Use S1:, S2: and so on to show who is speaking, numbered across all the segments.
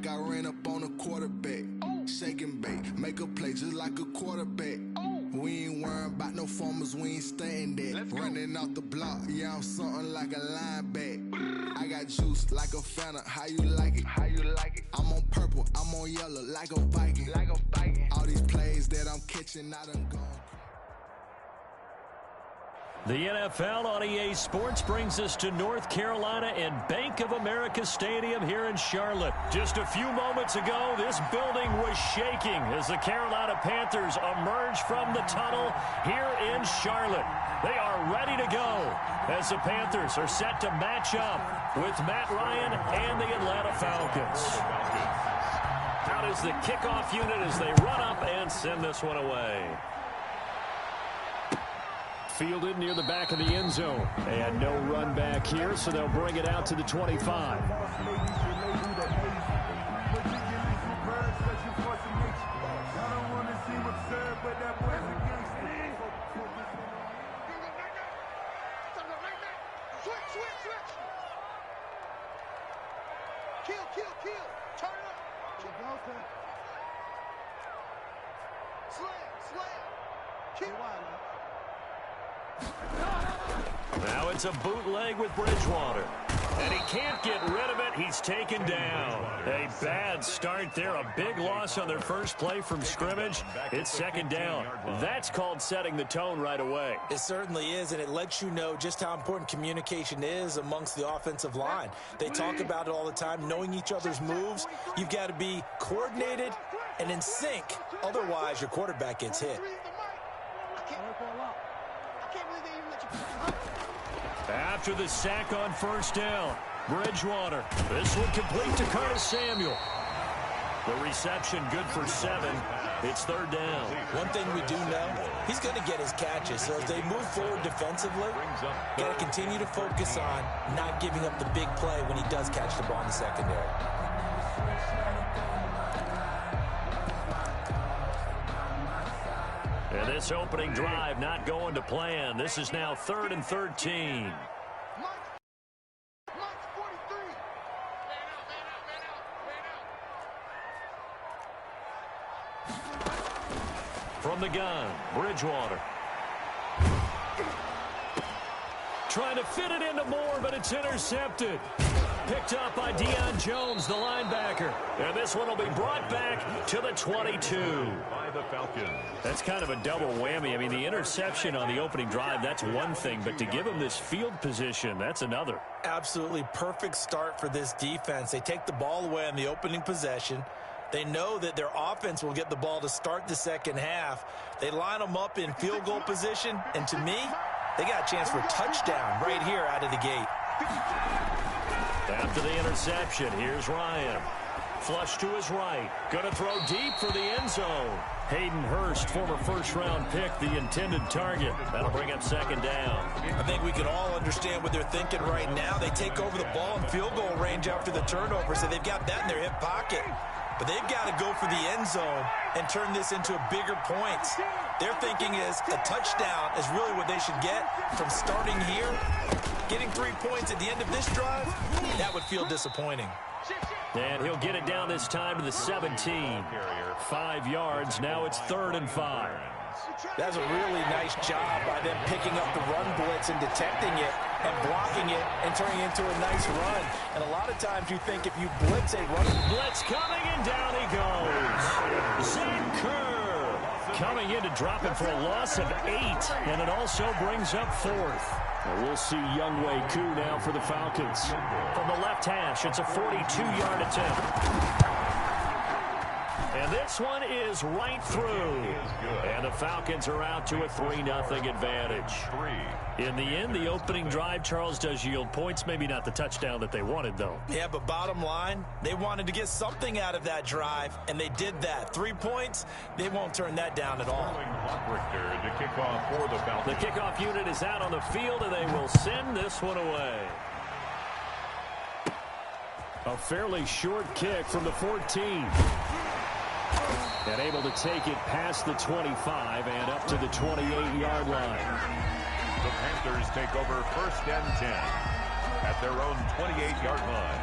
S1: like I ran up on a quarterback. Shake and bake, make a play just like a quarterback. We ain't worrying about no formers, we ain't staying there. Running off the block, yeah, I'm something like a linebacker. I got juice like a Fanta, how you like it? How you like it? I'm on purple, I'm on yellow, like a Viking. Like a Viking. All these plays that I'm catching, I done gone.
S2: The NFL on EA Sports brings us to North Carolina and Bank of America Stadium here in Charlotte. Just a few moments ago, this building was shaking as the Carolina Panthers emerged from the tunnel here in Charlotte. They are ready to go as the Panthers are set to match up with Matt Ryan and the Atlanta Falcons. Out is the kickoff unit as they run up and send this one away. Fielded near the back of the end zone. They had no run back here, so they'll bring it out to the 25.
S3: Kill. Turn up. Slam. Kill.
S2: Now it's a bootleg with Bridgewater. And he can't get rid of it. He's taken down. A bad start there. A big loss on their first play from scrimmage. It's second down. That's called setting the tone right away.
S4: It certainly is, and it lets you know just how important communication is amongst the offensive line. They talk about it all the time, knowing each other's moves. You've got to be coordinated and in sync. Otherwise, your quarterback gets hit.
S2: After the sack on first down, Bridgewater. This one complete to Curtis Samuel. The reception good for 7. It's third down.
S4: One thing we do know, he's going to get his catches. So as they move forward defensively, got to continue to focus on not giving up the big play when he does catch the ball in the secondary.
S2: And this opening drive not going to plan. This is now 3rd and 13. From the gun, Bridgewater. Trying to fit it into Moore, but it's intercepted. Picked up by Deion Jones, the linebacker. And this one will be brought back to the 22.
S5: By the Falcons.
S2: That's kind of a double whammy. I mean, the interception on the opening drive, that's one thing. But to give him this field position, that's another.
S4: Absolutely perfect start for this defense. They take the ball away on the opening possession. They know that their offense will get the ball to start the second half. They line them up in field goal position. And to me, they got a chance for a touchdown right here out of the gate.
S2: After the interception, here's Ryan. Flush to his right. Going to throw deep for the end zone. Hayden Hurst, former first-round pick, the intended target. That'll bring up second down.
S4: I think we can all understand what they're thinking right now. They take over the ball in field goal range after the turnover, so they've got that in their hip pocket. But they've got to go for the end zone and turn this into a bigger points. Their thinking is a touchdown is really what they should get from starting here. Getting 3 points at the end of this drive, that would feel disappointing.
S2: And he'll get it down this time to the 17. 5 yards. Now it's 3rd and 5.
S4: That's a really nice job by them picking up the run blitz and detecting it and blocking it and turning it into a nice run. And a lot of times you think if you blitz a run.
S2: Blitz coming and down he goes. Zach Kerr coming in to drop him for a loss of 8. And it also brings up 4th. Well, we'll see Younghoe Koo now for the Falcons. From the left hash, it's a 42-yard attempt. And this one is right through. And the Falcons are out to a 3-0 advantage. In the end, the opening drive, Charles, does yield points. Maybe not the touchdown that they wanted, though.
S4: Yeah, but bottom line, they wanted to get something out of that drive, and they did that. 3 points, they won't turn that down at all.
S5: To kick off for the Falcons.
S2: The kickoff unit is out on the field, and they will send this one away. A fairly short kick from the 14. And able to take it past the 25 and up to the 28-yard line.
S5: The Panthers take over 1st and 10 at their own 28-yard line.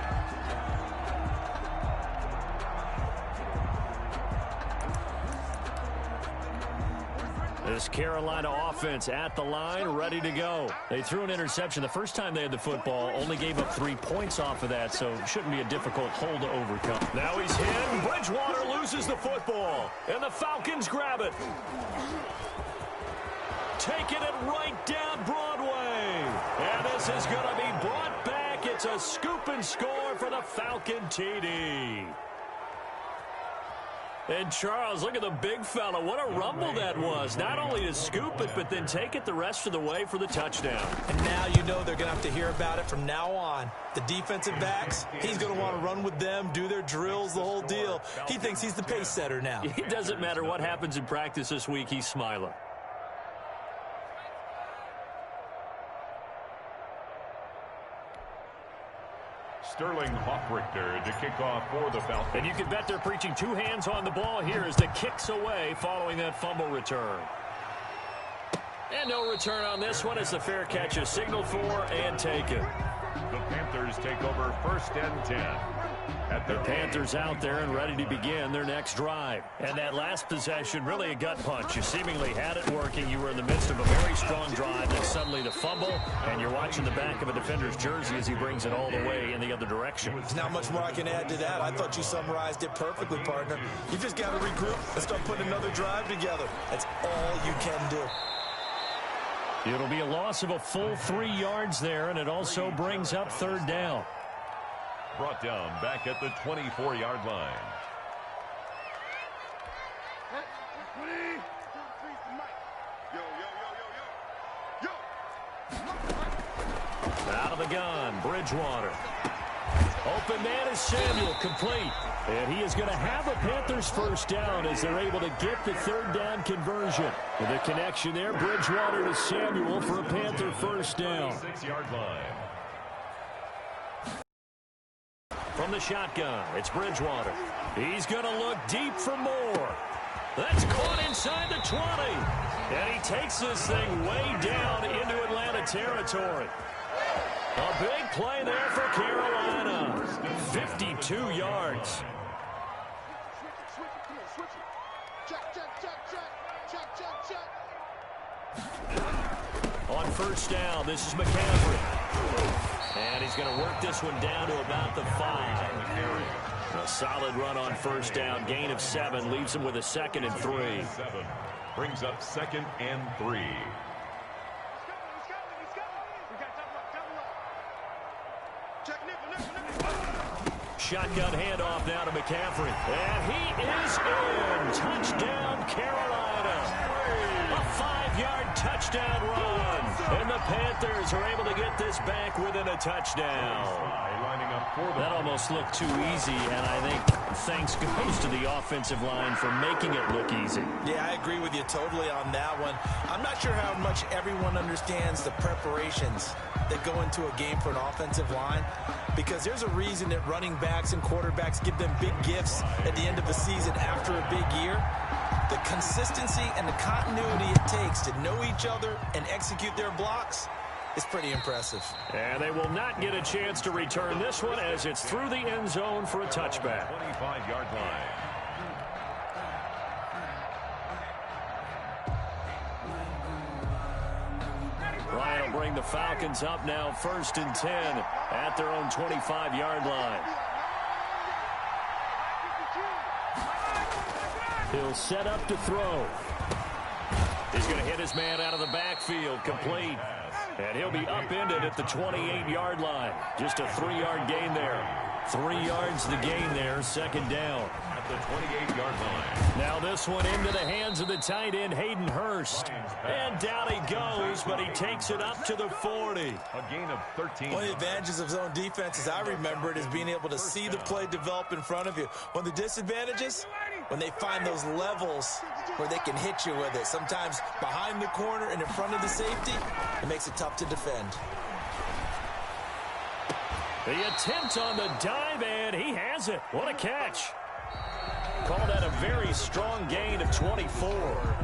S2: This Carolina offense at the line, ready to go. They threw an interception the first time they had the football, only gave up 3 points off of that, so it shouldn't be a difficult hole to overcome. Now he's hit. Bridgewater loses the football, and the Falcons grab it. Taking it right down Broadway. And this is going to be brought back. It's a scoop and score for the Falcon TD. And Charles, look at the big fella. What a rumble that was. Not only to scoop it, but then take it the rest of the way for the touchdown.
S4: And now you know they're going to have to hear about it from now on. The defensive backs, he's going to want to run with them, do their drills, the whole deal. He thinks he's the pace setter now.
S2: It doesn't matter what happens in practice this week. He's smiling.
S5: Sterling Hoffrichter to kick off for the Falcons.
S2: And you can bet they're preaching 2 hands on the ball here as the kick's away following that fumble return. And no return on this one as the fair catch is signaled for and taken.
S5: The Panthers take over 1st and 10.
S2: The Panthers out there and ready to begin their next drive. And that last possession, really a gut punch. You seemingly had it working. You were in the midst of a very strong drive, then suddenly the fumble, and you're watching the back of a defender's jersey as he brings it all the way in the other direction.
S4: There's not much more I can add to that. I thought you summarized it perfectly, partner. You just got to regroup and start putting another drive together. That's all you can do.
S2: It'll be a loss of a full 3 yards there, and it also brings up 3rd down.
S5: Brought down back at the 24-yard line.
S2: Out of the gun, Bridgewater. Open man is Samuel, complete. And he is going to have a Panthers 1st down as they're able to get the 3rd down conversion. With a connection there, Bridgewater to Samuel for a Panther 1st down.
S5: 6-yard line.
S2: From the shotgun, it's Bridgewater. He's going to look deep for more. That's caught inside the 20. And he takes this thing way down into Atlanta territory. A big play there for Carolina. 52 yards. On 1st down, this is McCaffrey. And he's going to work this one down to about the 5. A solid run on 1st down. Gain of 7 leaves him with a 2nd and 3.
S5: 7 brings up 2nd and 3.
S2: Shotgun handoff now to McCaffrey. And he is in. Touchdown, Carolina. A 5-yard touchdown run. And the Panthers are able to get this back within a touchdown. That almost looked too easy, and I think thanks goes to the offensive line for making it look easy.
S4: Yeah, I agree with you totally on that one. I'm not sure how much everyone understands the preparations that go into a game for an offensive line, because there's a reason that running backs and quarterbacks give them big gifts at the end of the season after a big year. The consistency and the continuity it takes to know each other and execute their blocks is pretty impressive.
S2: And they will not get a chance to return this one as it's through the end zone for a touchback.
S5: 25-yard line.
S2: Ryan will bring the Falcons up now 1st and 10 at their own 25-yard line. He'll set up to throw. He's going to hit his man out of the backfield, complete. And he'll be upended at the 28-yard line. Just a 3-yard gain there. 3 yards the gain there, 2nd down.
S5: At the 28-yard line.
S2: Now this one into the hands of the tight end, Hayden Hurst. And down he goes, but he takes it up to the 40.
S5: A gain of 13.
S4: One of the advantages of zone defense, as I remember it, is being able to see the play develop in front of you. One of the disadvantages, when they find those levels where they can hit you with it. Sometimes behind the corner and in front of the safety, it makes it tough to defend.
S2: The attempt on the dive, and he has it. What a catch. call that a very strong gain of 24.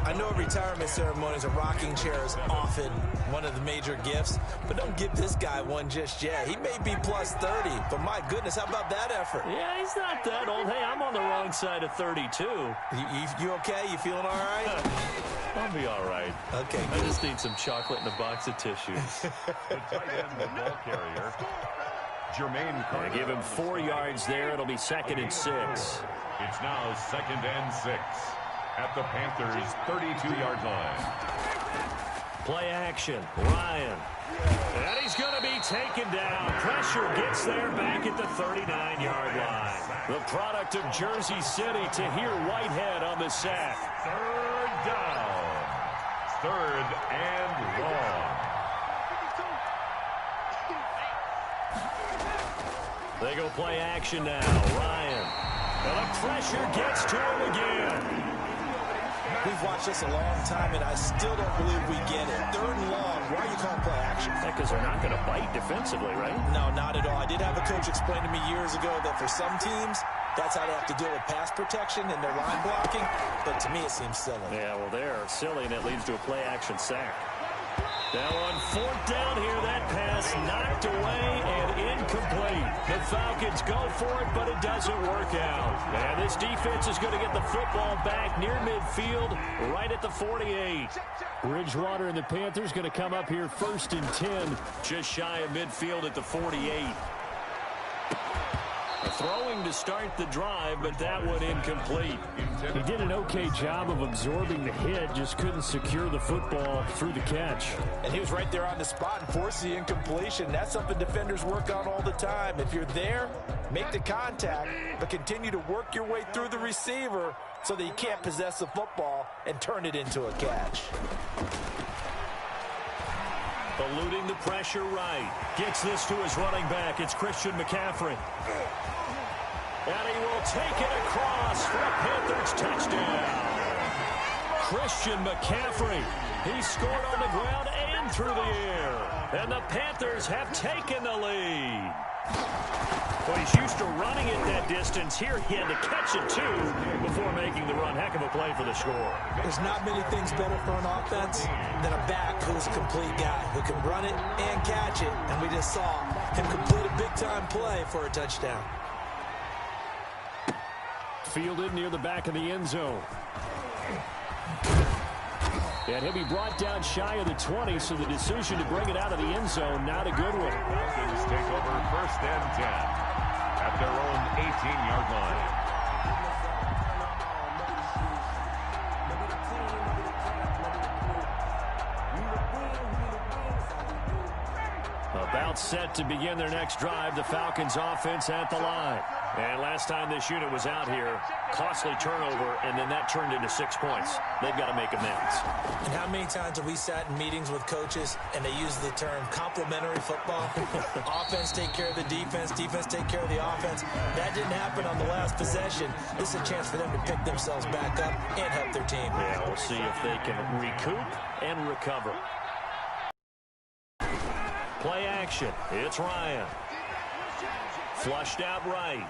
S4: I know retirement ceremonies, a rocking chair is often one of the major gifts, but don't give this guy one just yet. He may be plus 30, but my goodness, how about that effort?
S2: Yeah, he's not that old. Hey, I'm on the wrong side of 32.
S4: You okay? You feeling all right?
S2: I'll be all right.
S4: Okay,
S2: I just need some chocolate and a box of tissues.
S5: The tight end, the ball carrier, Jermaine Carter.
S2: Give him 4 yards there. It'll be 2nd and 6.
S5: It's now 2nd and 6 at the Panthers' 32-yard line.
S2: Play action. Ryan. And he's going to be taken down. Pressure gets there back at the 39-yard line. The product of Jersey City to hear Whitehead on the sack.
S5: 3rd down. 3rd and long.
S2: They go play action now. Ryan. And the pressure gets to him again.
S4: We've watched this a long time, and I still don't believe we get it. 3rd and long. Why are you calling play action?
S2: Because they're not going to bite defensively, right?
S4: No, not at all. I did have a coach explain to me years ago that for some teams, that's how they have to deal with pass protection and their line blocking. But to me, it seems silly.
S2: Yeah, well, they're silly, and it leads to a play action sack. Now on 4th down here, that pass knocked away and incomplete. The Falcons go for it, but it doesn't work out. And this defense is going to get the football back near midfield, right at the 48. Bridgewater and the Panthers going to come up here 1st and 10, just shy of midfield at the 48. Throwing to start the drive, but that one incomplete. He did an okay job of absorbing the hit, just couldn't secure the football through the catch.
S4: And he was right there on the spot and forced the incompletion. That's something defenders work on all the time. If you're there, make the contact, but continue to work your way through the receiver so that you can't possess the football and turn it into a catch.
S2: Eluding the pressure right. Gets this to his running back. It's Christian McCaffrey. And he will take it across for a Panthers touchdown. Christian McCaffrey. He scored on the ground and through the air. And the Panthers have taken the lead. Well, he's used to running it that distance. Here he had to catch it, too, before making the run. Heck of a play for the score.
S4: There's not many things better for an offense than a back who's a complete guy, who can run it and catch it. And we just saw him complete a big-time play for a touchdown.
S2: Fielded near the back of the end zone. And he'll be brought down shy of the 20, so the decision to bring it out of the end zone, not a good one.
S5: Falcons take over 1st and 10 at their own 18-yard line.
S2: About set to begin their next drive, the Falcons offense at the line. And last time this unit was out here, costly turnover, and then that turned into 6 points. They've got to make amends.
S4: And how many times have we sat in meetings with coaches and they use the term complementary football? Offense take care of the defense, defense take care of the offense. That didn't happen on the last possession. This is a chance for them to pick themselves back up and help their team.
S2: Yeah, we'll see if they can recoup and recover. Play action. It's Ryan. Flushed out right.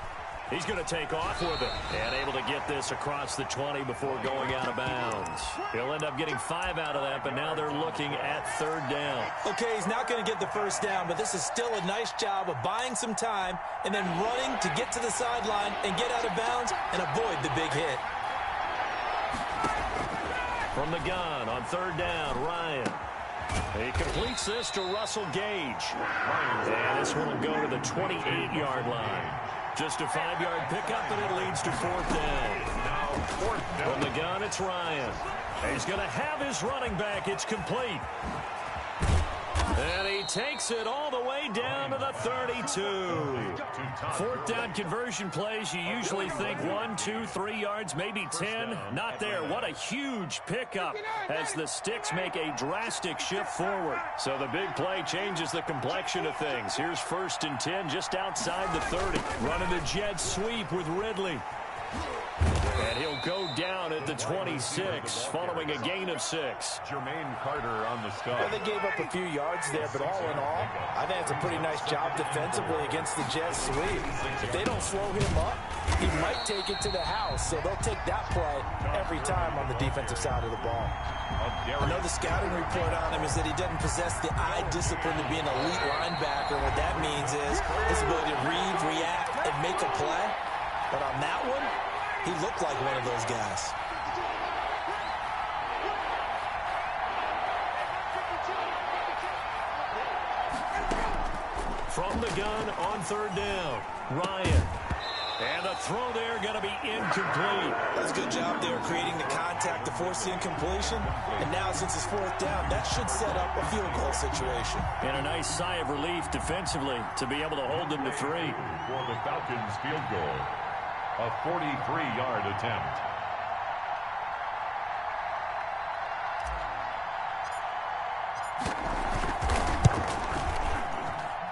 S2: He's going to take off with it and able to get this across the 20 before going out of bounds. He'll end up getting 5 out of that, but now they're looking at 3rd down.
S4: Okay, he's not going to get the 1st down, but this is still a nice job of buying some time and then running to get to the sideline and get out of bounds and avoid the big hit.
S2: From the gun on 3rd down, Ryan. He completes this to Russell Gage. And this one will go to the 28-yard line. Just a 5-yard pickup, and it leads to 4th down.
S5: Now 4th down.
S2: From the gun, it's Ryan. He's going to have his running back. It's complete. And he takes it all the way down to the 32. 4th down conversion plays, you usually think 1, 2, 3 yards, maybe 10. Not there. What a huge pickup as the Sticks make a drastic shift forward. So the big play changes the complexion of things. Here's 1st and 10 just outside the 30. Running the jet sweep with Ridley. And he'll go down at the 26 following a gain of 6.
S5: Jermaine Carter on the stop.
S4: Well, they gave up a few yards there, but all in all, I think it's a pretty nice job defensively against the jet sweep. If they don't slow him up, he might take it to the house, so they'll take that play every time on the defensive side of the ball. I know the scouting report on him is that he doesn't possess the eye discipline to be an elite linebacker. What that means is his ability to read, react, and make a play. But on that one, he looked like one of those guys.
S2: From the gun on 3rd down, Ryan. And the throw there going to be incomplete.
S4: That's a good job there creating the contact to force the incompletion. And now since it's 4th down, that should set up a field goal situation.
S2: And a nice sigh of relief defensively to be able to hold them to 3.
S5: For the Falcons field goal, a 43-yard attempt.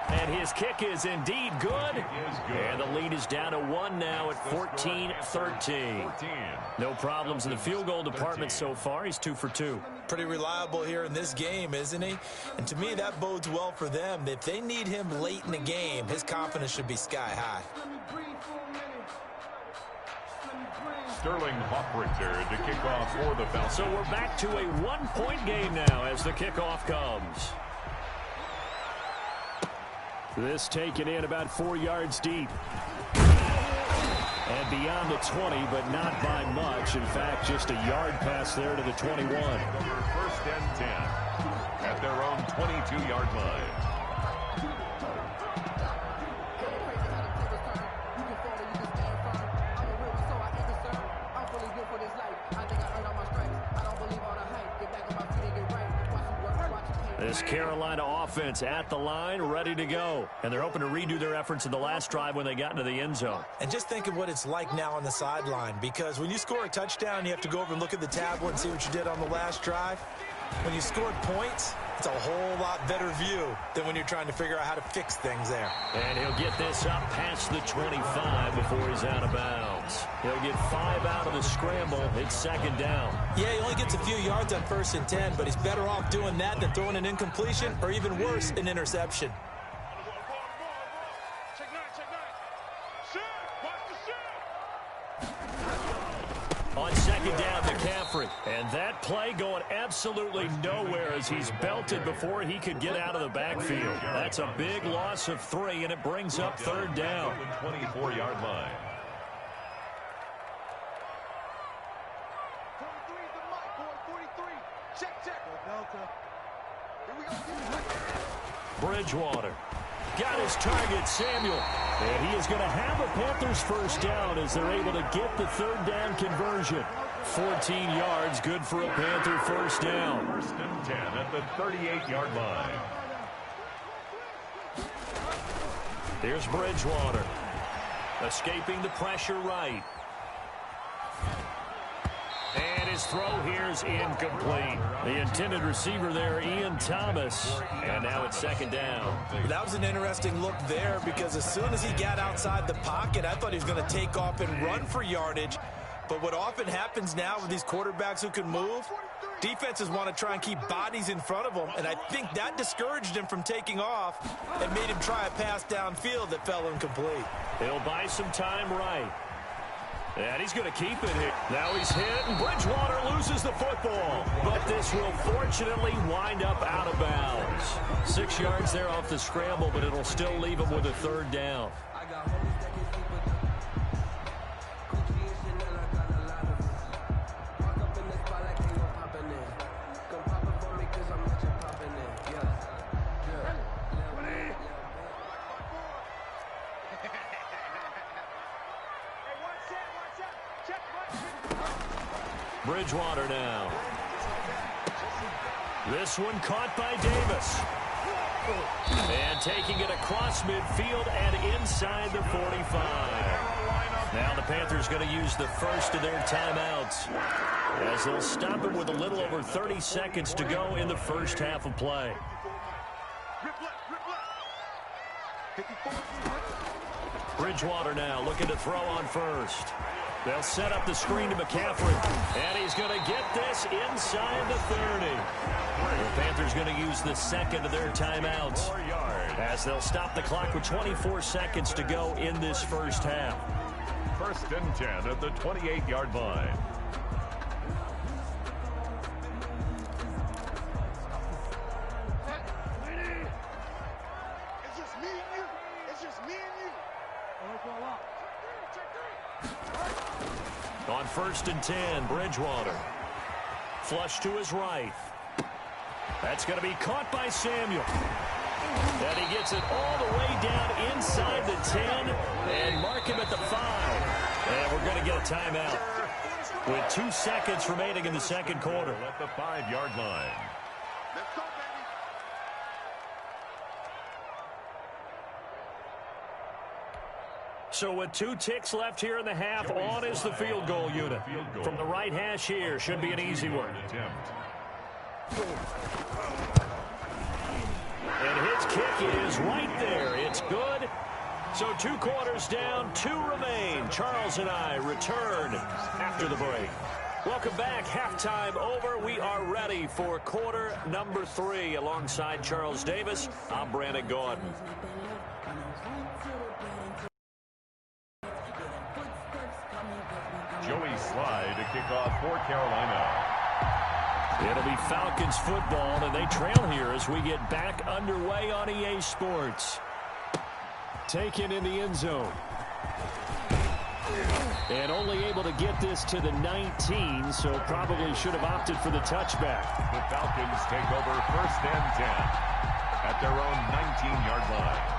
S2: And his kick is indeed good. And the lead is down to 1 now at 14-13. No problems in the field goal department so far. He's 2 for 2.
S4: Pretty reliable here in this game, isn't he? And to me, that bodes well for them. If they need him late in the game, his confidence should be sky high.
S5: Sterling Hofrichter to kick off for the Falcons.
S2: So we're back to a 1-point game now as the kickoff comes. This taken in about 4 yards deep. And beyond the 20, but not by much. In fact, just a yard pass there to the 21.
S5: 1st and 10 at their own 22-yard line.
S2: This Carolina offense at the line, ready to go. And they're hoping to redo their efforts in the last drive when they got into the end zone.
S4: And just think of what it's like now on the sideline, because when you score a touchdown, you have to go over and look at the tablet and see what you did on the last drive. When you scored points, it's a whole lot better view than when you're trying to figure out how to fix things there.
S2: And he'll get this up past the 25 before he's out of bounds. He'll get 5 out of the scramble. It's 2nd down.
S4: Yeah, he only gets a few yards on 1st and 10, but he's better off doing that than throwing an incompletion or even worse, an interception.
S2: On 2nd down, McCaffrey. And that play going absolutely nowhere as he's belted before he could get out of the backfield. That's a big loss of 3, and it brings up 3rd down.
S5: 24-yard line.
S2: Bridgewater got his target, Samuel. And he is going to have a Panthers 1st down as they're able to get the 3rd down conversion. 14 yards, good for a Panther 1st down.
S5: 1st and 10 at the 38-yard line.
S2: Here's Bridgewater. Escaping the pressure right. And his throw here is incomplete. The intended receiver there, Ian Thomas. And now it's 2nd down.
S4: That was an interesting look there because as soon as he got outside the pocket, I thought he was going to take off and run for yardage. But what often happens now with these quarterbacks who can move, defenses want to try and keep bodies in front of them. And I think that discouraged him from taking off and made him try a pass downfield that fell incomplete.
S2: He'll buy some time right. And he's going to keep it here. Now he's hit, and Bridgewater loses the football. But this will fortunately wind up out of bounds. 6 yards there off the scramble, but it'll still leave him with a 3rd down. Bridgewater now. This one caught by Davis. And taking it across midfield and inside the 45. Now the Panthers going to use the first of their timeouts as they'll stop him with a little over 30 seconds to go in the first half of play. Bridgewater now looking to throw on first. They'll set up the screen to McCaffrey, and he's going to get this inside the 30. The Panthers going to use the second of their timeouts as they'll stop the clock with 24 seconds to go in this first half.
S5: 1st and 10 at the 28-yard line.
S3: It's just me and you. It's just me and you.
S2: On 1st and 10, Bridgewater. Flush to his right. That's going to be caught by Samuel. And he gets it all the way down inside the 10 and mark him at the 5. And we're going to get a timeout with 2 seconds remaining in the second quarter.
S5: At the 5-yard line.
S3: Let's go, baby.
S2: So with 2 ticks left here in the half, on is the field goal unit. From the right hash here, should be an easy one. And his kick is right there. It's good. So 2 quarters down, 2 remain. Charles and I return after the break. Welcome back. Halftime over. We are ready for quarter number 3. Alongside Charles Davis, I'm Brandon Gordon.
S5: Joey Slye to kick off for Carolina.
S2: It'll be Falcons football, and they trail here as we get back underway on EA Sports. Taken in the end zone. And only able to get this to the 19, so probably should have opted for the touchback.
S5: The Falcons take over 1st and 10 at their own 19-yard line.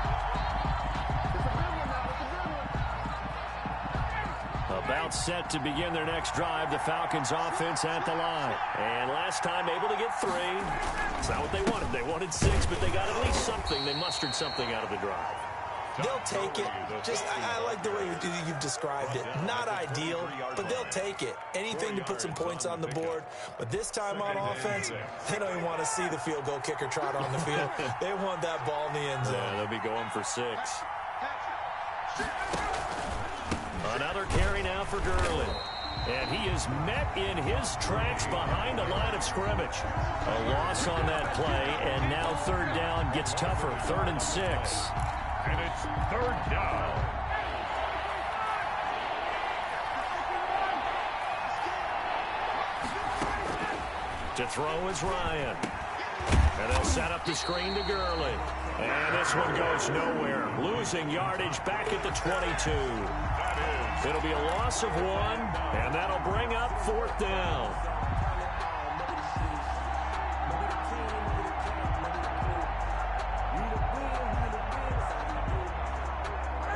S2: About set to begin their next drive, the Falcons offense at the line. And last time able to get 3. It's not what they wanted. They wanted 6, but they got at least something. They mustered something out of the drive.
S4: They'll take it. Just, I like the way you've described it. Not ideal, but they'll take it. Anything to put some points on the board. But this time on offense, they don't even want to see the field goal kicker trot on the field. They want that ball in the end zone.
S2: Yeah, they'll be going for 6. Another carry now for Gurley. And he is met in his tracks behind the line of scrimmage. A loss on that play, and now 3rd down gets tougher. 3rd and 6.
S5: And it's 3rd down.
S2: To throw is Ryan. And they'll set up the screen to Gurley. And this one goes nowhere. Losing yardage back at the 22. It'll be a loss of 1, and that'll bring up 4th down.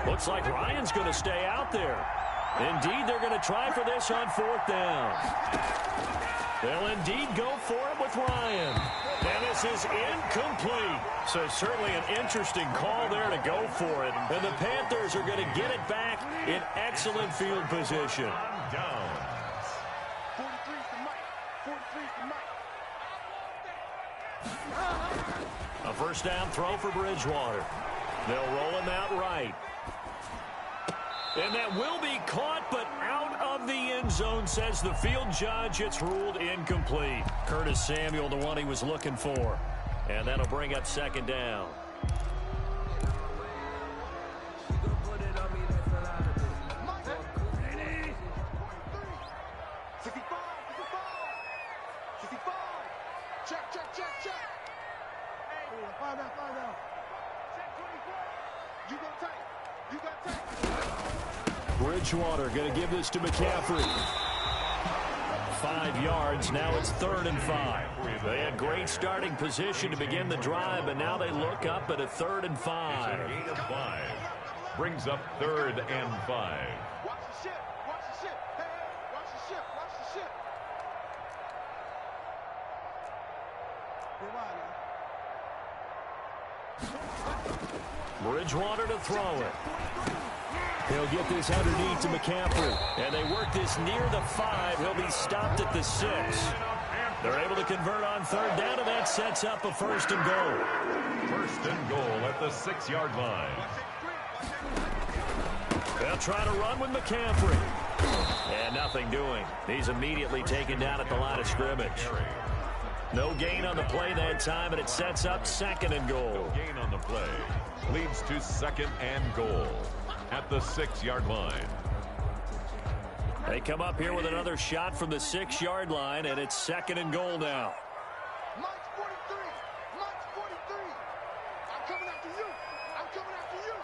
S2: Looks like Ryan's going to stay out there. Indeed, they're going to try for this on 4th down. They'll indeed go for it with Ryan. And this is incomplete. So certainly an interesting call there to go for it. And the Panthers are going to get it back in excellent field position.
S5: Downs.
S3: 43's the mic. 43's the mic.
S2: A 1st down throw for Bridgewater. They'll roll him out right. And that will be caught, but out of the end zone, says the field judge. It's ruled incomplete. Curtis Samuel, the one he was looking for. And that'll bring up 2nd down.
S3: Check. Hey, find out. Check 24. You got tight.
S2: Bridgewater going to give this to McCaffrey. 5 yards. Now it's 3rd and 5. They had great starting position to begin the drive, but now they look up at a 3rd and 5.
S5: It's a gain of 5. Brings up 3rd and 5.
S3: Watch the ship. Hey, watch the ship.
S2: Bridgewater to throw it. He'll get this underneath to McCaffrey. And they work this near the 5. He'll be stopped at the 6. They're able to convert on 3rd down, and that sets up a 1st and goal.
S5: 1st and goal at the 6-yard line.
S2: They'll try to run with McCaffrey. And nothing doing. He's immediately taken down at the line of scrimmage. No gain on the play that time, and it sets up 2nd and goal.
S5: No gain on the play. Leads to 2nd and goal at the 6-yard line.
S2: They come up here with another shot from the 6-yard line, and it's 2nd and goal now.
S3: March 43. March 43. I'm coming after you. I'm coming after you.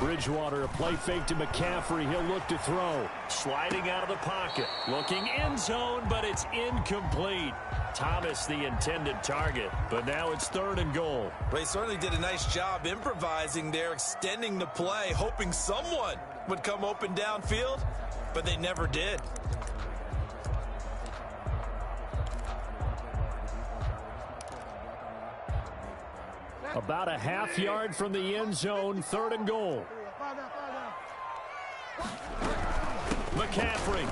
S2: Bridgewater, a play fake to McCaffrey. He'll look to throw. Sliding out of the pocket. Looking end zone, but it's incomplete. Thomas the intended target, but now it's 3rd and goal.
S4: They certainly did a nice job improvising there, extending the play, hoping someone would come open downfield, but they never did.
S2: About a half yard from the end zone, 3rd and goal. McCaffrey.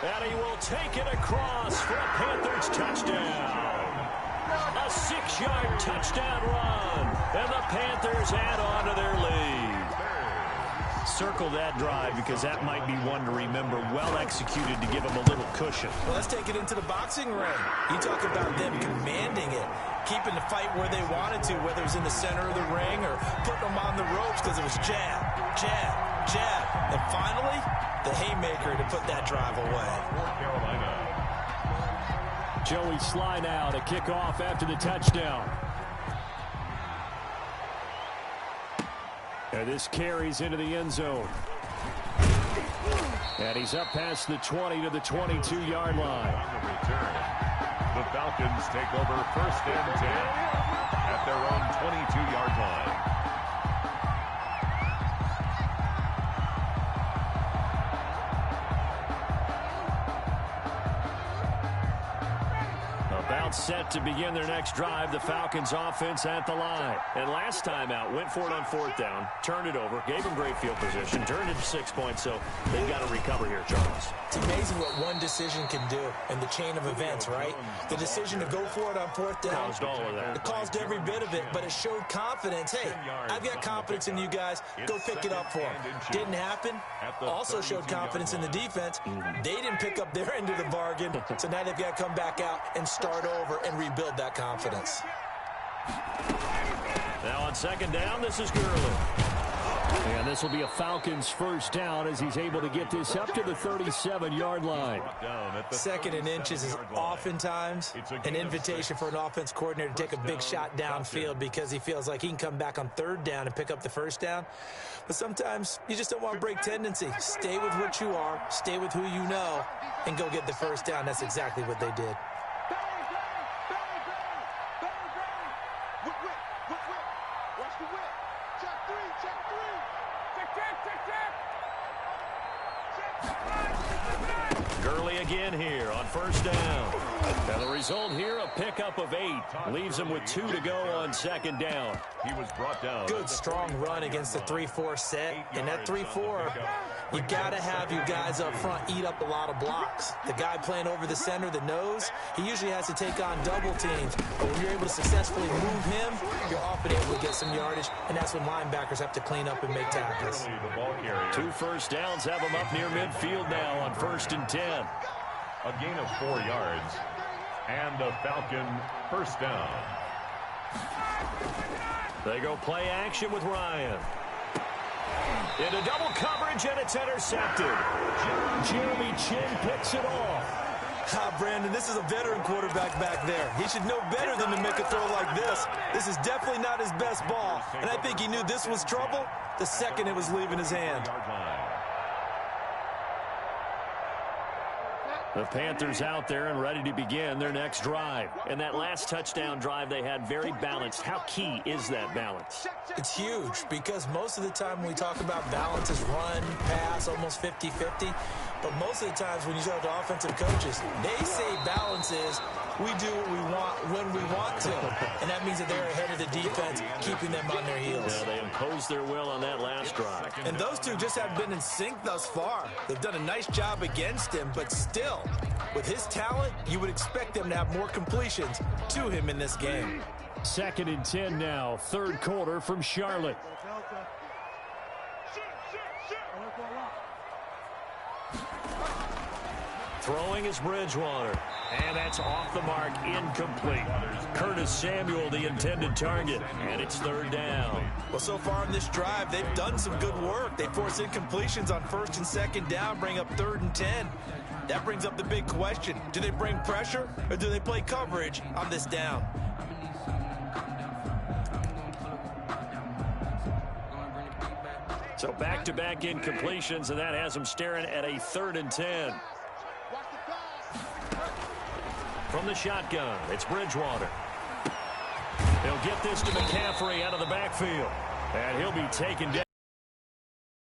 S2: And he will take it across for a Panthers touchdown. A 6-yard touchdown run. And the Panthers add on to their lead. Circle that drive because that might be one to remember. Well executed to give them a little cushion.
S4: Well, let's take it into the boxing ring. You talk about them commanding it, keeping the fight where they wanted to, whether it was in the center of the ring or putting them on the ropes because it was jab, jab, jab. And finally, the haymaker to put that drive away.
S5: Carolina.
S2: Joey Sly now to kick off after the touchdown. And this carries into the end zone. And he's up past the 20 to the 22-yard line.
S5: On the return, the Falcons take over 1st and 10 at their own 22-yard line.
S2: About set to begin their next drive, the Falcons offense at the line. And last time out, went for it on 4th down, turned it over, gave them great field position, turned it to 6 points, so they've got to recover here, Charles.
S4: It's amazing what one decision can do in the chain of events, right? The decision to go for it on 4th down.
S2: Caused all of that.
S4: It caused every bit of it, but it showed confidence. Hey, I've got confidence in you guys. Go pick it up for them. Didn't happen. Also showed confidence in the defense. They didn't pick up their end of the bargain, so now they've got to come back out and start over and rebuild that confidence.
S2: Now on 2nd down, this is Gurley. And this will be a Falcons 1st down as he's able to get this up to the 37-yard line.
S4: 2nd and inches is oftentimes an invitation for an offense coordinator to take a big shot downfield because he feels like he can come back on 3rd down and pick up the 1st down. But sometimes you just don't want to break tendency. Stay with what you are, stay with who you know, and go get the 1st down. That's exactly what they did.
S2: Gurley again here on 1st down. And the result here, a pickup of 8. Leaves him with 2 to go on 2nd down.
S5: He was brought down.
S4: Good, strong run against the 3-4 set. And that 3-4, you got to have you guys up front eat up a lot of blocks. The guy playing over the center, the nose, he usually has to take on double teams. But when you're able to successfully move him, you're often able to get some yardage. And that's when linebackers have to clean up and make tackles.
S2: 2 1st downs have him up near midfield now on 1st and 10.
S5: A gain of 4 yards. And a Falcon 1st down.
S2: They go play action with Ryan. Into double coverage, and it's intercepted. Jeremy Chin picks it off.
S4: Brandon, this is a veteran quarterback back there. He should know better than to make a throw like this. This is definitely not his best ball. And I think he knew this was trouble the second it was leaving his hand.
S2: The Panthers out there and ready to begin their next drive. And that last touchdown drive they had very balanced. How key is that balance?
S4: It's huge because most of the time when we talk about balance is run, pass, almost 50-50. But most of the times when you talk to offensive coaches, they say balance is we do what we want when we want to. And that means that they're ahead of the defense, keeping them on their heels.
S2: Yeah, they imposed their will on that last drive.
S4: And those two just haven't been in sync thus far. They've done a nice job against him, but still, with his talent, you would expect them to have more completions to him in this game.
S2: 2nd and 10 now, 3rd quarter from Charlotte. Throwing is Bridgewater. And that's off the mark, incomplete. Curtis Samuel, the intended target, and it's third down.
S4: Well, so far in this drive, they've done some good work. They force incompletions on first and second down, bring up 3rd and 10. That brings up the big question. Do they bring pressure, or do they play coverage on this down?
S2: So back-to-back incompletions, and that has them staring at a 3rd and 10. From the shotgun, it's Bridgewater. He'll get this to McCaffrey out of the backfield. And he'll be taken down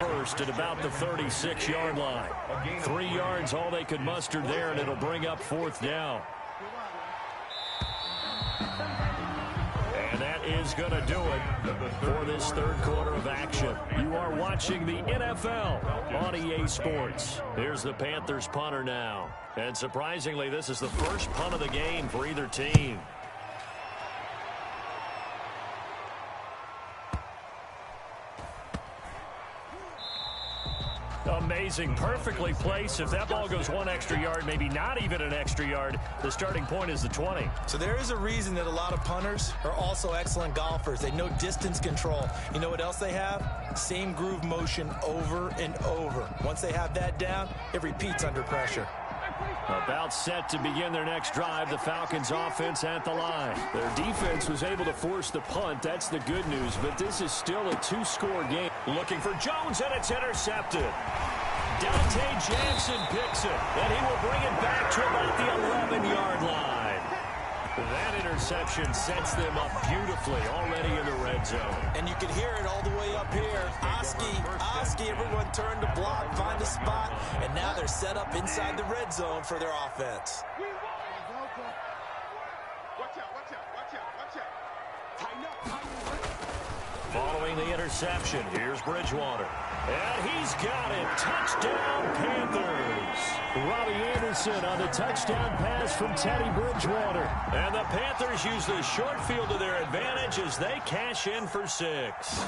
S2: first at about the 36-yard line. 3 yards, all they could muster there, and it'll bring up 4th down. And that is going to do it for this third quarter of action. You are watching the NFL on EA Sports. Here's the Panthers punter now. And surprisingly, this is the first punt of the game for either team. Amazing, perfectly placed. If that ball goes 1 extra yard, maybe not even an extra yard, the starting point is the 20.
S4: So there is a reason that a lot of punters are also excellent golfers. They know distance control. You know what else they have? Same groove motion over and over. Once they have that down, it repeats under pressure.
S2: About set to begin their next drive, the Falcons offense at the line. Their defense was able to force the punt. That's the good news, but this is still a 2-score game. Looking for Jones, and it's intercepted. Dante Jackson picks it, and he will bring it back to about the 11-yard line. That interception sets them up beautifully already in the red zone.
S4: And you can hear it all the way up here. Oski, everyone turned to block, find a spot, and now they're set up inside the red zone for their offense.
S2: Following the interception, here's Bridgewater. And he's got it. Touchdown, Panthers. Robbie Anderson on the touchdown pass from Teddy Bridgewater. And the Panthers use the short field to their advantage as they cash in for 6.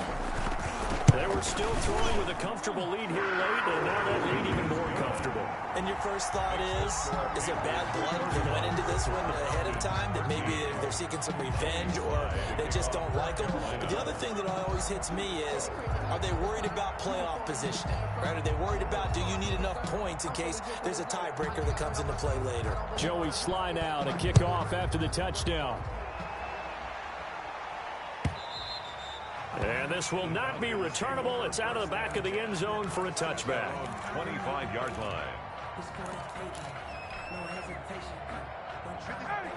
S2: They were still throwing with a comfortable lead here late, and now that lead even more comfortable.
S4: And your first thought is there bad blood that went into this one ahead of time, that maybe they're seeking some revenge or they just don't like them? But the other thing that always hits me is, are they worried about playoff positioning? Right? Are they worried about, do you need enough points in case there's a tiebreaker that comes into play later?
S2: Joey Sly now to kick off after the touchdown. And this will not be returnable. It's out of the back of the end zone for a touchback.
S5: 25-yard line.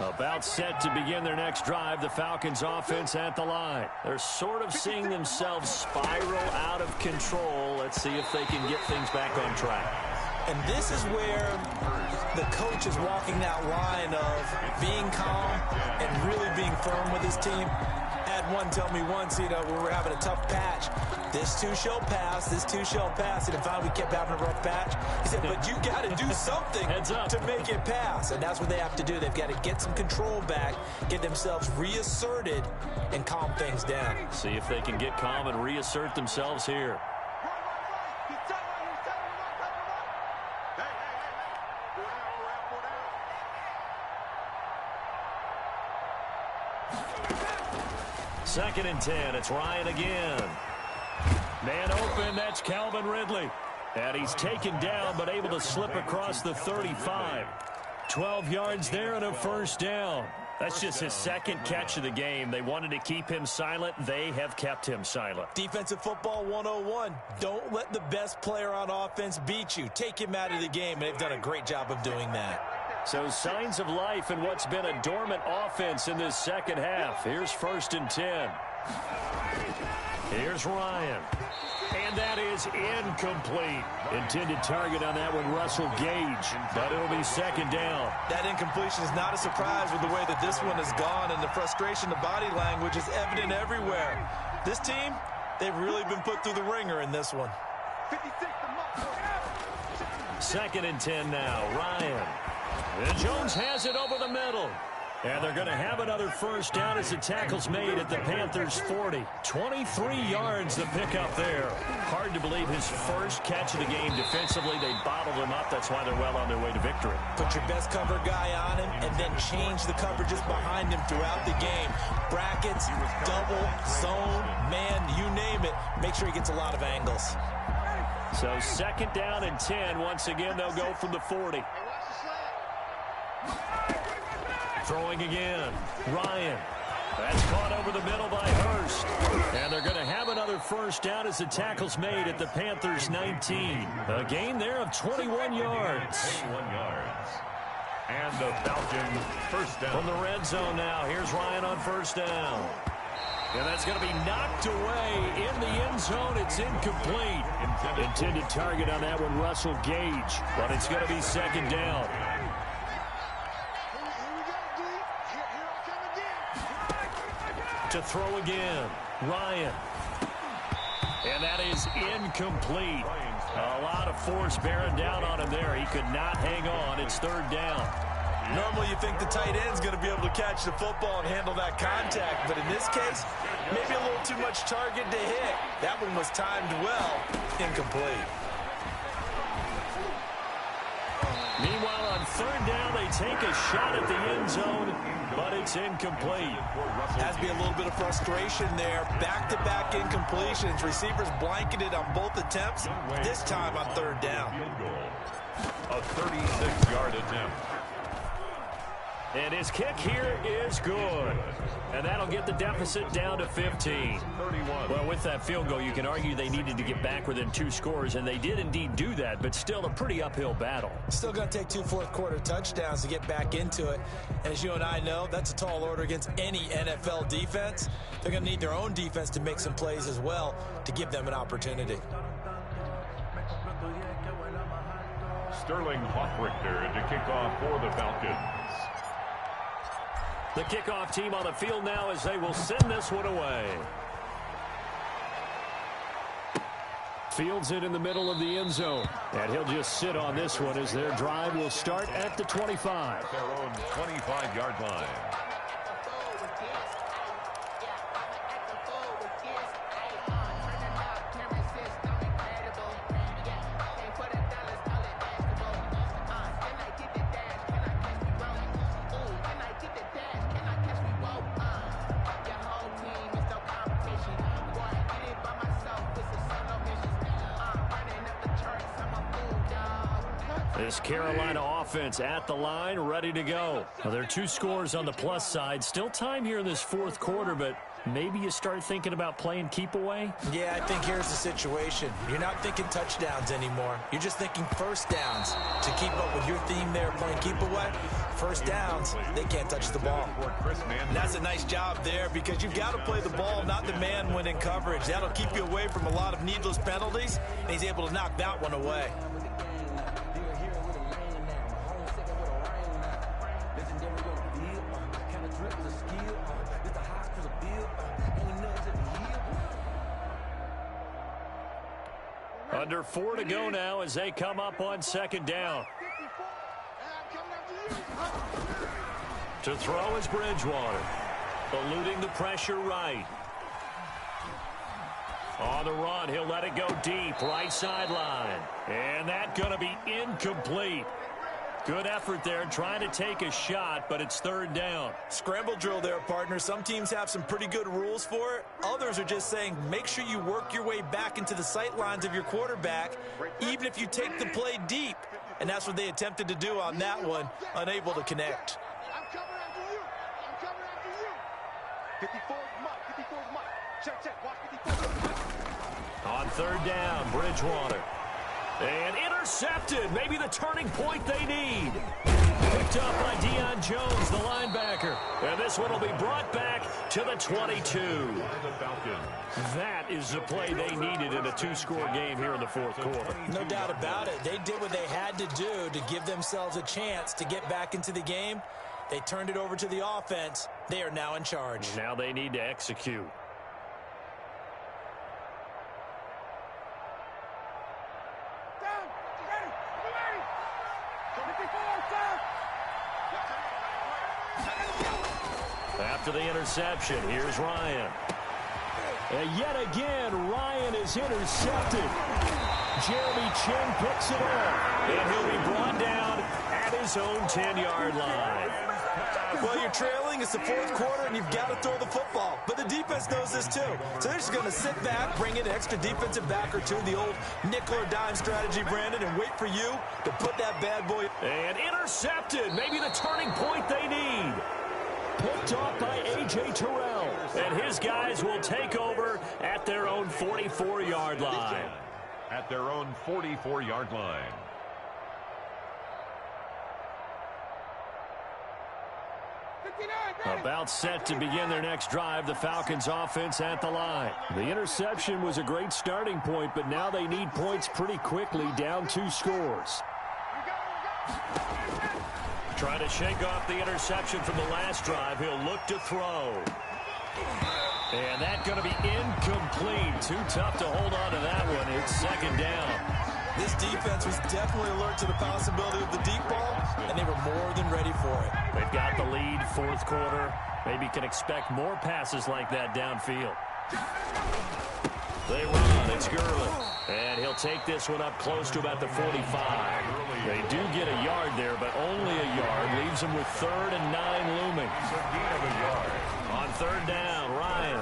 S2: About set to begin their next drive, the Falcons offense at the line. They're sort of seeing themselves spiral out of control. Let's see if they can get things back on track.
S4: And this is where the coach is walking that line of being calm and really being firm with his team. Had one tell me once, when we were having a tough patch, this too shall pass, this too shall pass. And finally we kept having a rough patch. He said, but you got to do something to make it pass. And that's what they have to do. They've got to get some control back, get themselves reasserted, and calm things down.
S2: See if they can get calm and reassert themselves here. Second and 10. It's Ryan again. Man open. That's Calvin Ridley. And he's taken down but able to slip across the 35. 12 yards there and a first down. That's just his second catch of the game. They wanted to keep him silent. They have kept him silent.
S4: Defensive football 101. Don't let the best player on offense beat you. Take him out of the game, and they've done a great job of doing that.
S2: So signs of life in what's been a dormant offense in this second half. Here's 1st and 10. Here's Ryan. And that is incomplete. Intended target on that one, Russell Gage. But it'll be second down.
S4: That incompletion is not a surprise with the way that this one has gone, and the frustration, the body language is evident everywhere. This team, they've really been put through the ringer in this one.
S2: 2nd and 10 now. Ryan. And Jones has it over the middle. And they're going to have another first down as the tackle's made at the Panthers' 40. 23 yards the pickup there. Hard to believe his first catch of the game defensively. They bottled him up. That's why they're well on their way to victory.
S4: Put your best cover guy on him and then change the coverages behind him throughout the game. Brackets, double, zone, man, you name it. Make sure he gets a lot of angles.
S2: So 2nd down and 10. Once again, they'll go from the 40. Throwing again. Ryan. That's caught over the middle by Hurst. And they're going to have another first down as the tackle's made at the Panthers' 19. A gain there of 21 yards.
S5: 21 yards. And the Falcons first down.
S2: From the red zone now. Here's Ryan on first down. And that's going to be knocked away in the end zone. It's incomplete. Intended target on that one, Russell Gage. But it's going to be 2nd down. To throw again. Ryan. And that is incomplete. A lot of force bearing down on him there. He could not hang on. It's 3rd down.
S4: Normally you think the tight end's going to be able to catch the football and handle that contact, but in this case, maybe a little too much target to hit. That one was timed well. Incomplete.
S2: Meanwhile, on 3rd down, they take a shot at the end zone, but it's incomplete.
S4: Has to be a little bit of frustration there. Back-to-back incompletions. Receivers blanketed on both attempts, this time on 3rd down.
S5: A 36-yard attempt.
S2: And his kick here is good. And that'll get the deficit down to 15.
S5: 31.
S2: Well, with that field goal, you can argue they needed to get back within 2 scores, and they did indeed do that, but still a pretty uphill battle.
S4: Still going to take 2 fourth-quarter touchdowns to get back into it. And as you and I know, that's a tall order against any NFL defense. They're going to need their own defense to make some plays as well to give them an opportunity.
S5: Sterling Hoffrichter to kick off for the Falcons.
S2: The kickoff team on the field now as they will send this one away. Fields it in the middle of the end zone. And he'll just sit on this one as their drive will start at the 25.
S5: Their own 25-yard line.
S2: This Carolina offense at the line, ready to go. Well, there are 2 scores on the plus side. Still time here in this 4th quarter, but maybe you start thinking about playing keep away?
S4: Yeah, I think here's the situation. You're not thinking touchdowns anymore. You're just thinking first downs. To keep up with your theme there, playing keep away, first downs, they can't touch the ball. And that's a nice job there because you've got to play the ball, not the man when in coverage. That'll keep you away from a lot of needless penalties, and he's able to knock that one away.
S2: Under 4 to go now as they come up on 2nd down. To throw is Bridgewater. Eluding the pressure right. On the run, he'll let it go deep, right sideline. And that's going to be incomplete. Good effort there, trying to take a shot, but it's 3rd down.
S4: Scramble drill there, partner. Some teams have some pretty good rules for it. Others are just saying make sure you work your way back into the sight lines of your quarterback, even if you take the play deep. And that's what they attempted to do on that one, unable to connect.
S3: I'm coming after you. I'm coming after you. 54 is Mike. 54 is Mike. Check. Watch 54.
S2: On 3rd down, Bridgewater. And intercepted. Maybe the turning point they need. Picked up by Deion Jones, the linebacker. And this one will be brought back to the 22. That is the play they needed in a 2-score game here in the 4th quarter.
S4: No doubt about it. They did what they had to do to give themselves a chance to get back into the game. They turned it over to the offense. They are now in charge.
S2: Now they need to execute. After the interception, here's Ryan. And yet again, Ryan is intercepted. Jeremy Chin picks it up, and he'll be brought down at his own 10-yard line.
S4: Well, you're trailing. It's the fourth quarter, and you've got to throw the football. But the defense knows this, too. So they're just going to sit back, bring in an extra defensive back or two, the old nickel or dime strategy, Brandon, and wait for you to put that bad boy.
S2: And intercepted. Maybe the turning point they need. Picked off by A.J. Terrell. And his guys will take over at their own 44-yard line.
S5: At their own 44-yard line.
S2: About set to begin their next drive, the Falcons offense at the line. The interception was a great starting point, but now they need points pretty quickly, down 2 scores. Trying to shake off the interception from the last drive. He'll look to throw. And that's going to be incomplete. Too tough to hold on to that one. It's second down.
S4: This defense was definitely alert to the possibility of the deep ball, and they were more than ready for it.
S2: They've got the lead, fourth quarter. Maybe can expect more passes like that downfield. They run. It's Gurley. And he'll take this one up close to about the 45. They do get a yard there, but only a yard. Leaves them with 3rd and 9 looming. On third down, Ryan.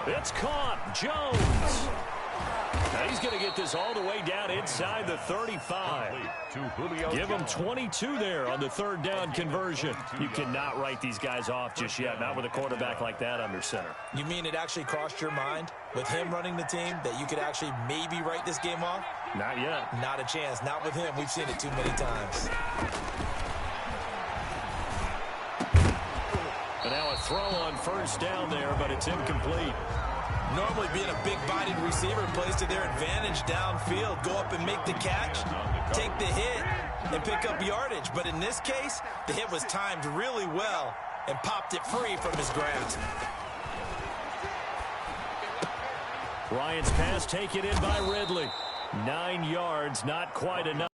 S2: It's caught. Jones. Now he's going to get this all the way down inside the 35. Give him 22 there on the third down conversion. You cannot write these guys off just yet, not with a quarterback like that under center.
S4: You mean it actually crossed your mind with him running the team that you could actually maybe write this game off?
S2: Not yet.
S4: Not a chance. Not with him. We've seen it too many times.
S2: And now a throw on first down there, but it's incomplete.
S4: Normally being a big-bodied receiver plays to their advantage downfield. Go up and make the catch, take the hit, and pick up yardage. But in this case, the hit was timed really well and popped it free from his grasp.
S2: Ryan's pass taken in by Ridley. 9 yards, not quite enough.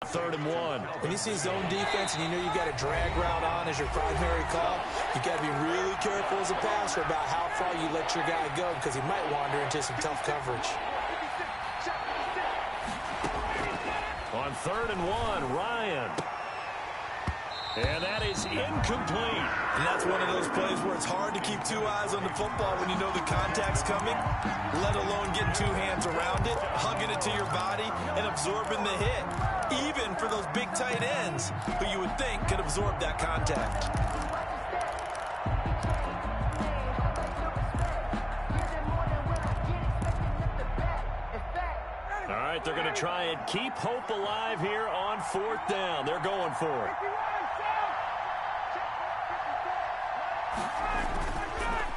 S2: 3rd and 1.
S4: When you see zone defense and you know you got a drag route on as your primary call, you got to be really careful as a passer about how far you let your guy go because he might wander into some tough coverage.
S2: On 3rd and 1, Ryan. And that is incomplete.
S4: And that's one of those plays where it's hard to keep 2 eyes on the football when you know the contact's coming, let alone getting 2 hands around it, hugging it to your body, and absorbing the hit. Even for those big tight ends who you would think could absorb that contact.
S2: All right, they're going to try and keep hope alive here on 4th down. They're going for it.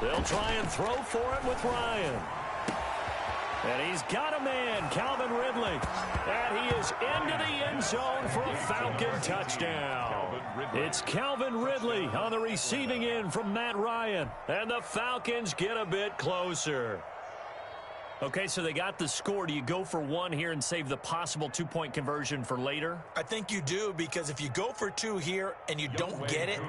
S2: They'll try and throw for it with Ryan. And he's got a man, Calvin Ridley. And he is into the end zone for a Falcon touchdown. It's Calvin Ridley on the receiving end from Matt Ryan. And the Falcons get a bit closer. Okay, so they got the score. Do you go for 1 here and save the possible 2-point conversion for later?
S4: I think you do, because if you go for 2 here and you don't get it,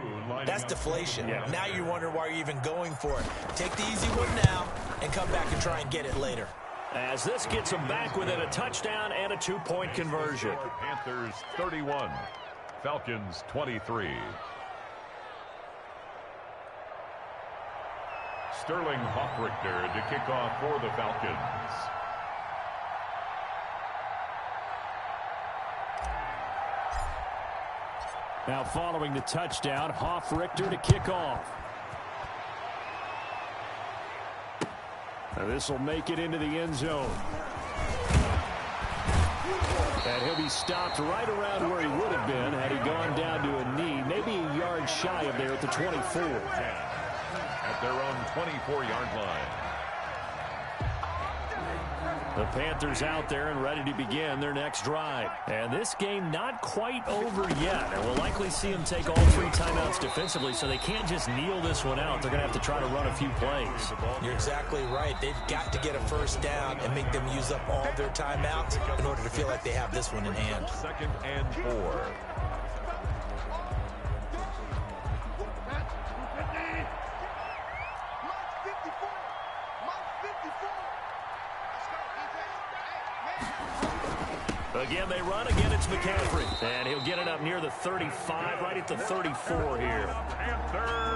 S4: that's deflation.
S2: Yeah.
S4: Now you wonder why you're even going for it. Take the easy one now and come back and try and get it later.
S2: As this gets them back within a touchdown and a 2-point conversion.
S5: Panthers 31, Falcons 23. Sterling Hoffrichter to kick off for the Falcons.
S2: Now following the touchdown, Hoffrichter to kick off. Now this will make it into the end zone. And he'll be stopped right around where he would have been had he gone down to a knee, maybe a yard shy of there at the 24.
S5: At their own 24-yard line.
S2: The Panthers out there and ready to begin their next drive. And this game not quite over yet. And we'll likely see them take all 3 timeouts defensively, so they can't just kneel this one out. They're going to have to try to run a few plays.
S4: You're exactly right. They've got to get a first down and make them use up all their timeouts in order to feel like they have this one in hand.
S5: 2nd and 4.
S2: Again, they run. Again, it's McCaffrey. And he'll get it up near the 35, right at the 34 here.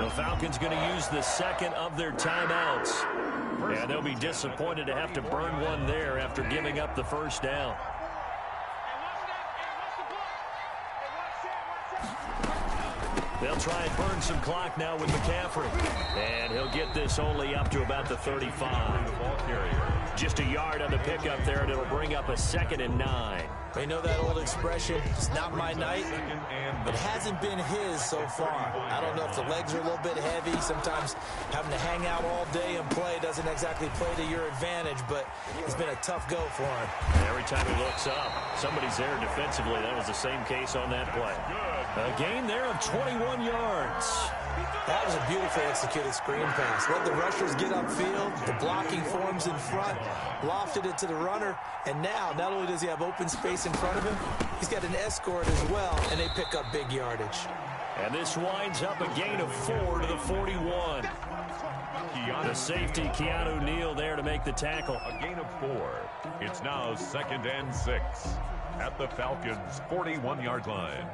S2: The Falcons going to use the second of their timeouts. And they'll be disappointed to have to burn one there after giving up the first down. They'll try and burn some clock now with McCaffrey. And he'll get this only up to about the 35. Just a yard on the pickup there, and it'll bring up a 2nd and 9.
S4: They know that old expression, it's not my night. It hasn't been his so far. I don't know if the legs are a little bit heavy. Sometimes having to hang out all day and play doesn't exactly play to your advantage, but it's been a tough go for him.
S2: Every time he looks up, somebody's there defensively. That was the same case on that play. A gain there of 21 yards.
S4: That was a beautifully executed screen pass. Let the rushers get upfield. The blocking forms in front. Lofted it to the runner. And now, not only does he have open space in front of him, he's got an escort as well, and they pick up big yardage.
S2: And this winds up a gain of 4 to the 41. The safety, Keanu Neal, there to make the tackle.
S5: A gain of 4. It's now 2nd and 6 at the Falcons' 41-yard line.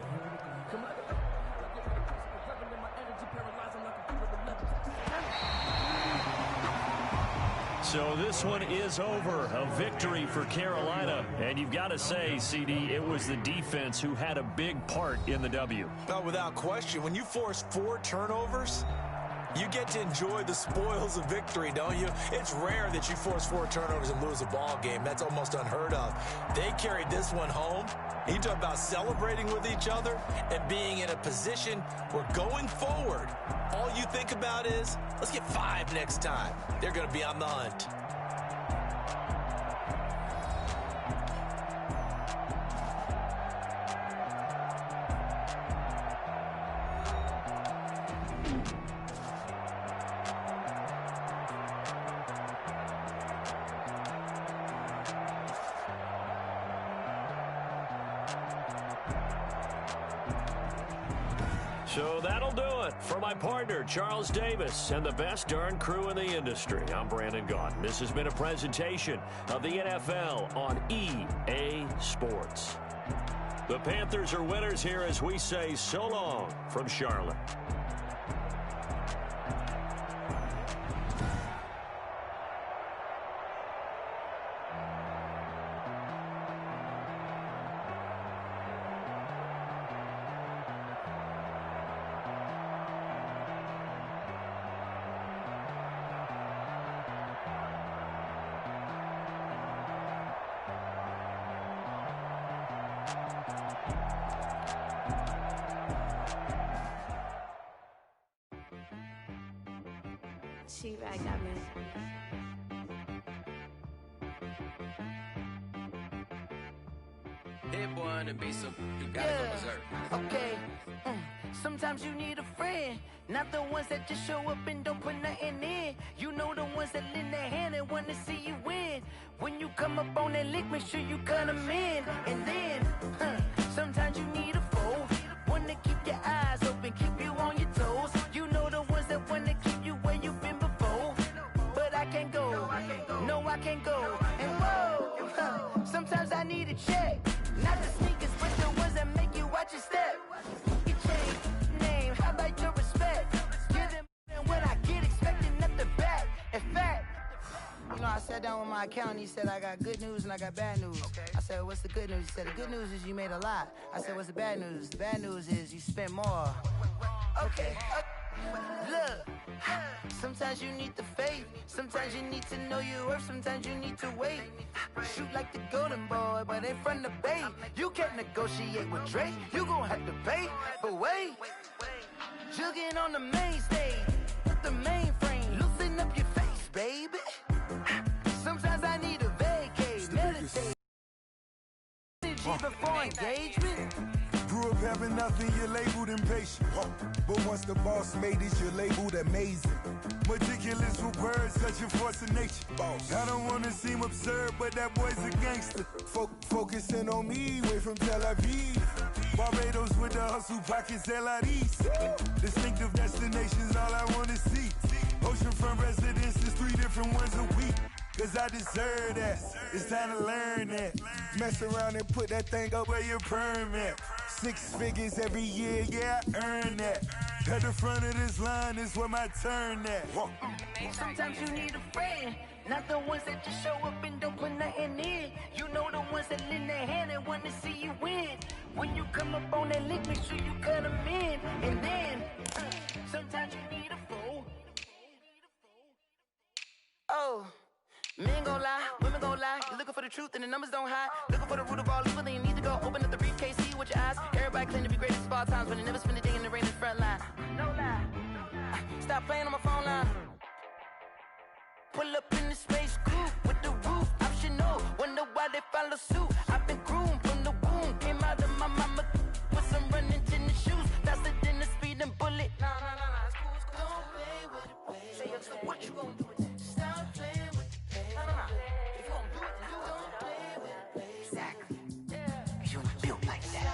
S2: So this one is over. A victory for Carolina. And you've got to say, CD, it was the defense who had a big part in the W.
S4: Oh, without question. When you force 4 turnovers, you get to enjoy the spoils of victory, don't you? It's rare that you force 4 turnovers and lose a ball game. That's almost unheard of. They carried this one home. You talk about celebrating with each other and being in a position where going forward, all you think about is, let's get 5 next time. They're going to be on the hunt.
S2: So that'll do it for my partner, Charles Davis, and the best darn crew in the industry. I'm Brandon Gaudin. This has been a presentation of the NFL on EA Sports. The Panthers are winners here as we say so long from Charlotte.
S6: She-Bag got me.
S7: Hit one and be some, you gotta go berserk.
S8: Okay. Sometimes you need a friend, not the ones that just show up and don't put nothing in. You know the ones that lend their hand and want to see you win. When you come up on that lick, make sure you cut them in. And then, sometimes you need a foe, one to keep your eyes open, keep you on your toes. You know the ones that want to keep you where you've been before. But I can't go, no I can't go. And whoa, sometimes I need a check. Not the sneakers, but the ones that make you watch your step. You change name, how about your respect? Give them when I get expecting nothing back. In fact, you know, I sat down with my accountant. He said, I got good news and I got bad news. Okay. I said, what's the good news? He said, the good news is you made a lot. I said, what's the bad news? The bad news is you spent more. Okay. Look, sometimes you need the faith. Sometimes you need to know your worth. Sometimes you need to wait. Shoot like the golden boy, but in front of Bay. You can't negotiate with Drake. You gon' have to pay. But wait, jugging on the main stage with the mainframe. Loosen up your face, baby. Sometimes I need a vacate. Meditate. Energy before engagement.
S9: Grew up having nothing, you're labeled impatient. But once the boss made it, you're labeled amazing. Meticulous with words, such a force of nature. I don't want to seem absurd, but that boy's a gangster. Focusing on me, way from Tel Aviv. Barbados with the hustle, pockets LIDs. Distinctive destinations, all I want to see. Oceanfront residences, 3 different ones a week. cause I deserve that. It's time to learn that. Mess around and put that thing up where your permit. 6 figures every year, yeah, I earn that. At the front of this line is where my turn at.
S8: Sometimes you need a friend, not the ones that just show up and don't put nothing in. You know the ones that lend their hand and want to see you win. When you come up on that lick, make sure you cut them in. And then, sometimes you need a fool. Oh, men gon' lie, women gon' lie. You're looking for the truth and the numbers don't hide. Looking for the root of all evil, then you need to go open up the briefcase, see with your eyes. Everybody claim to be greatest of all times, but they never spend a day in the rain in the front line. No lie. Stop playing on my phone line. Pull up in the space coupe with the roof optional. Wonder why they follow suit. I've been groomed from the womb. Came out of my mama with some running tennis shoes. Faster than the speeding bullet. Nah, it's cool, it's cool. Don't play with it, baby. Say, so what you gonna do with it? Stop playing with it, baby. Nah. If you gonna do it, then do it. Don't play with it, baby. Exactly. Yeah. Cause you ain't built like that.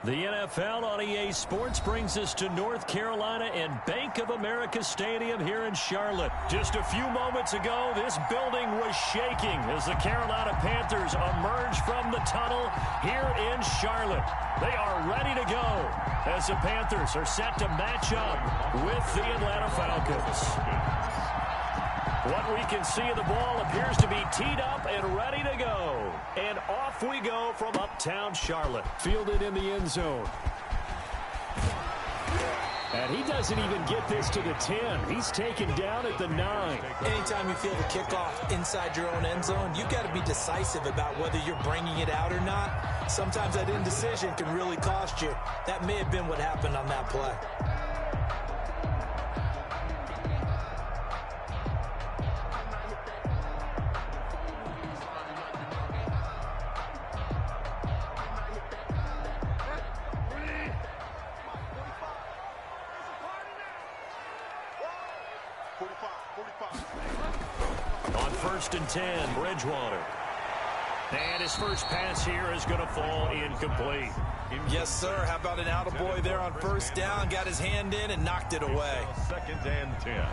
S2: The NFL on EA Sports brings us to North Carolina and Bank of America Stadium here in Charlotte. Just a few moments ago, this building was shaking as the Carolina Panthers emerge from the tunnel here in Charlotte. They are ready to go as the Panthers are set to match up with the Atlanta Falcons. What we can see of the ball appears to be teed up and ready to go. And off we go from uptown Charlotte. Fielded in the end zone. And he doesn't even get this to the 10. He's taken down at the 9.
S4: Anytime you feel the kickoff inside your own end zone, you've got to be decisive about whether you're bringing it out or not. Sometimes that indecision can really cost you. That may have been what happened on that play.
S2: On 1st and 10, Bridgewater. And his first pass here is going to fall incomplete.
S4: Yes, sir. How about an attaboy there on 1st down? Got his hand in and knocked it away.
S5: 2nd and 10.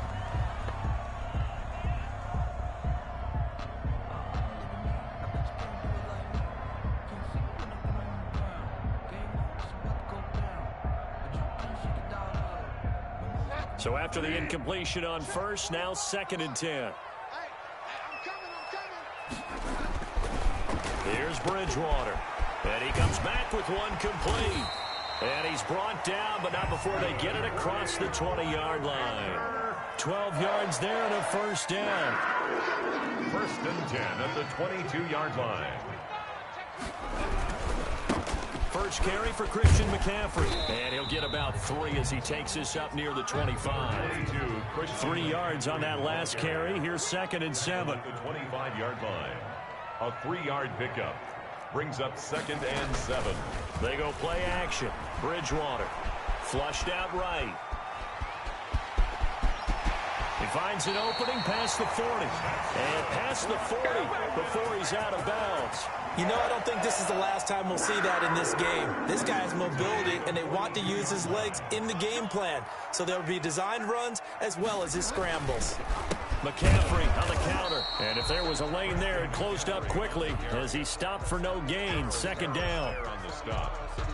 S2: So after the incompletion on 1st, now 2nd and 10. Here's Bridgewater. And he comes back with one complete. And he's brought down, but not before they get it across the 20-yard line. 12 yards there and a 1st down.
S5: 1st and 10 at the 22-yard line.
S2: First carry for Christian McCaffrey. And he'll get about 3 as he takes this up near the 25. 3 yards on that last carry. Here's 2nd and 7.
S5: The 25-yard line. A 3-yard pickup. Brings up 2nd and 7.
S2: They go play action. Bridgewater. Flushed out right. He finds an opening past the 40. And past the 40 before he's out of bounds.
S4: You know, I don't think this is the last time we'll see that in this game. This guy has mobility, and they want to use his legs in the game plan. So there'll be designed runs as well as his scrambles.
S2: McCaffrey on the counter. And if there was a lane there, it closed up quickly as he stopped for no gain. 2nd down.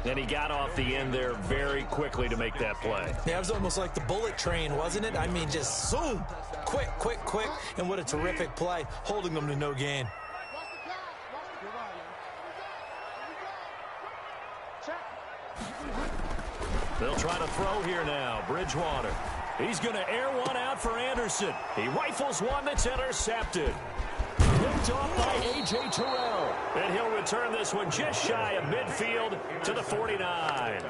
S2: And he got off the end there very quickly to make that play.
S4: Yeah, it was almost like the bullet train, wasn't it? I mean, just zoom. Quick. And what a terrific play, holding them to no gain.
S2: They'll try to throw here now. Bridgewater. He's going to air one out for Anderson. He rifles one that's intercepted. Picked off by A.J. Terrell. And he'll return this one just shy of midfield to the 49.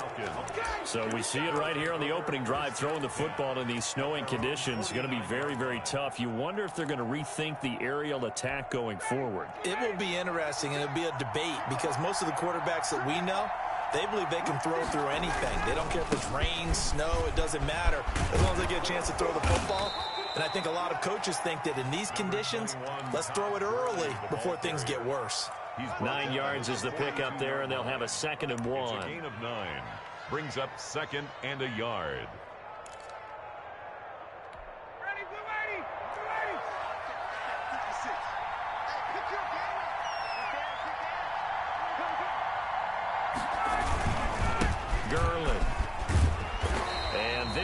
S2: So we see it right here on the opening drive, throwing the football in these snowing conditions. Going to be very, very tough. You wonder if they're going to rethink the aerial attack going forward.
S4: It will be interesting, and it'll be a debate because most of the quarterbacks that we know, they believe they can throw through anything. They don't care if it's rain, snow, it doesn't matter. As long as they get a chance to throw the football. And I think a lot of coaches think that in these conditions, let's throw it early before things get worse.
S2: 9 yards is the pickup there, and they'll have a 2nd and 1.
S5: A gain of 9. Brings up 2nd and a yard.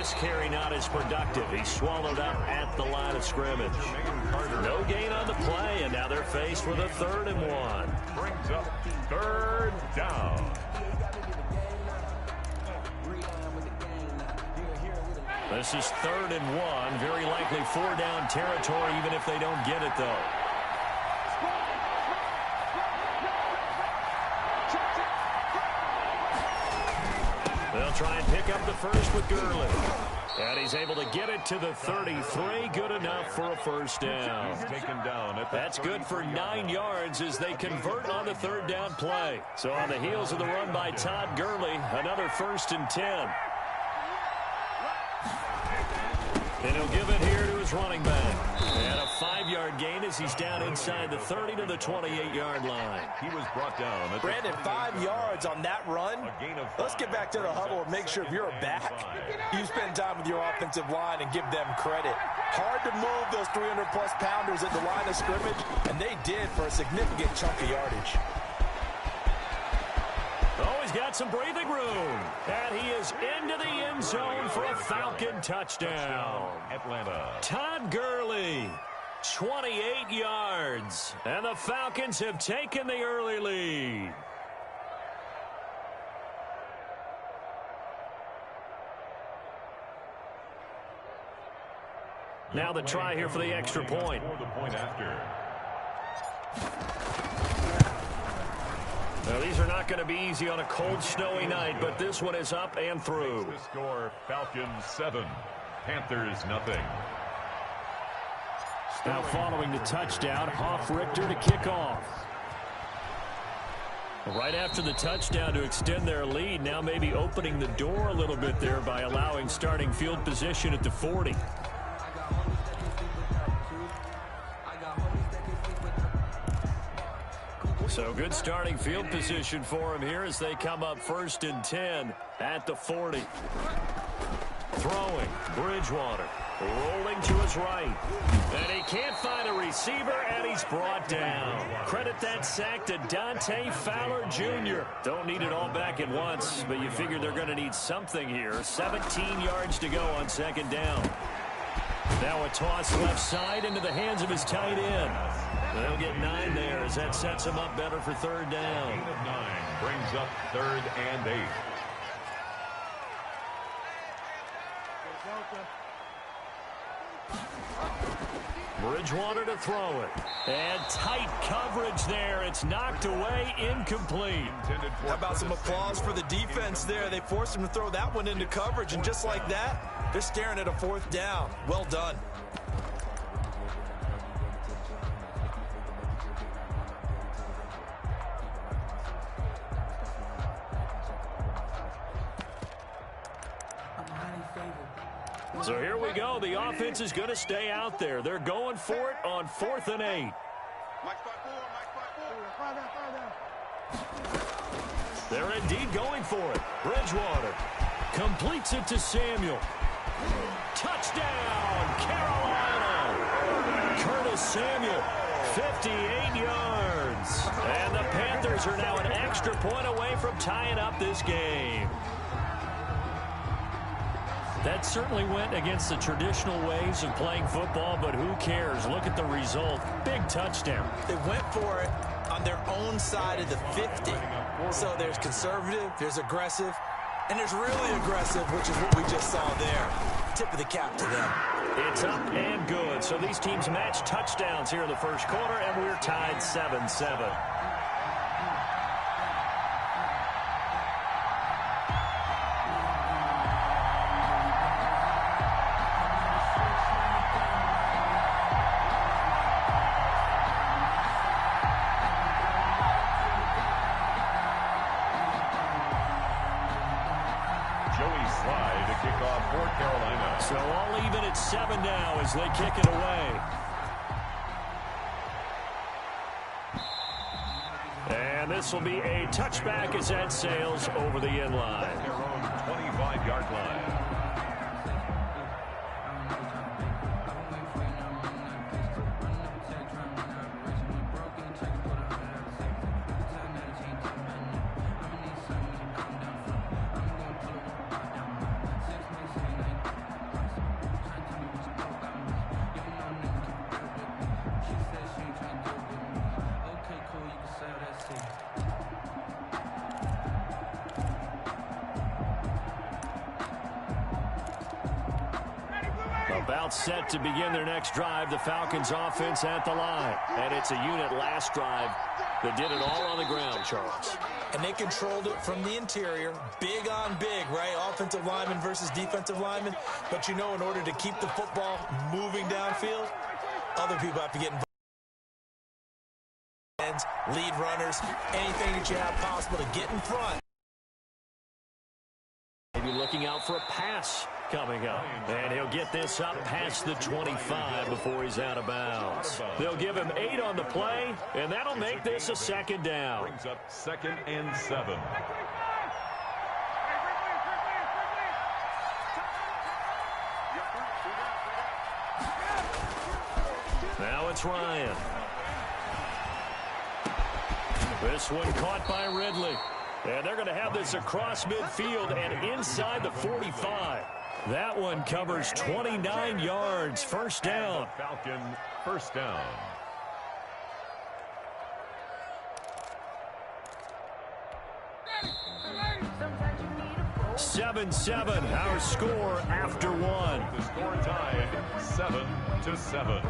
S2: this carry not as productive. He swallowed up at the line of scrimmage. No gain on the play, and now they're faced with a 3rd and 1.
S5: Brings up 3rd down.
S2: This is 3rd and 1. Very likely 4-down territory, even if they don't get it, though. They'll try and pick up the first with Gurley. And he's able to get it to the 33. Good enough for a 1st down.
S5: Taken down at
S2: That's good for 9 yards as they convert on the 3rd down play. So on the heels of the run by Todd Gurley, another 1st and 10. And he'll give it here to his running back. And a 5-yard gain as he's down inside the 30 to the 28-yard line.
S5: He was brought down.
S4: Brandon, 5 yards on that run. Let's get back to the huddle and make sure if you're a back, you spend time with your offensive line and give them credit. Hard to move those 300-plus pounders at the line of scrimmage, and they did for a significant chunk of yardage.
S2: Oh, he's got some breathing room. And he is into the end zone for a Falcon touchdown.
S5: Atlanta.
S2: Todd Gurley, 28 yards. And the Falcons have taken the early lead. Now the try here for the extra point.
S5: For the point after.
S2: Now, these are not going to be easy on a cold, snowy night, but this one is up and through.
S5: The score, Falcons 7, Panthers nothing.
S2: Now following the touchdown, Hoff-Richter to kick off. Right after the touchdown to extend their lead, now maybe opening the door a little bit there by allowing starting field position at the 40. So good starting field position for him here as they come up 1st and 10 at the 40. Throwing, Bridgewater, rolling to his right. And he can't find a receiver, and he's brought down. Credit that sack to Dante Fowler Jr. Don't need it all back at once, but you figure they're going to need something here. 17 yards to go on 2nd down. Now a toss left side into the hands of his tight end. They'll get 9 there as that sets him up better for 3rd down.
S5: Gain of 9 brings up 3rd and 8.
S2: Bridgewater to throw it. And tight coverage there. It's knocked away, incomplete.
S4: How about some applause for the defense there? They forced him to throw that one into coverage, and just like that, they're staring at a 4th down. Well done.
S2: So here we go. The offense is going to stay out there. They're going for it on 4th and 8. They're indeed going for it. Bridgewater completes it to Samuel. Touchdown, Carolina. Curtis Samuel, 58 yards. And the Panthers are now an extra point away from tying up this game. That certainly went against the traditional ways of playing football, but who cares? Look at the result. Big touchdown.
S4: They went for it on their own side of the 50. So there's conservative, there's aggressive, and there's really aggressive, which is what we just saw there. Tip of the cap to them.
S2: It's up and good. So these teams match touchdowns here in the first quarter, and we're tied 7-7. So all even at 7 now as they kick it away. And this will be a touchback as that sails over the end line.
S5: Their own 25-yard line.
S2: About set to begin their next drive, the Falcons offense at the line. And it's a unit last drive that did it all on the ground, Charles.
S4: And they controlled it from the interior, big on big, right? Offensive lineman versus defensive lineman. But you know, in order to keep the football moving downfield, other people have to get involved. Lead runners, anything that you have possible to get in front.
S2: Maybe looking out for a pass coming up. And he'll get this up past the 25 before he's out of bounds. They'll give him 8 on the play, and that'll make this a second down.
S5: Brings up 2nd and 7.
S2: Now it's Ryan. This one caught by Ridley. And they're going to have this across midfield and inside the 45. That one covers 29 yards. First down.
S5: Falcon, first down.
S2: 7-7, our score after 1.
S5: The score tied 7-7.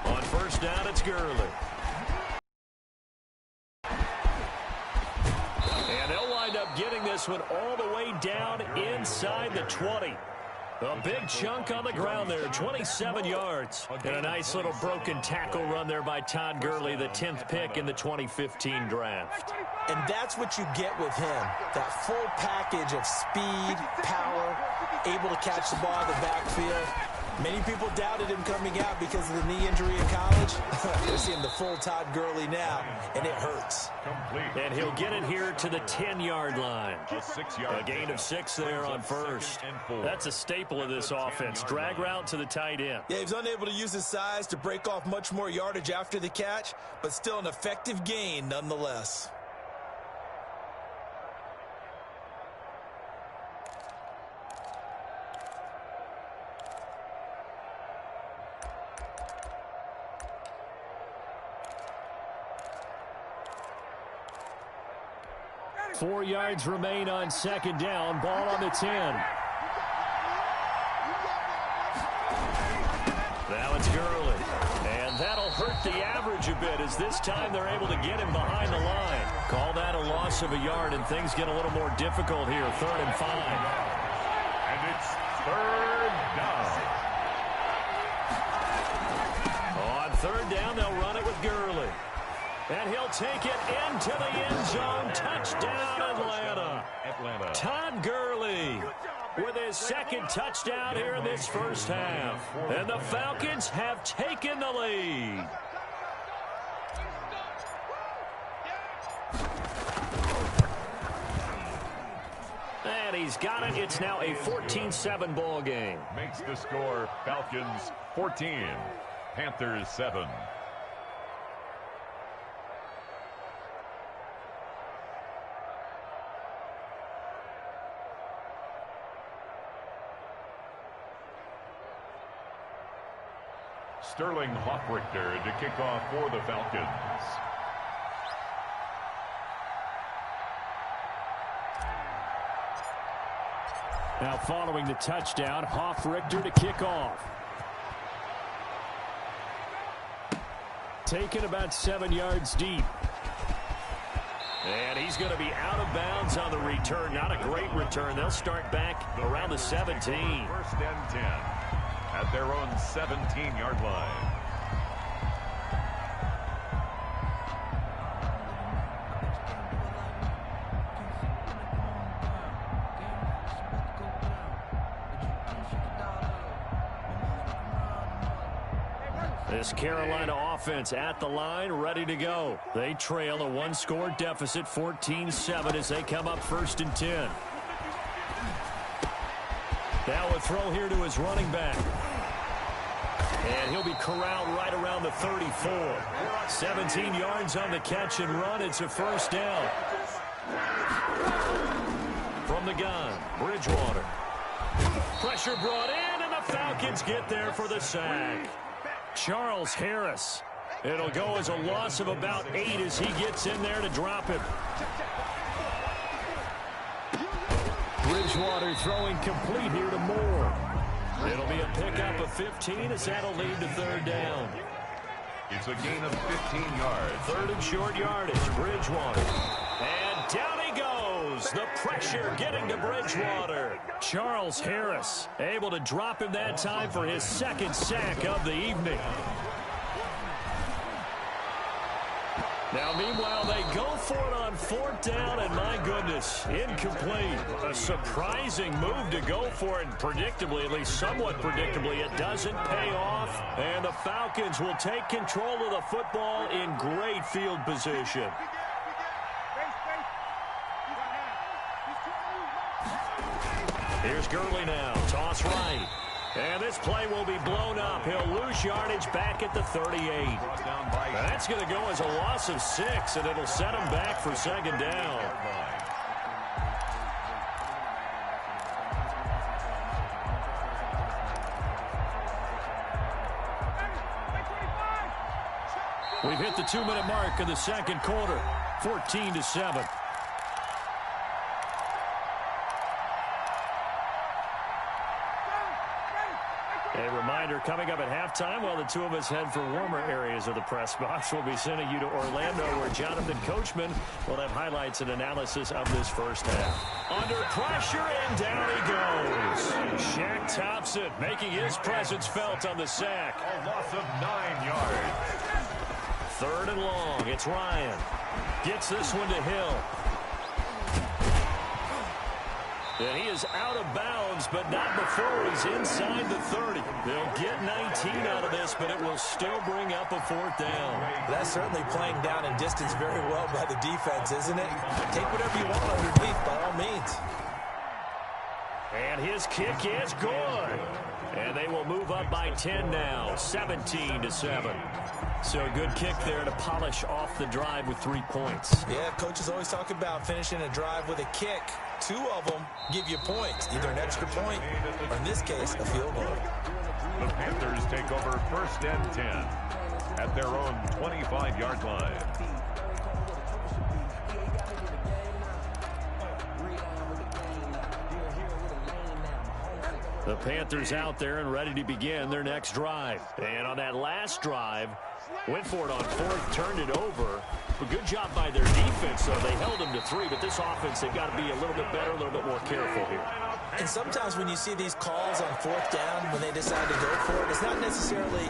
S2: On first down, it's Gurley. And they'll wind up getting this one all the way down inside the 20. A big chunk on the ground there, 27 yards. And a nice little broken tackle run there by Todd Gurley, the 10th pick in the 2015 draft.
S4: And that's what you get with him, that full package of speed, power, able to catch the ball in the backfield. Many people doubted him coming out because of the knee injury in college. We're seeing the full Todd Gurley now, and it hurts.
S2: And he'll get it here to the 10-yard line. A gain of 6 there on first. That's a staple of this offense. Drag route to the tight end.
S4: Yeah, he was unable to use his size to break off much more yardage after the catch, but still an effective gain nonetheless.
S2: Four yards remain on second down. Ball on the 10. Now it's Gurley. And that'll hurt the average a bit as this time they're able to get him behind the line. Call that a loss of a yard, and things get a little more difficult here. 3rd and 5.
S5: And it's 3rd down.
S2: On 3rd down, they'll run it with Gurley. And he'll take it into the end zone. Touchdown, Atlanta. Todd Gurley with his 2nd touchdown here in this first half. And the Falcons have taken the lead. And he's got it. It's now a 14-7 ball game.
S5: Makes the score Falcons 14, Panthers 7. Sterling Hoffrichter to kick off for the Falcons.
S2: Now following the touchdown, Hoffrichter to kick off. Taken about 7 yards deep. And he's going to be out of bounds on the return. Not a great return. They'll start back around the 17.
S5: 1st and 10 at their own 17-yard line.
S2: This Carolina offense at the line, ready to go. They trail a one-score deficit, 14-7, as they come up 1st and 10. Now a throw here to his running back. And he'll be corralled right around the 34. 17 yards on the catch and run. It's a 1st down. From the gun, Bridgewater. Pressure brought in, and the Falcons get there for the sack. Charles Harris. It'll go as a loss of about 8 as he gets in there to drop him. Bridgewater throwing complete here to Moore. It'll be a pickup of 15 as that'll lead to 3rd down.
S5: It's a gain of 15 yards.
S2: 3rd and short yardage, Bridgewater. And down he goes. The pressure getting to Bridgewater. Charles Harris able to drop him that time for his 2nd sack of the evening. Now, meanwhile, they go for it on 4th down, and my goodness, incomplete. A surprising move to go for it, and predictably, at least somewhat predictably, it doesn't pay off. And the Falcons will take control of the football in great field position. Here's Gurley now, toss right. And this play will be blown up. He'll lose yardage back at the 38. That's going to go as a loss of 6, and it'll set him back for 2nd down. We've hit the 2-minute mark of the 2nd quarter, 14-7. A reminder coming up at halftime, while the two of us head for warmer areas of the press box, we'll be sending you to Orlando, where Jonathan Coachman will have highlights and analysis of this 1st half. Under pressure, and down he goes. Shaq Thompson making his presence felt on the sack.
S5: A loss of 9 yards.
S2: 3rd and long. It's Ryan. Gets this one to Hill. And he is out of bounds, but not before he's inside the 30. They'll get 19 out of this, but it will still bring up a 4th down.
S4: That's certainly playing down in distance very well by the defense, isn't it? Take whatever you want underneath, by all means.
S2: And his kick is good. And they will move up by 10 now, 17-7. So a good kick there to polish off the drive with 3 points.
S4: Yeah, coaches always talk about finishing a drive with a kick. 2 of them give you points, either an extra point or, in this case, a field goal.
S5: The Panthers take over 1st and 10 at their own 25-yard line.
S2: The Panthers out there and ready to begin their next drive. And on that last drive, went for it on 4th, turned it over. A good job by their defense, though. They held them to 3, but this offense, they've got to be a little bit better, a little bit more careful here.
S4: And sometimes when you see these calls on 4th down, when they decide to go for it, it's not necessarily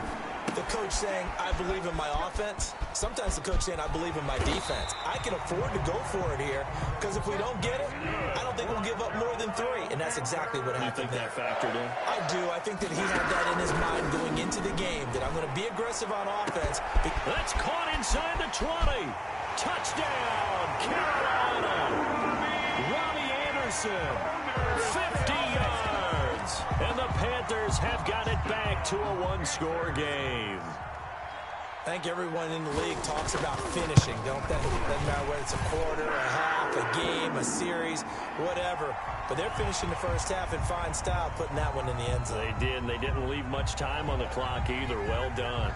S4: the coach saying, I believe in my offense. Sometimes the coach saying, I believe in my defense. I can afford to go for it here, because if we don't get it, I don't think we'll give up more than 3. And that's exactly what happened there.
S2: You think that factored in?
S4: I do. I think that he had that in his mind going into the game, that I'm going to be aggressive on offense.
S2: That's caught inside the 20. Touchdown, Carolina. Robbie Anderson, 50 yards. And the Panthers have got it back to a 1-score game.
S4: I think everyone in the league talks about finishing, don't they? Doesn't matter whether it's a quarter, a half, a game, a series, whatever. But they're finishing the 1st half in fine style, putting that one in the end zone.
S2: They did, and they didn't leave much time on the clock either. Well done.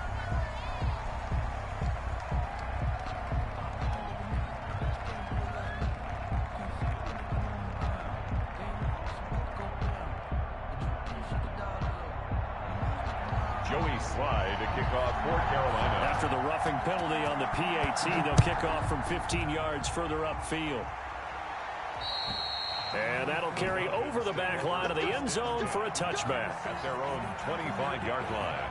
S5: Slide to kick off for Carolina.
S2: After the roughing penalty on the PAT, they'll kick off from 15 yards further upfield. And that'll carry over the back line of the end zone for a touchback.
S5: At their own 25-yard line.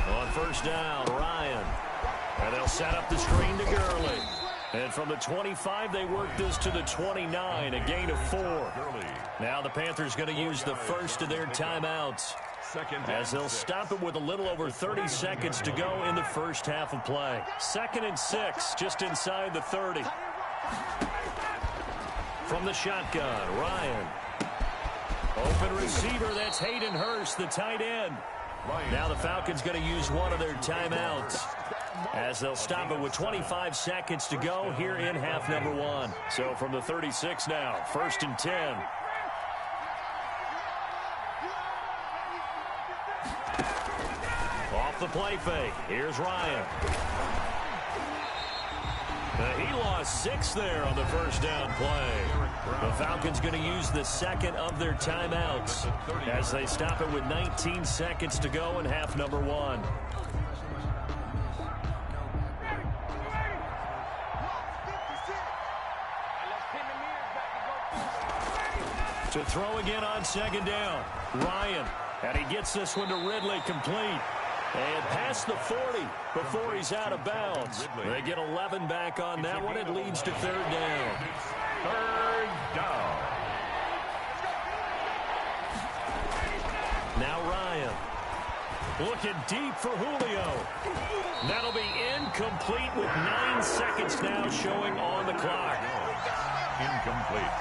S2: On first down, Ryan. And they'll set up the screen to Gurley. And from the 25, they work this to the 29, a gain of 4. Now the Panthers going to use the first of their timeouts, as they'll stop it with a little over 30 seconds to go in the first half of play. 2nd and 6, just inside the 30. From the shotgun, Ryan. Open receiver, that's Hayden Hurst, the tight end. Now the Falcons going to use one of their timeouts, as they'll stop it with 25 seconds to go here in half number 1. So from the 36 now, 1st and 10. Off the play fake. Here's Ryan. He lost 6 there on the first down play. The Falcons going to use the second of their timeouts, as they stop it with 19 seconds to go in half number 1. To throw again on 2nd down. Ryan, and he gets this one to Ridley, complete. And past the 40 before he's out of bounds. They get 11 back on that one. It leads to 3rd down.
S5: 3rd down.
S2: Now Ryan. Looking deep for Julio. That'll be incomplete with 9 seconds now showing on the clock.
S5: Incomplete.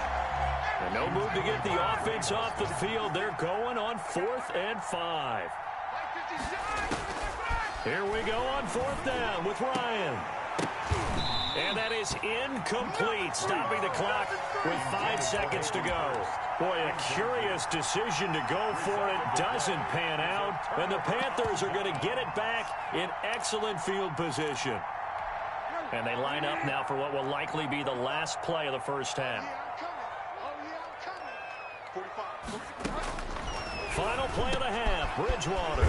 S2: And no move to get the offense off the field. They're going on 4th and 5. Here we go on 4th down with Ryan. And that is incomplete, stopping the clock with 5 seconds to go. Boy, a curious decision to go for it. Doesn't pan out. And the Panthers are going to get it back in excellent field position. And they line up now for what will likely be the last play of the first half. Final play of the half, Bridgewater.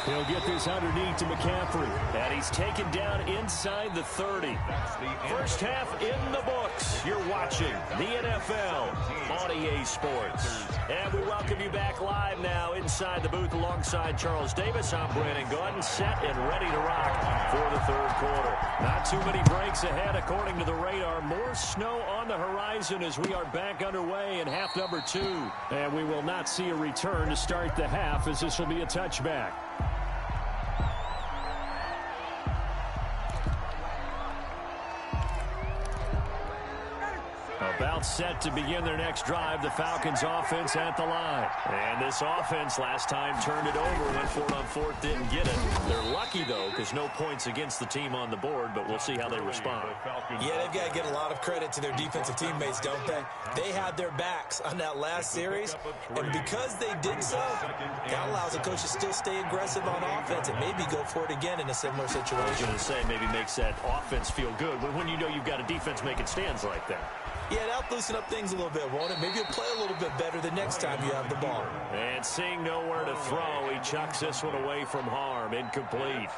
S2: He'll get this underneath to McCaffrey. And he's taken down inside the 30. First half in the books. You're watching the NFL on EA Sports. And we welcome you back live now inside the booth alongside Charles Davis. I'm Brandon Gordon, set and ready to rock for the 3rd quarter. Not too many breaks ahead according to the radar. More snow on the horizon as we are back underway in half number 2. And we will not see a return to start the half, as this will be a touchback. About set to begin their next drive, the Falcons offense at the line. And this offense last time turned it over, went for it on 4th, didn't get it. They're lucky, though, because no points against the team on the board, but we'll see how they respond.
S4: Yeah, they've got to get a lot of credit to their defensive teammates, don't they? They had their backs on that last series, and because they did so, that allows the coach to still stay aggressive on offense and maybe go for it again in a similar situation.
S2: I was going to say, maybe makes that offense feel good, but when you know you've got a defense making stands like that.
S4: Yeah, that'll loosen up things a little bit, won't it? Maybe you'll play a little bit better the next time you have the ball.
S2: And seeing nowhere to throw, he chucks this one away from harm. Incomplete.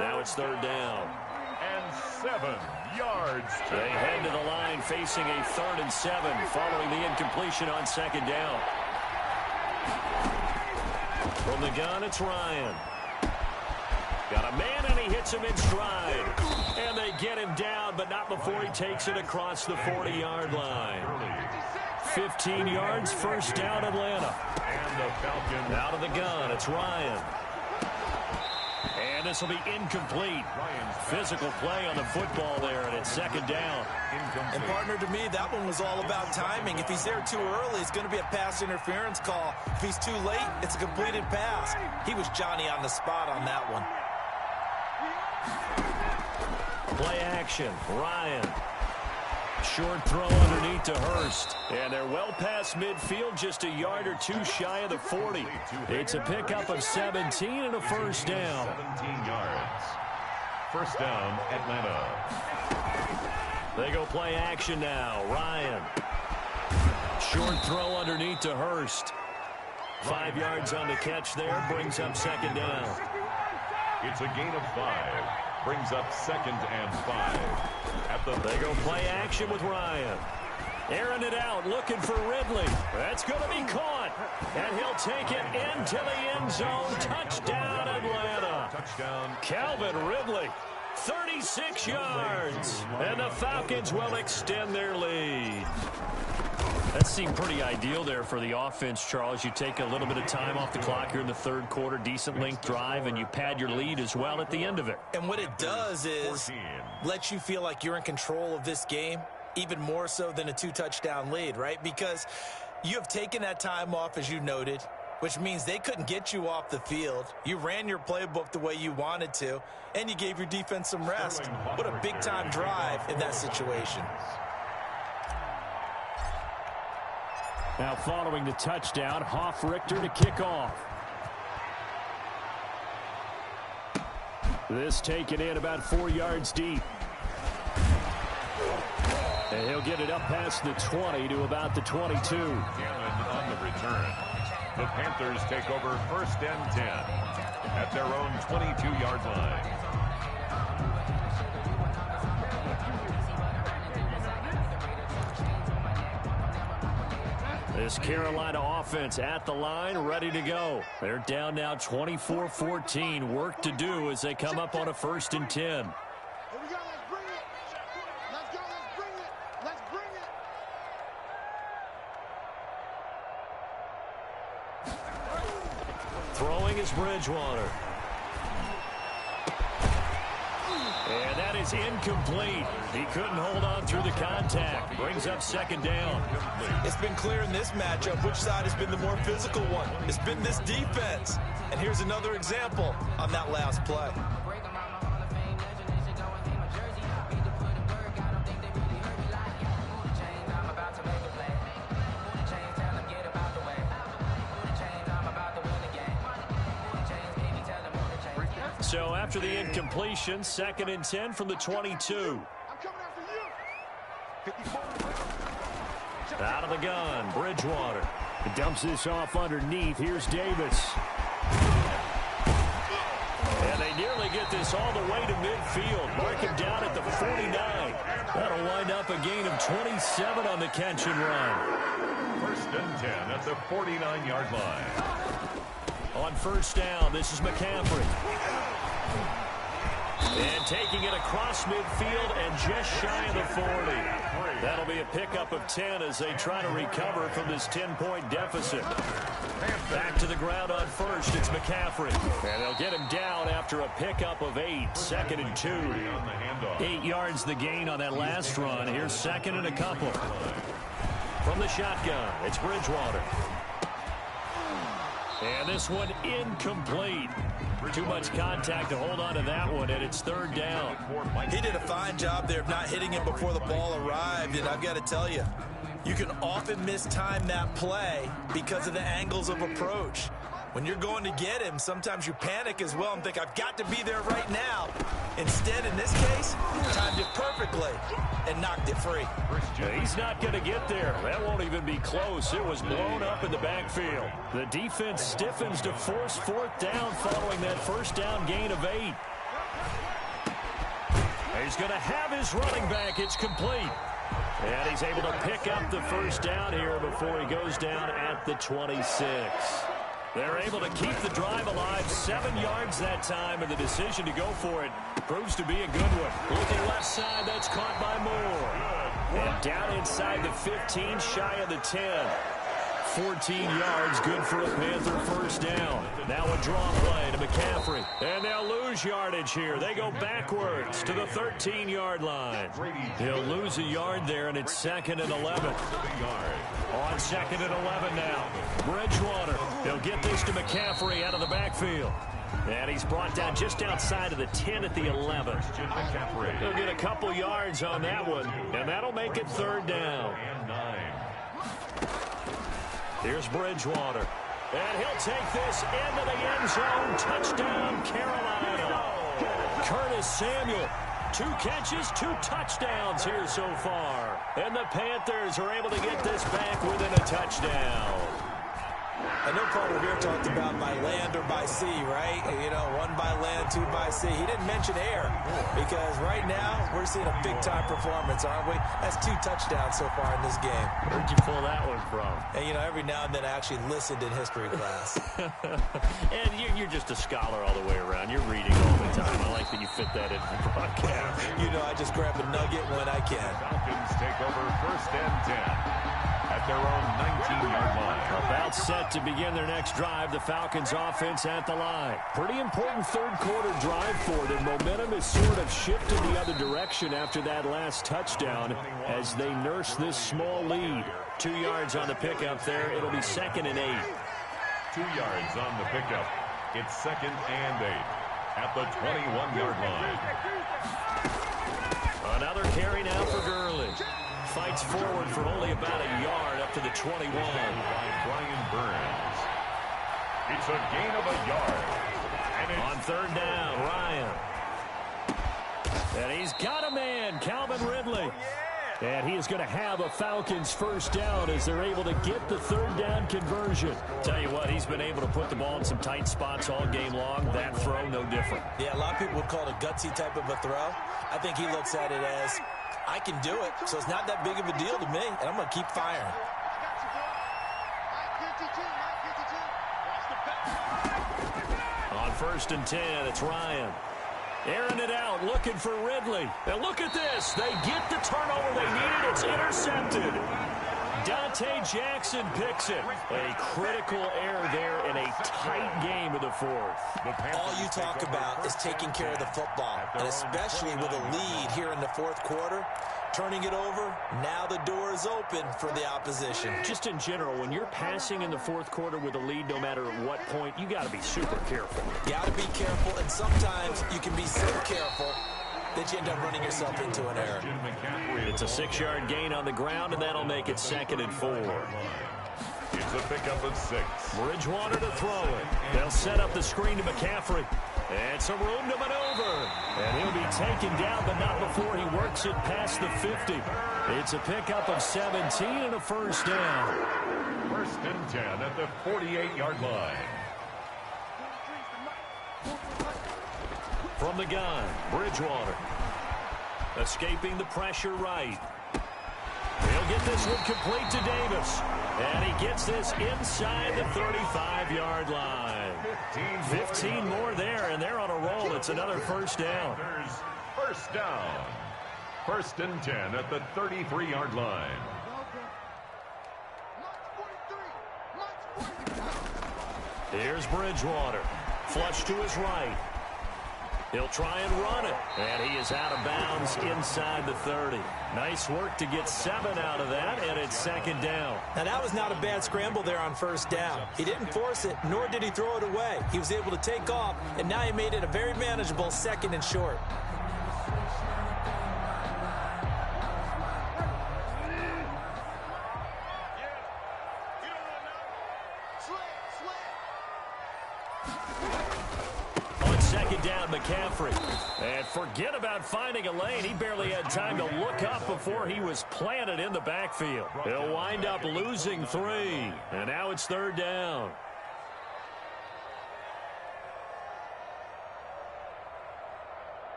S2: Now it's 3rd down.
S5: And 7 yards.
S2: They head to the line facing a 3rd and 7 following the incompletion on 2nd down. From the gun, it's Ryan. Got a man, and he hits him in stride. And they get him down, but not before he takes it across the 40-yard line. 15 yards, first down, Atlanta.
S5: And the Falcons
S2: out of the gun, it's Ryan. And this will be incomplete. Physical play on the football there, and it's 2nd down.
S4: And partner, to me, that one was all about timing. If he's there too early, it's going to be a pass interference call. If he's too late, it's a completed pass. He was Johnny on the spot on that one.
S2: Play action, Ryan. Short throw underneath to Hurst. And they're well past midfield, just a yard or 2 shy of the 40. It's a pickup of 17 and a first down.
S5: 17 yards. First down, Atlanta.
S2: They go play action now, Ryan. Short throw underneath to Hurst. 5 yards on the catch there, brings up 2nd down.
S5: It's a gain of 5. Brings up 2nd and 5.
S2: They go play action with Ryan. Airing it out, looking for Ridley. That's going to be caught. And he'll take it into the end zone. Touchdown, Atlanta.
S5: Touchdown.
S2: Calvin Ridley, 36 yards. And the Falcons will extend their lead. That seemed pretty ideal there for the offense, Charles. You take a little bit of time off the clock here in the third quarter, decent length drive, and you pad your lead as well at the end of it.
S4: And what it does is let you feel like you're in control of this game, even more so than a 2-touchdown lead, right? Because you have taken that time off, as you noted, which means they couldn't get you off the field. You ran your playbook the way you wanted to, and you gave your defense some rest. What a big-time drive in that situation.
S2: Now following the touchdown, Hoff-Richter to kick off. This taken in about 4 yards deep. And he'll get it up past the 20 to about the 22.
S5: Gannon on the return. The Panthers take over 1st and 10 at their own 22-yard line.
S2: This Carolina offense at the line, ready to go. They're down now 24-14. Work to do as they come up on a 1st and 10.
S3: Here we go, let's bring it. Let's go, let's bring it. Let's bring it.
S2: Throwing is Bridgewater. And that is incomplete. He couldn't hold on through the contact. Brings up 2nd down.
S4: It's been clear in this matchup which side has been the more physical one. It's been this defense. And here's another example on that last play.
S2: So after the incompletion, 2nd and 10 from the 22.
S3: I'm coming after you. 54.
S2: Out of the gun, Bridgewater. He dumps this off underneath. Here's Davis. And they nearly get this all the way to midfield. Mark him down at the 49. That'll wind up a gain of 27 on the catch and run.
S5: 1st and 10 at the 49-yard line.
S2: On 1st down, this is McCaffrey. And taking it across midfield and just shy of the 40. That'll be a pickup of 10 as they try to recover from this 10-point deficit. Back to the ground on 1st, it's McCaffrey. And they'll get him down after a pickup of 8, 2nd and 2. 8 yards the gain on that last run. Here's 2nd and a couple. From the shotgun, it's Bridgewater. And this one incomplete. Too much contact to hold on to that one, and it's 3rd down.
S4: He did a fine job there of not hitting him before the ball arrived, and I've got to tell you, you can often mistime that play because of the angles of approach. When you're going to get him, sometimes you panic as well and think, I've got to be there right now. Instead, in this case, timed it perfectly and knocked it free.
S2: He's not going to get there. That won't even be close. It was blown up in the backfield. The defense stiffens to force 4th down following that 1st down gain of 8. He's going to have his running back. It's complete. And he's able to pick up the 1st down here before he goes down at the 26. They're able to keep the drive alive, 7 yards that time, and the decision to go for it proves to be a good one. Looking left side, that's caught by Moore. And down inside the 15, shy of the 10. 14 yards, good for a Panther 1st down. Now a draw play to McCaffrey. And they'll lose yardage here. They go backwards to the 13-yard line. He'll lose a yard there, and it's 2nd and 11. On 2nd and 11 now. Bridgewater. He'll get this to McCaffrey out of the backfield. And he's brought down just outside of the 10 at the 11. He'll get a couple yards on that one, and that'll make it 3rd down. Here's Bridgewater. And he'll take this into the end zone. Touchdown, Carolina. Curtis Samuel. 2 catches, 2 touchdowns here so far. And the Panthers are able to get this back within a touchdown.
S4: I know Paul Revere talked about by land or by sea, right? You know, 1 by land, 2 by sea. He didn't mention air because right now we're seeing a big-time performance, aren't we? That's 2 touchdowns so far in this game.
S2: Where'd you pull that one from?
S4: And, you know, every now and then I actually listened in history class.
S2: And you're just a scholar all the way around. You're reading all the time. I like that you fit that in the broadcast.
S4: You know, I just grab a nugget when I can.
S5: Falcons take over 1st and 10 at their own 19-yard line.
S2: About set to begin their next drive. The Falcons offense at the line. Pretty important third-quarter drive for them. Momentum is sort of shifted the other direction after that last touchdown as they nurse this small lead. 2 yards on the pickup there. It'll be 2nd and 8.
S5: 2 yards on the pickup. It's 2nd and 8 at the 21-yard line.
S2: Another carry now for Gurley. Fights forward for only about a yard up to the 21.
S5: By Brian Burns. It's a gain of a yard. And
S2: on 3rd down, Ryan. And he's got a man, Calvin Ridley. And he is going to have a Falcons 1st down as they're able to get the 3rd down conversion. Tell you what, he's been able to put the ball in some tight spots all game long. That throw, no different.
S4: Yeah, a lot of people would call it a gutsy type of a throw. I think he looks at it as, I can do it, so it's not that big of a deal to me, and I'm going to keep firing.
S2: On 1st and 10, it's Ryan. Airing it out, looking for Ridley. And look at this. They get the turnover they needed. It's intercepted. Dante Jackson picks it. A critical error there in a tight game of the 4th.
S4: All you talk about is taking care of the football, and especially with a lead here in the 4th quarter. Turning it over, now the door is open for the opposition.
S2: Just in general, when you're passing in the 4th quarter with a lead, no matter at what point, you got to be super careful.
S4: Got to be careful, and sometimes you can be so careful that you end up running yourself into an error.
S2: It's a 6-yard gain on the ground, and that'll make it 2nd and 4.
S5: It's a pickup of 6.
S2: Bridgewater to throw it. They'll set up the screen to McCaffrey. And some room to maneuver. And he'll be taken down, but not before he works it past the 50. It's a pickup of 17 and a 1st down.
S5: 1st and 10 at the 48-yard line.
S2: From the gun, Bridgewater. Escaping the pressure right. He'll get this one complete to Davis. And he gets this inside the 35-yard line. 15 more there, and they're on a roll. It's another 1st down.
S5: 1st down. 1st and 10 at the 33-yard line.
S2: Here's Bridgewater. Flush to his right. He'll try and run it. And he is out of bounds inside the 30. Nice work to get 7 out of that, and it's 2nd down.
S4: Now, that was not a bad scramble there on 1st down. He didn't force it, nor did he throw it away. He was able to take off, and now he made it a very manageable 2nd and short.
S2: Down McCaffrey. And forget about finding a lane. He barely had time to look up before he was planted in the backfield. He'll wind up losing 3. And now it's 3rd down.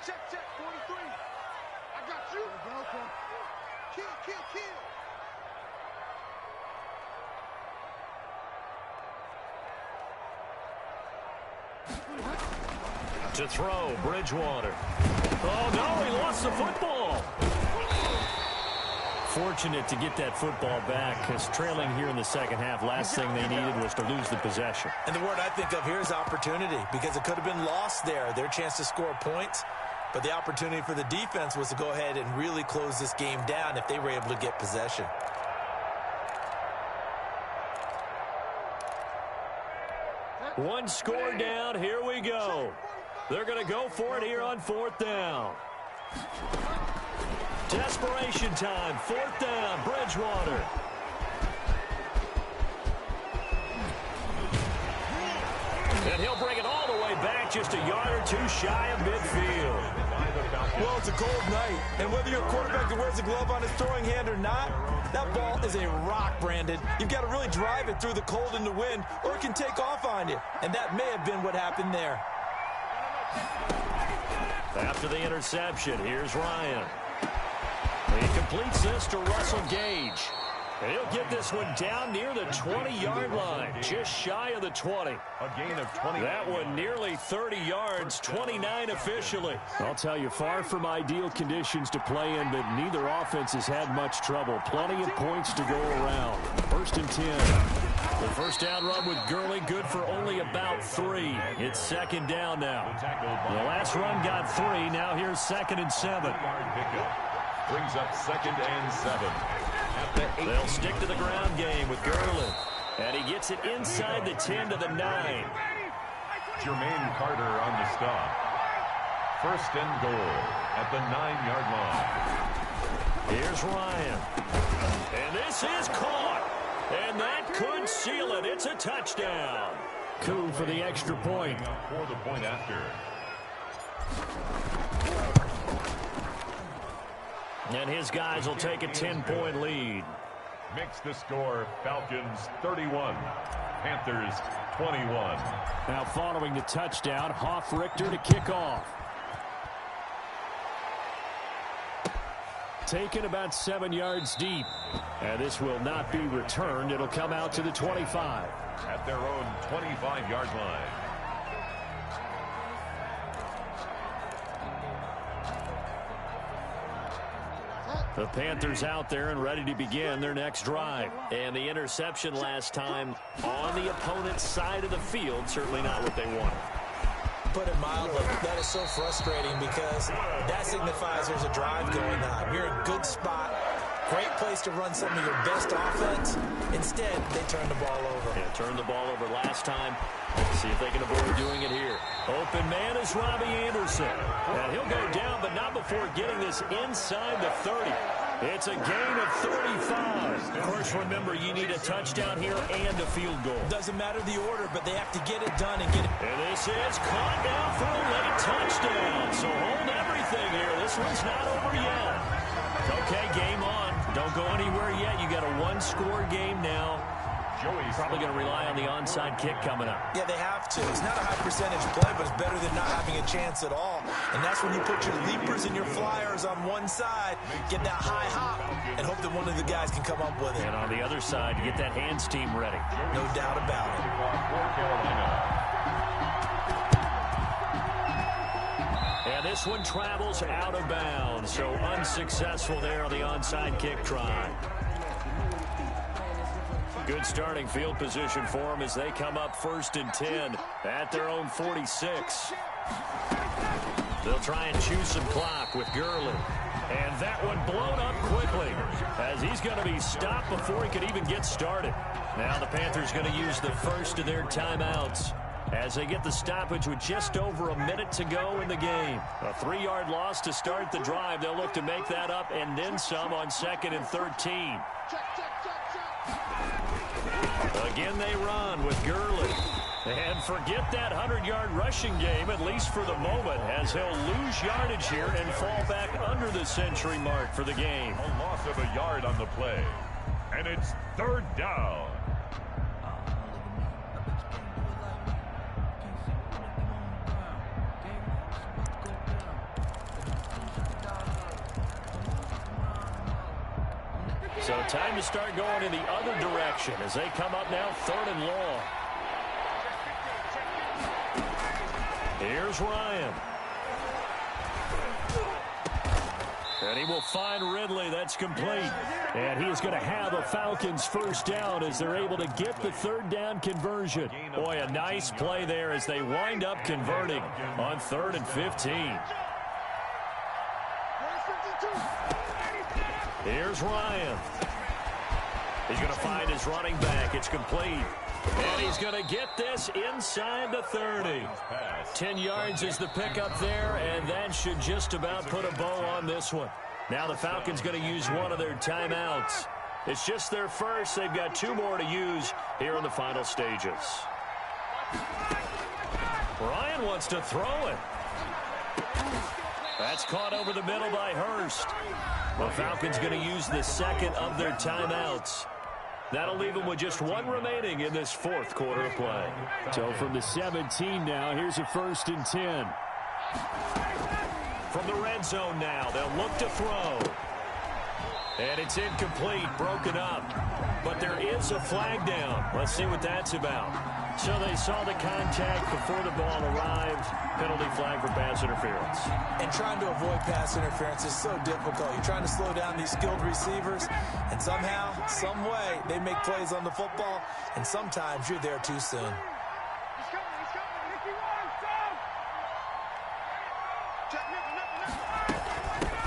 S3: Check, 43. I got you. Kill.
S2: To throw, Bridgewater. Oh, no, he lost the football. Fortunate to get that football back, because trailing here in the 2nd half, last thing they needed was to lose the possession.
S4: And the word I think of here is opportunity, because it could have been lost there. Their chance to score points, but the opportunity for the defense was to go ahead and really close this game down if they were able to get possession.
S2: One score down. Here we go. They're going to go for it here on 4th down. Desperation time. 4th down. Bridgewater. And he'll bring it all the way back, just a yard or 2 shy of midfield.
S4: Well, it's a cold night, and whether you're a quarterback that wears a glove on his throwing hand or not, that ball is a rock, Brandon. You've got to really drive it through the cold and the wind, or it can take off on you, and that may have been what happened there.
S2: After the interception, here's Ryan. He completes this to Russell Gage. And he'll get this one down near the 20-yard line, just shy of the 20.
S5: A gain of 20.
S2: That one nearly 30 yards, 29 officially. I'll tell you, far from ideal conditions to play in, but neither offense has had much trouble. Plenty of points to go around. 1st and 10. The first down run with Gurley, good for only about 3. It's 2nd down now. The last run got 3. Now here's 2nd and 7.
S5: Brings up 2nd and 7.
S2: They'll stick to the ground game with Gurley. And he gets it inside the 10 to the 9.
S5: Jermaine Carter on the stop. 1st and goal at the 9-yard line.
S2: Here's Ryan. And this is caught. And that could seal it. It's a touchdown. Coup for the extra point.
S5: For the point after.
S2: And his guys will take a 10-point lead.
S5: Makes the score Falcons 31, Panthers 21.
S2: Now following the touchdown, Hoff-Richter to kick off. Taken about 7 yards deep. And this will not be returned. It'll come out to the 25.
S5: At their own 25-yard line.
S2: The Panthers out there and ready to begin their next drive. And the interception last time on the opponent's side of the field, certainly not what they wanted.
S4: Put it mildly, that is so frustrating because that signifies there's a drive going on. You're in a good spot, great place to run some of your best offense. Instead, they turn the ball over.
S2: Yeah, turned the ball over last time. See if they can avoid doing it here. Open man is Robbie Anderson. And he'll go down, but not before getting this inside the 30. It's a gain of 35. Of course, remember, you need a touchdown here and a field goal.
S4: Doesn't matter the order, but they have to get it done and get it.
S2: And this is caught now for a late touchdown. So hold everything here. This one's not over yet. Okay, game on. Don't go anywhere yet. You got a one-score game now. Joey's probably going to rely on the onside kick coming up.
S4: Yeah, they have to. It's not a high percentage play, but it's better than not having a chance at all. And that's when you put your leapers and your flyers on one side, get that high hop, and hope that one of the guys can come up with it.
S2: And on the other side, you get that hands team ready.
S4: No doubt about it.
S2: And this one travels out of bounds, so unsuccessful there on the onside kick try. Good starting field position for them as they come up 1st and 10 at their own 46. They'll try and chew some clock with Gurley. And that one blown up quickly as he's going to be stopped before he could even get started. Now the Panthers going to use the first of their timeouts as they get the stoppage with just over a minute to go in the game. A 3-yard loss to start the drive. They'll look to make that up and then some on 2nd and 13. Again, they run with Gurley. And forget that 100-yard rushing game, at least for the moment, as he'll lose yardage here and fall back under the century mark for the game.
S5: A loss of a yard on the play. And it's 3rd down.
S2: So time to start going in the other direction as they come up now 3rd and long. Here's Ryan. And he will find Ridley. That's complete. And he is going to have a Falcons first down as they're able to get the 3rd down conversion. Boy, a nice play there as they wind up converting on 3rd and 15. Here's Ryan. He's going to find his running back. It's complete. And he's going to get this inside the 30. 10 yards is the pickup there, and that should just about put a bow on this one. Now the Falcons going to use one of their timeouts. It's just their first. They've got 2 more to use here in the final stages. Ryan wants to throw it. That's caught over the middle by Hurst. The Falcons going to use the second of their timeouts. That'll leave them with just one remaining in this fourth quarter of play. So from the 17 now, here's a 1st and 10. From the red zone now, they'll look to throw. And it's incomplete, broken up. But there is a flag down. Let's see what that's about. So they saw the contact before the ball arrived. Penalty flag for pass interference.
S4: And trying to avoid pass interference is so difficult. You're trying to slow down these skilled receivers, and somehow, some way, they make plays on the football, and sometimes you're there too soon.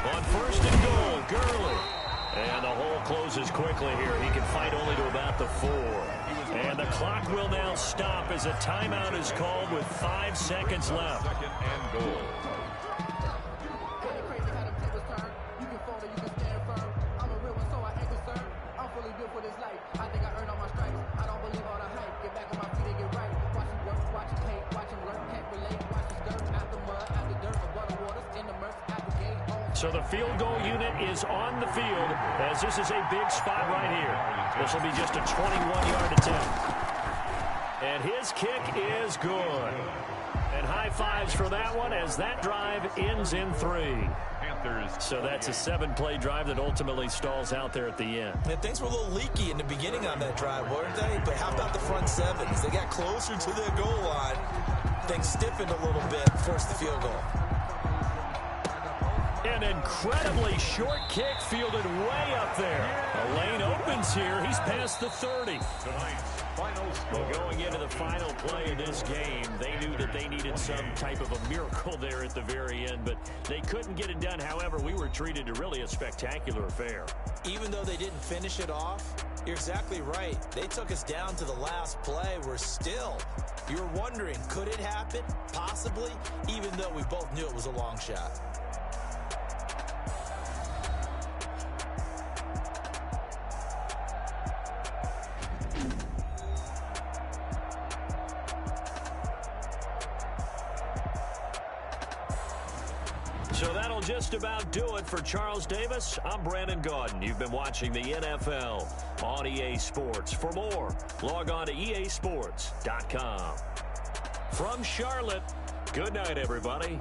S2: On 1st and goal, Gurley. And the hole closes quickly here. He can fight only to about the 4. And the clock will now stop as a timeout is called with 5 seconds left.
S5: 2nd and goal.
S2: So the field goal unit is on the field as this is a big spot right here. This will be just a 21-yard attempt. And his kick is good. And high fives for that one as that drive ends in 3. So that's a 7-play drive that ultimately stalls out there at the end.
S4: Yeah, things were a little leaky in the beginning on that drive, weren't they? But how about the front 7? As they got closer to the goal line, things stiffened a little bit, forced the field goal.
S2: An incredibly short kick fielded way up there. A lane opens here. He's past the 30. Well, going into the final play of this game, they knew that they needed some type of a miracle there at the very end, but they couldn't get it done. However, we were treated to really a spectacular affair.
S4: Even though they didn't finish it off, you're exactly right. They took us down to the last play. You were wondering, could it happen? Possibly, even though we both knew it was a long shot.
S2: So that'll just about do it for Charles Davis. I'm Brandon Gaudin. You've been watching the NFL on EA Sports. For more, log on to easports.com. From Charlotte, good night, everybody.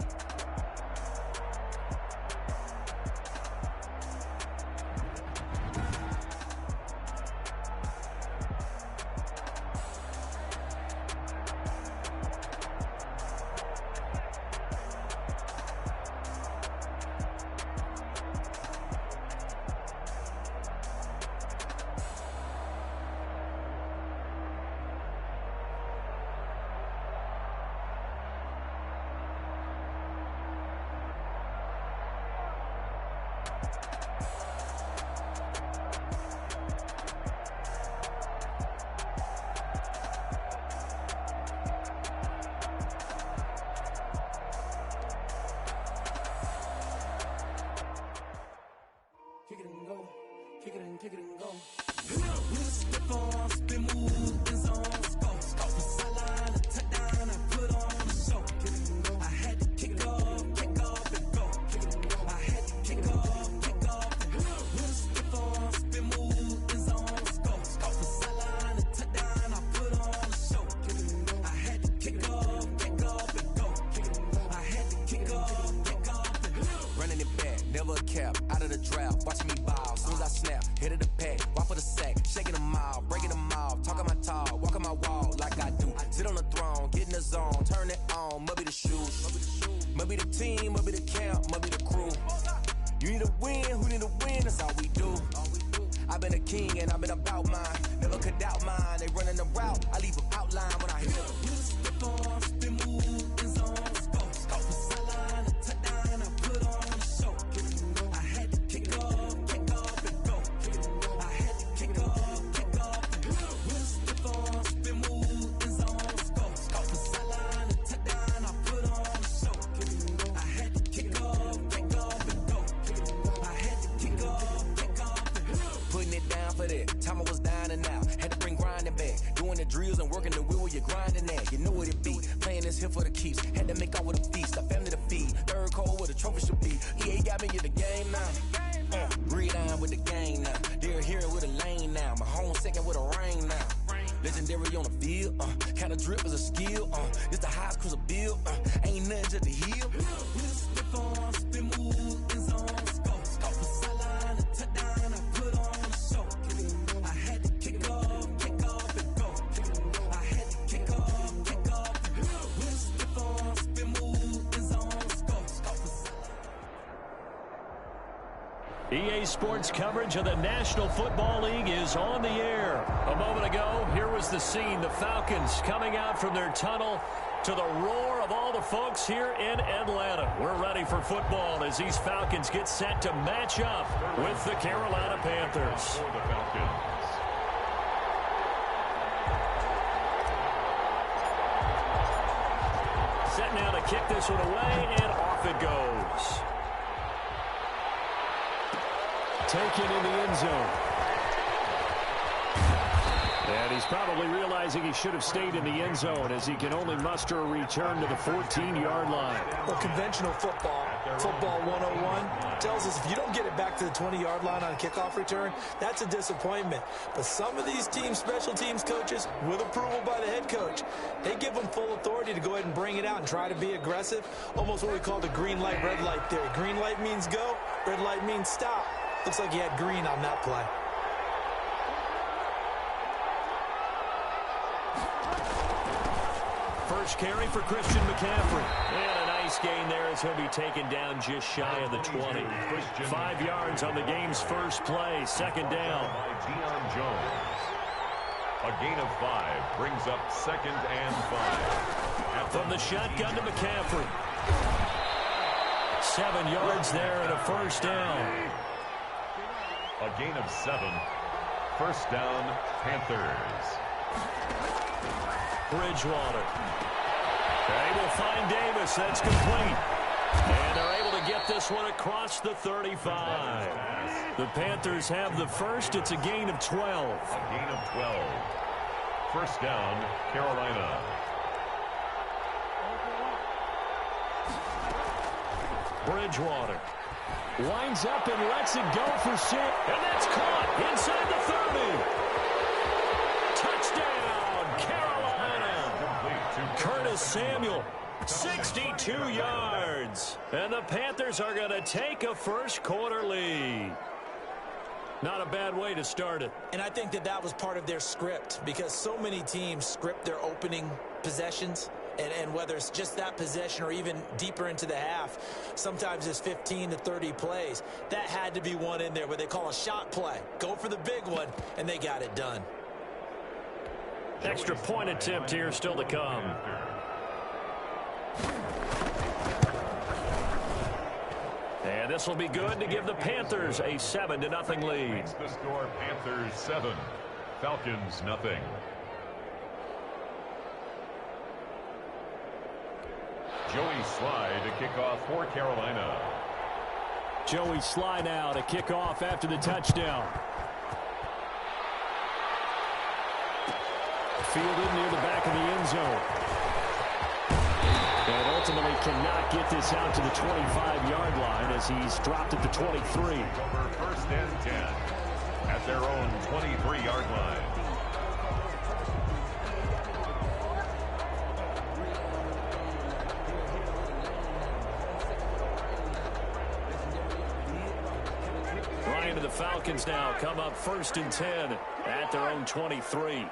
S10: Kick it and go. We step on, spin, move, and zone, go. From sideline to touchdown, I put on the show. I had to kick off and go. I had to kick off and go. We step on, spin, move, and zone, go. From sideline to touchdown, I put on the show. I had to kick off and go. I had to kick off and go.
S11: Running it back, never a cap, out of the draft, watching me ball. Soon as I snap, hit of the pack, walk for the sack, shaking them all, breaking them off, talking my talk, walking my wall like I do. Sit on the throne, get in the zone, turn it on, must be the shoes, must be the team, must be the camp, must be the crew. You need a win, who need a win, that's all we do. I've been a king and I've been about mine, never could doubt mine. They running the route, I leave them outline when I hit them.
S10: You step on, spin, move, and zone, go. From sideline to touchdown, I put on the show. I had to kick off and go. I had to kick off and go. You step on, spin, move, and zone, go. From sideline to touchdown, I put on the show. I had to kick off and go. I had to kick off and go.
S11: Putting it down for that, time I was down and out, had to bring grinding back, doing the drills and working working the wheel where you're grinding at. You know what it be. Playing this here for the keeps. Had to make off with a feast. A family to feed. Third cold where the trophy should be. EA got me in the game now. Gridiron with the game now. They're here with a lane now. My home second with a rain now. Legendary on the field, kinda drip is a skill, it's the highest cruiser bill, ain't nothing just to heal. Stiff on, spin move, in zone, go for sideline, a touchdown, I put on a show. I had to kick off, and go. I had to kick off, and go. Stiff on, spin move, in zone, go for sideline.
S2: EA Sports coverage of the National Football League is on the air. A moment ago, here was the scene. The Falcons coming out from their tunnel to the roar of all the folks here in Atlanta. We're ready for football as these Falcons get set to match up with the Carolina Panthers.
S5: For the Falcons.
S2: Set now to kick this one away, and off it goes. Taken in the end zone. And he's probably realizing he should have stayed in the end zone as he can only muster a return to the 14-yard line.
S4: Well, conventional football 101, tells us if you don't get it back to the 20-yard line on a kickoff return, that's a disappointment. But some of these teams, special teams coaches, with approval by the head coach, they give them full authority to go ahead and bring it out and try to be aggressive. Almost what we call the green light, red light theory. Green light means go, red light means stop. Looks like he had green on that play.
S2: First carry for Christian McCaffrey. And a nice gain there as he'll be taken down just shy of the 20. 5 yards on the game's first play. Second down.
S5: Deion Jones. A gain of 5 brings up 2nd and 5.
S2: From the shotgun to McCaffrey. 7 yards there and a first down.
S5: A gain of 7. First down, Panthers.
S2: Bridgewater. They will find Davis. That's complete. And they're able to get this one across the 35. The Panthers have the first. It's a gain of 12.
S5: A gain of 12. First down, Carolina.
S2: Bridgewater winds up and lets it go for 6. And that's caught inside the 30. Touchdown, Carolina. Curtis Samuel, 62 yards. And the Panthers are going to take a first quarter lead. Not a bad way to start it.
S4: And I think that was part of their script, because so many teams script their opening possessions. And whether it's just that possession or even deeper into the half, sometimes it's 15 to 30 plays. That had to be one in there where they call a shot play. Go for the big one, and they got it done.
S2: Extra point attempt here still to come. And this will be good to give the Panthers a 7-0 lead.
S5: The score, Panthers 7, Falcons nothing. Joey Sly to kick off for Carolina.
S2: Joey Sly now to kick off after the touchdown. Fielded near the back of the end zone. And ultimately cannot get this out to the 25-yard line as he's dropped at the 23.
S5: Over first and 10 at their own 23-yard line.
S2: Ryan and the Falcons now come up first and 10 at their own 23.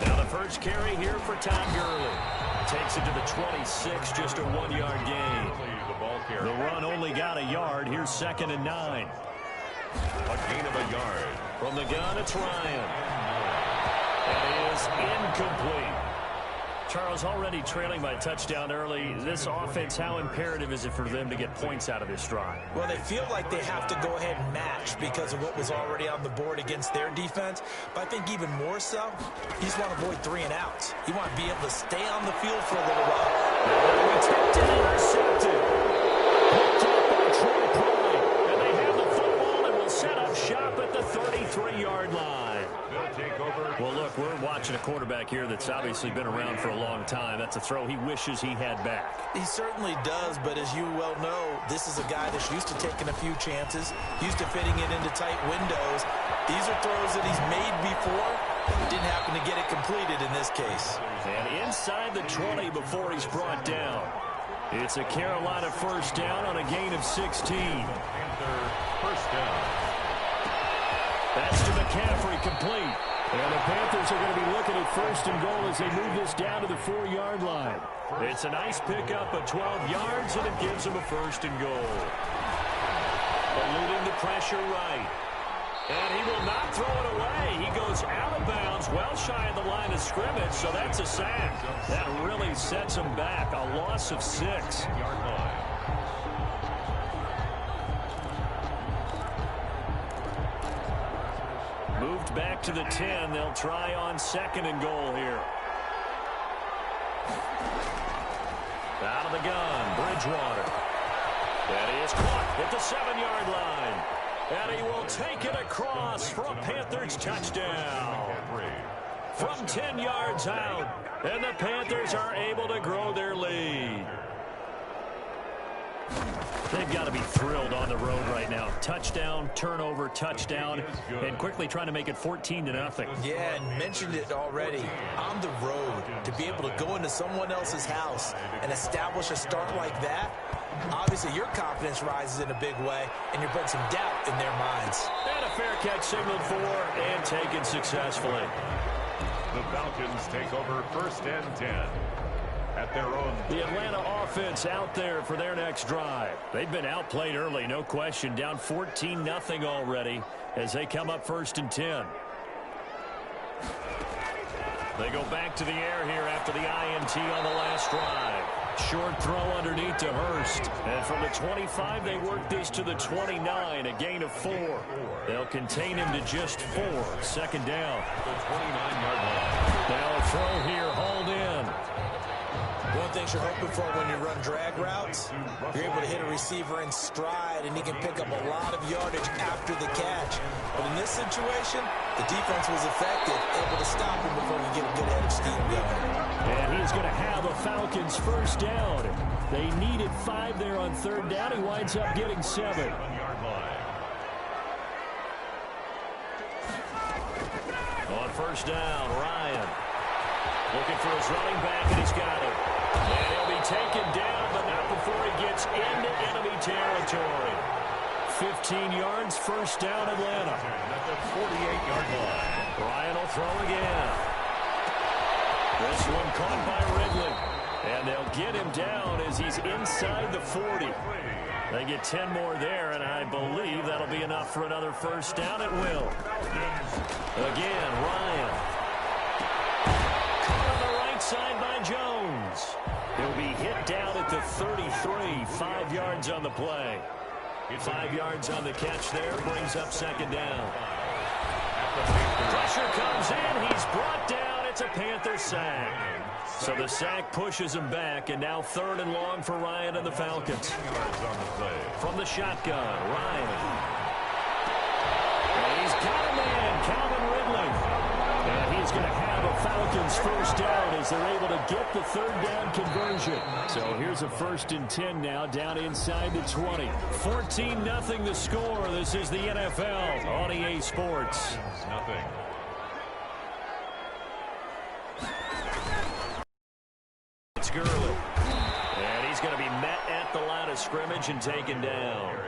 S2: Now the first carry here for Todd Gurley. Takes it to the 26, just a 1-yard gain. The run only got a yard. Here's 2nd and 9.
S5: A gain of a yard.
S2: From the gun, it's Ryan. It is incomplete. Charles, already trailing by a touchdown early. This offense, how imperative is it for them to get points out of this drive?
S4: Well, they feel like they have to go ahead and match because of what was already on the board against their defense. But I think even more so, you just want to avoid 3 and outs. You want to be able to stay on the field for a little while.
S2: Tipped and intercepted. Picked up by Troy Pride. And they have the football and will set up shop at the 33-yard line.
S5: They'll take over.
S2: Well, look, we're watching a quarterback here that's obviously been around for a long time. That's a throw he wishes he had back.
S4: He certainly does, but as you well know, this is a guy that's used to taking a few chances, used to fitting it into tight windows. These are throws that he's made before. Didn't happen to get it completed in this case.
S2: And inside the 20 before he's brought down. It's a Carolina first down on a gain of 16.
S5: Panther first down.
S2: That's to McCaffrey, complete. And the Panthers are going to be looking at first and goal as they move this down to the 4-yard line. It's a nice pickup of 12 yards, and it gives them a first and goal. Eluding the pressure right. And he will not throw it away. He goes out of bounds, well shy of the line of scrimmage, so that's a sack. That really sets him back. A loss of 6.
S5: Yard line.
S2: Moved back to the 10. They'll try on second and goal here. Out of the gun, Bridgewater. And he is caught at the 7-yard line. And he will take it across for a Panthers touchdown. From 10 yards out. And the Panthers are able to grow their lead. They've got to be thrilled on the road right now. Touchdown, turnover, touchdown, and quickly trying to make it 14-0.
S4: Yeah, and mentioned it already. On the road, to be able to go into someone else's house and establish a start like that, obviously your confidence rises in a big way, and you bring some doubt in their minds.
S2: And a fair catch signaled for and taken successfully.
S5: The Falcons take over first and 10. At their own.
S2: The Atlanta offense out there for their next drive. They've been outplayed early, no question. Down 14-0 already as they come up first and 10. They go back to the air here after the INT on the last drive. Short throw underneath to Hurst. And from the 25, they work this to the 29, a gain of 4. They'll contain him to just 4. Second down.
S5: The 29-yard line.
S2: Now a throw here, hauled in.
S4: One thing you're hoping for when you run drag routes, you're able to hit a receiver in stride, and he can pick up a lot of yardage after the catch. But in this situation, the defense was effective, able to stop him before he get a good head of steam going.
S2: And he's going to have a Falcons first down. They needed 5 there on third down. He winds up getting 7. On first down, Ryan. Looking for his running back, and he's got it. And he'll be taken down, but not before he gets into enemy territory. 15 yards, first down, Atlanta.
S5: At the 48-yard line.
S2: Ryan will throw again. This one caught by Ridley. And they'll get him down as he's inside the 40. They get 10 more there, and I believe that'll be enough for another first down. It will. Again, Ryan. Caught on the right side by Jones. He'll be hit down at the 33, 5 yards on the play. 5 yards on the catch there, brings up second down. Pressure comes in, he's brought down, it's a Panther sack. So the sack pushes him back, and now third and long for Ryan and the Falcons. From the shotgun, Ryan. And he's got a man, Calvin Ridley. And he's going to have a Falcons first down as they're able to get the third down conversion. So here's a first and 10 now, down inside the 20. 14-0 the score. This is the NFL on EA Sports.
S5: Nothing.
S2: It's Gurley. And he's going to be met at the line of scrimmage and taken down.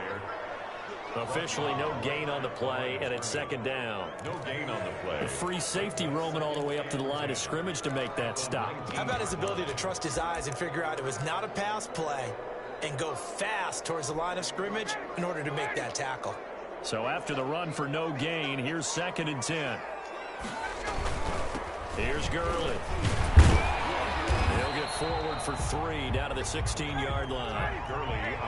S2: Officially no gain on the play, and it's second down.
S5: No gain on the play.
S2: A free safety roaming all the way up to the line of scrimmage to make that stop.
S4: How about his ability to trust his eyes and figure out it was not a pass play and go fast towards the line of scrimmage in order to make that tackle?
S2: So after the run for no gain, here's second and 10. Here's Gurley. He'll get forward for 3 down to the 16-yard line.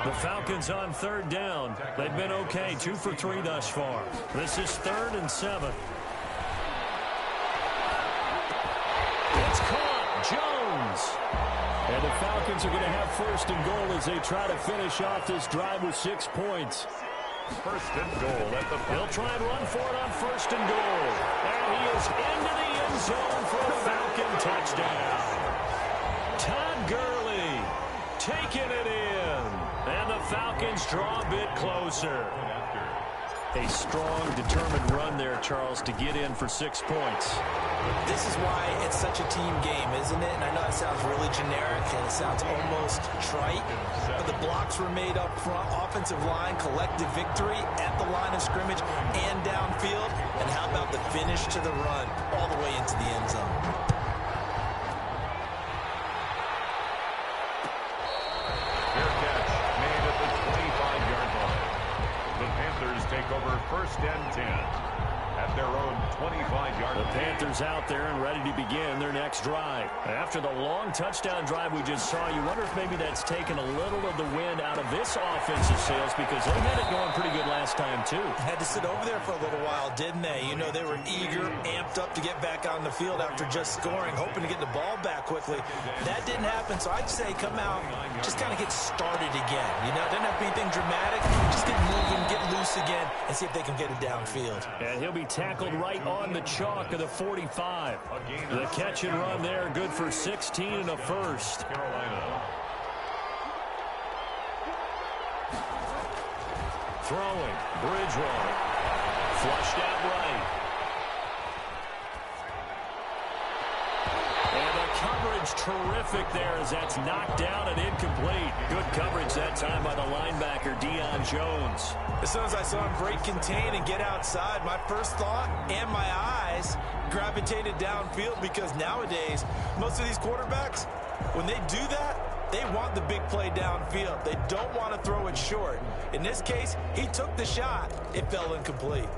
S2: The Falcons on third down. They've been okay, 2 for 3 thus far. This is 3rd and 7. It's caught. Jones. And the Falcons are going to have first and goal as they try to finish off this drive with 6 points.
S5: First and goal at the
S2: They'll try and run for it on first and goal. And he is into the end zone for a Falcon touchdown. Todd Gurley taking it in. And the Falcons draw a bit closer. A strong, determined run there, Charles, to get in for 6 points.
S4: This is why it's such a team game, isn't it? And I know it sounds really generic and it sounds almost trite, but the blocks were made up front. Offensive line, collective victory at the line of scrimmage and downfield. And how about the finish to the run all the way into the end zone?
S5: Fair catch made at the 25-yard line. The Panthers take over first and 10 at their own 25-yard line.
S2: The Panthers out there and ready to begin their next drive. After the long touchdown drive we just saw, you wonder if maybe that's taken a little of the wind out of this offensive sails, because they had it going pretty good last time too.
S4: Had to sit over there for a little while, didn't they? You know, they were eager, amped up to get back on the field after just scoring, hoping to get the ball back quickly. That didn't happen, so I'd say come out, just kind of get started again. You know, doesn't have to be anything dramatic. Just get moving, get loose again, and see if they can get it downfield.
S2: And he'll be tackled right on the chalk of the 45. The catch and run there, good for 16 and a first.
S5: Carolina.
S2: Throwing, Bridgewater. Flushed out right. And the coverage terrific there as that's knocked down and incomplete. Good coverage that time by the linebacker, Deion Jones.
S4: As soon as I saw him break contain and get outside, my first thought and my eyes gravitated downfield, because nowadays, most of these quarterbacks, when they do that, they want the big play downfield. They don't want to throw it short. In this case, he took the shot. It fell incomplete.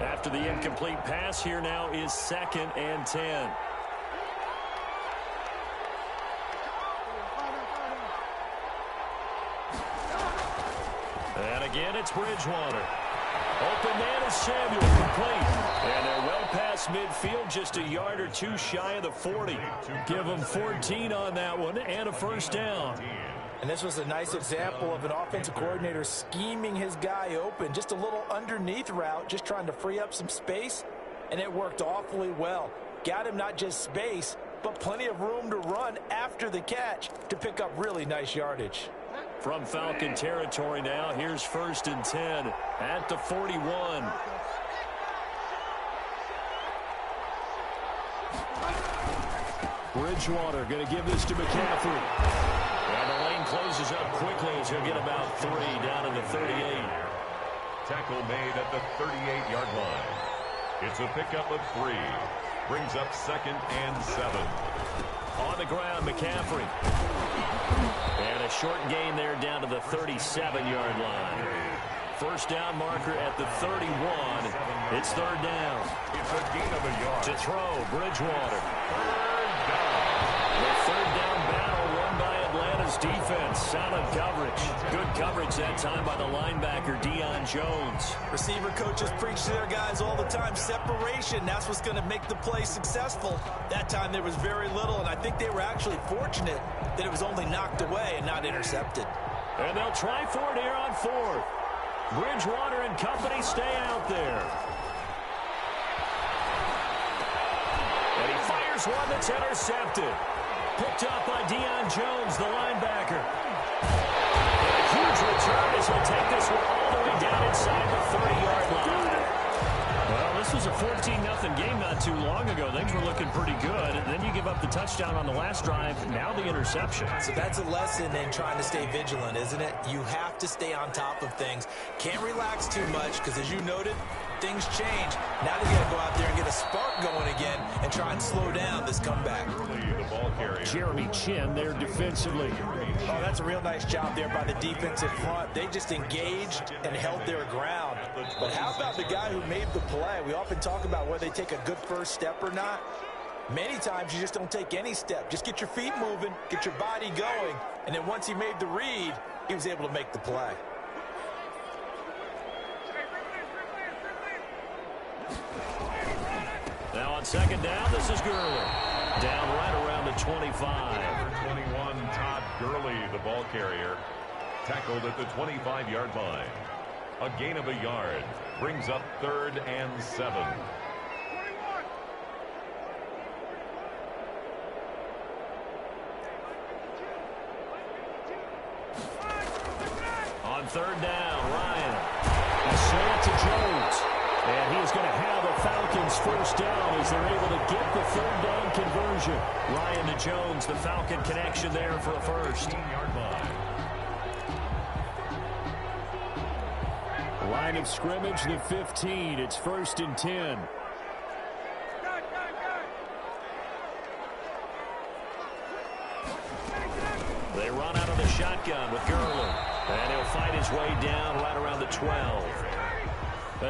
S2: After the incomplete pass, here now is 2nd and 10. And again, it's Bridgewater. Open man is Samuel, complete. And they're well past midfield, just a yard or two shy of the 40. Give them 14 on that one and a first down.
S4: And this was a nice example of an offensive coordinator scheming his guy open. Just a little underneath route, just trying to free up some space, and it worked awfully well. Got him not just space, but plenty of room to run after the catch to pick up really nice yardage.
S2: From Falcon territory now, here's 1st and 10 at the 41. Bridgewater going to give this to McCaffrey. And the lane closes up quickly as he'll get about 3 down to the 38.
S5: Tackle made at the 38-yard line. It's a pickup of 3. Brings up 2nd and 7.
S2: On the ground, McCaffrey. And a short gain there down to the 37-yard line. First down marker at the 31. It's 3rd down.
S5: It's a gain of a yard.
S2: To throw, Bridgewater.
S5: 3rd down.
S2: The 3rd down battle won by Atlanta's defense. Solid coverage. Good coverage that time by the linebacker, Deion Jones.
S4: Receiver coaches preach to their guys all the time. Separation, that's what's going to make the play successful. That time there was very little, and I think they were actually fortunate that it was only knocked away and not intercepted.
S2: And they'll try for it here on 4th. Bridgewater and company stay out there. And he fires one that's intercepted. Picked up by Deion Jones, the linebacker. And a huge return as he'll take this one all the way down inside the 30-yard line. Well, this was a 14-0 game not too long ago. Things were looking pretty good. And then you give up the touchdown on the last drive. Now the interception.
S4: So that's a lesson in trying to stay vigilant, isn't it? You have to stay on top of things. Can't relax too much because, as you noted, things change. Now they got to go out there and get a spark going again and try and slow down this comeback.
S5: The ball carrier.
S2: Jeremy Chin there defensively.
S4: Oh, that's a real nice job there by the defensive front. They just engaged and held their ground. But how about the guy who made the play? We often talk about whether they take a good first step or not. Many times you just don't take any step. Just get your feet moving, get your body going, and then once he made the read, he was able to make the play.
S2: Now on 2nd down, this is Gurley. Down right around the 25.
S5: Number 21, Todd Gurley, the ball carrier. Tackled at the 25-yard line. A gain of a yard brings up 3rd and 7.
S2: On 3rd down, Ryan. A slant to Jones. And he's going to have a Falcons first down as they're able to get the 3rd down conversion. Ryan to Jones, the Falcon connection there for a first. Line of scrimmage, the 15. It's 1st and 10. They run out of the shotgun with Gurley. And he'll fight his way down right around the 12.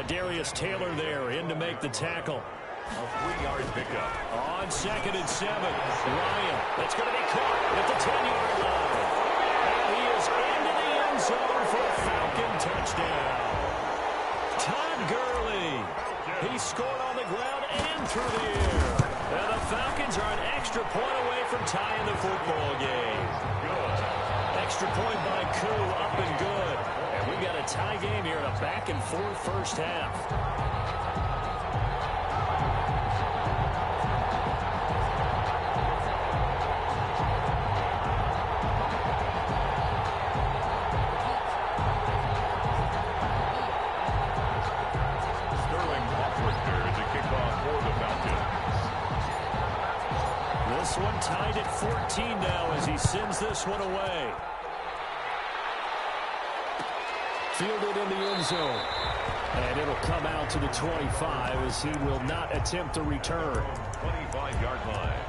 S2: Darius Taylor there in to make the tackle.
S5: A 3-yard pickup.
S2: On 2nd and 7. Ryan, that's going to be caught at the 10-yard line. And he is into the end zone for a Falcon touchdown. Todd Gurley. He scored on the ground and through the air. And the Falcons are an extra point away from tying the football game. Extra point by Koo, up and good. And we got a tie game here in a back-and-forth first half. This one tied at 14 now as he sends this one away. Fielded in the end zone. And it'll come out to the 25 as he will not attempt to return.
S5: 25-yard line.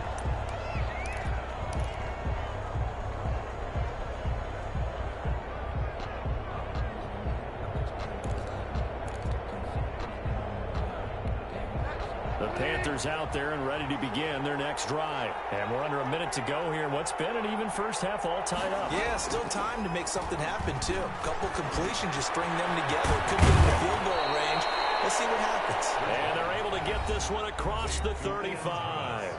S2: The Panthers out there and ready to begin their next drive. And we're under a minute to go here. What's been an even first half, all tied up.
S4: Yeah, still time to make something happen, too. A couple completions, just string them together. Could get in the field goal range. Let's see what happens.
S2: And they're able to get this one across the 35.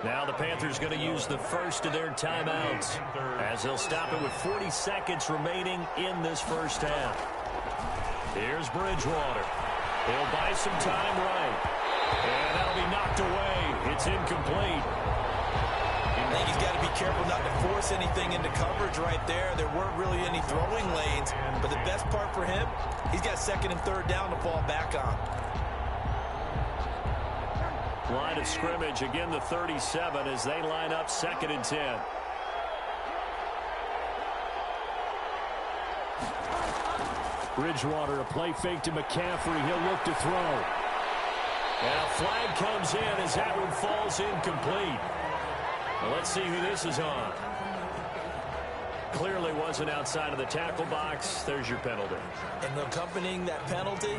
S2: Now the Panthers going to use the first of their timeouts as they'll stop it with 40 seconds remaining in this first half. Here's Bridgewater. He'll buy some time right. And that'll be knocked away. It's incomplete.
S4: I think he's got to be careful not to force anything into coverage right there. There weren't really any throwing lanes. But the best part for him, he's got 2nd and 3rd down to fall back on.
S2: Line of scrimmage, again the 37 as they line up 2nd and 10. Bridgewater, a play fake to McCaffrey. He'll look to throw. And a flag comes in as that one falls incomplete. Well, let's see who this is on. Clearly wasn't outside of the tackle box. There's your penalty.
S4: And accompanying that penalty,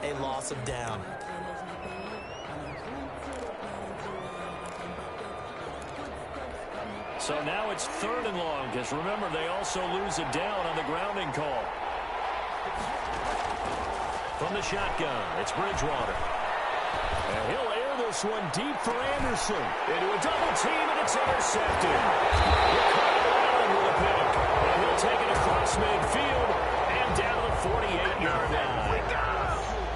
S4: a loss of down.
S2: So now it's 3rd and long, because remember, they also lose a down on the grounding call. From the shotgun, it's Bridgewater. And he'll air this one deep for Anderson. Into a double team, and it's intercepted. Allen with a pick. And he'll take it across midfield and down to the 48-yard line.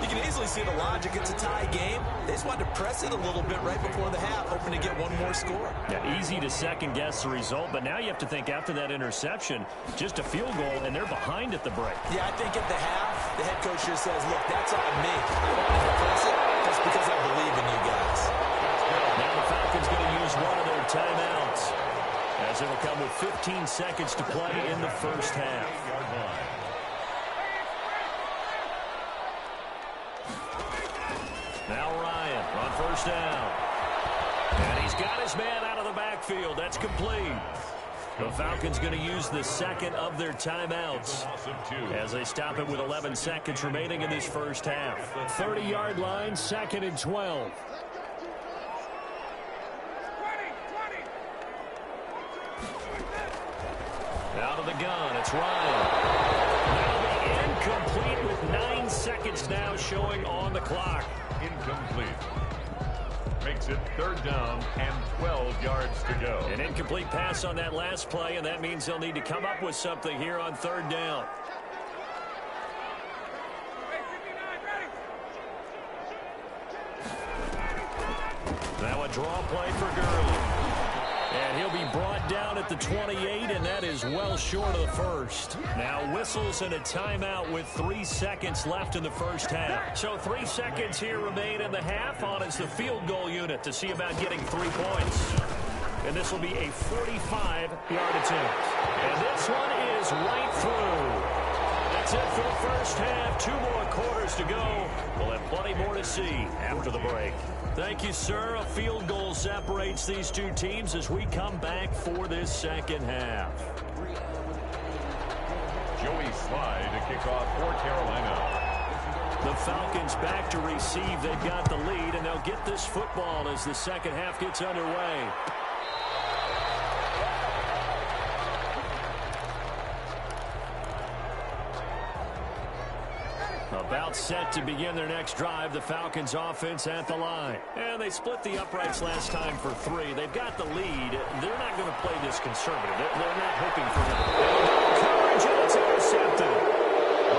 S4: You can easily see the logic. It's a tie game. They just wanted to press it a little bit right before the half, hoping to get one more score.
S2: Yeah, easy to second-guess the result, but now you have to think after that interception, just a field goal, and they're behind at the break.
S4: Yeah, I think at the half, the head coach just says, look, that's on me. I wanted to press it just because I believe in you guys.
S2: Now the Falcons going to use one of their timeouts, as it'll come with 15 seconds to play in the first half. Now Ryan on first down. And he's got his man out of the backfield. That's complete. The Falcons going to use the second of their timeouts as they stop it with 11 seconds remaining in this first half. 30-yard line, 2nd and 12. Out of the gun, it's Ryan. That'll be incomplete with 9 seconds now showing on the clock.
S5: Incomplete. makes it 3rd down and 12 yards to go.
S2: An incomplete pass on that last play, and that means they'll need to come up with something here on 3rd down. Now a draw play for Gurley. And he'll be brought down at the 28, and that is well short of the first. Now whistles and a timeout with 3 seconds left in the first half. So 3 seconds here remain in the half. On is the field goal unit to see about getting 3 points. And this will be a 45-yard attempt. And this one is right through. That's it for the first half. 2 more quarters to go. We'll have plenty more to see after the break. Thank you, sir. A field goal separates these two teams as we come back for this second half.
S5: Joey Slye to kick off for Carolina.
S2: The Falcons back to receive. They've got the lead, and they'll get this football as the second half gets underway. About set to begin their next drive, the Falcons offense at the line. And they split the uprights last time for 3. They've got the lead. They're not going to play this conservative. They're not hoping for it. Coverage, and it's intercepted.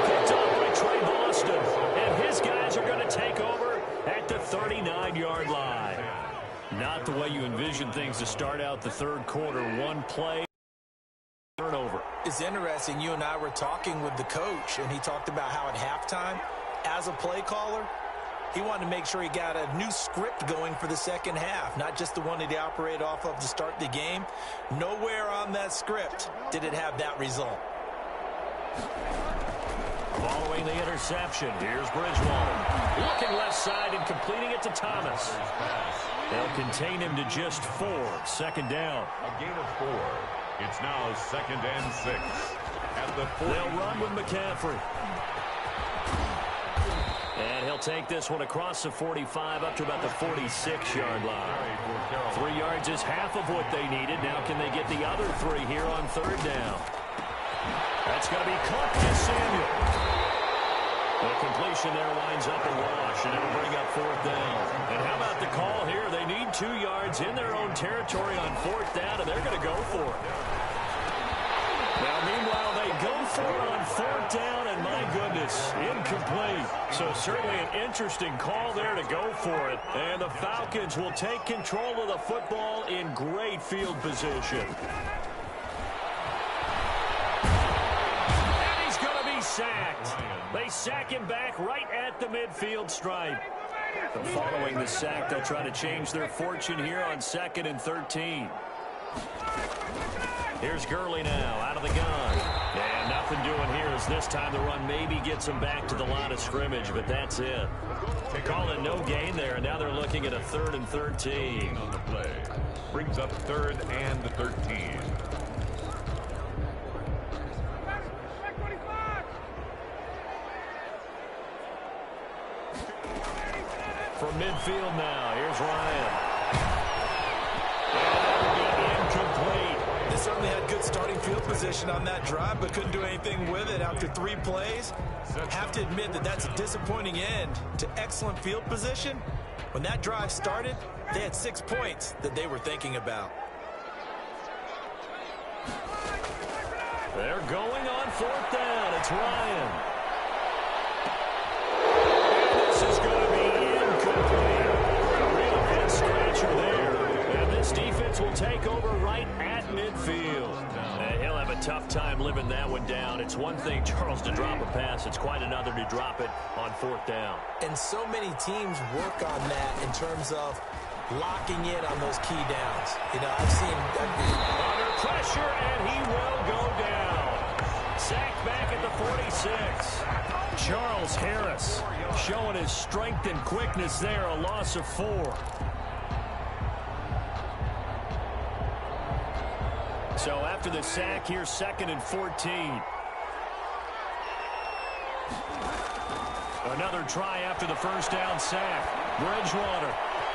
S2: Picked up by Trey Boston. And his guys are going to take over at the 39-yard line. Not the way you envision things to start out the 3rd quarter. 1 play. Turnover.
S4: It's interesting. You and I were talking with the coach, and he talked about how at halftime, as a play caller, he wanted to make sure he got a new script going for the second half, not just the one that he operated off of to start the game. Nowhere on that script did it have that result.
S2: Following the interception, here's Bridgewater. Looking left side and completing it to Thomas. They'll contain him to just 4. 2nd down.
S5: A gain of 4. It's now 2nd and 6. At the 40.
S2: They'll run with McCaffrey. And he'll take this one across the 45 up to about the 46-yard line. 3 yards is half of what they needed. Now can they get the other 3 here on 3rd down? That's going to be caught by Samuel. The completion there winds up a wash, and it'll bring up 4th down. And how about the call here? They need 2 yards in their own territory on 4th down, and they're going to go for it. Now, meanwhile, they go for it on 4th down, and my goodness, incomplete. So certainly an interesting call there to go for it. And the Falcons will take control of the football in great field position. And he's going to be sacked. They sack him back right at the midfield stripe. But following the sack, they'll try to change their fortune here on 2nd and 13. Here's Gurley now out of the gun. And nothing doing here as this time the run maybe gets him back to the line of scrimmage, but that's it. They call it no gain there, and now they're looking at a 3rd and 13.
S5: On the play. Brings up 3rd and 13.
S2: From midfield now, here's Ryan. And incomplete.
S4: They certainly had good starting field position on that drive, but couldn't do anything with it after 3 plays. Have to admit that that's a disappointing end to excellent field position. When that drive started, they had 6 points that they were thinking about.
S2: They're going on 4th down. It's Ryan. And this is going to be incomplete. A real head scratcher there. And this defense will take over right at midfield. And he'll have a tough time living that one down. It's one thing, Charles, to drop a pass. It's quite another to drop it on 4th down.
S4: And so many teams work on that in terms of locking in on those key downs. You know, I've seen
S2: under pressure, and he will go down. Sacked back at the 46. Charles Harris showing his strength and quickness there, a loss of 4. So after the sack, here's 2nd and 14. Another try after the first down sack. Bridgewater.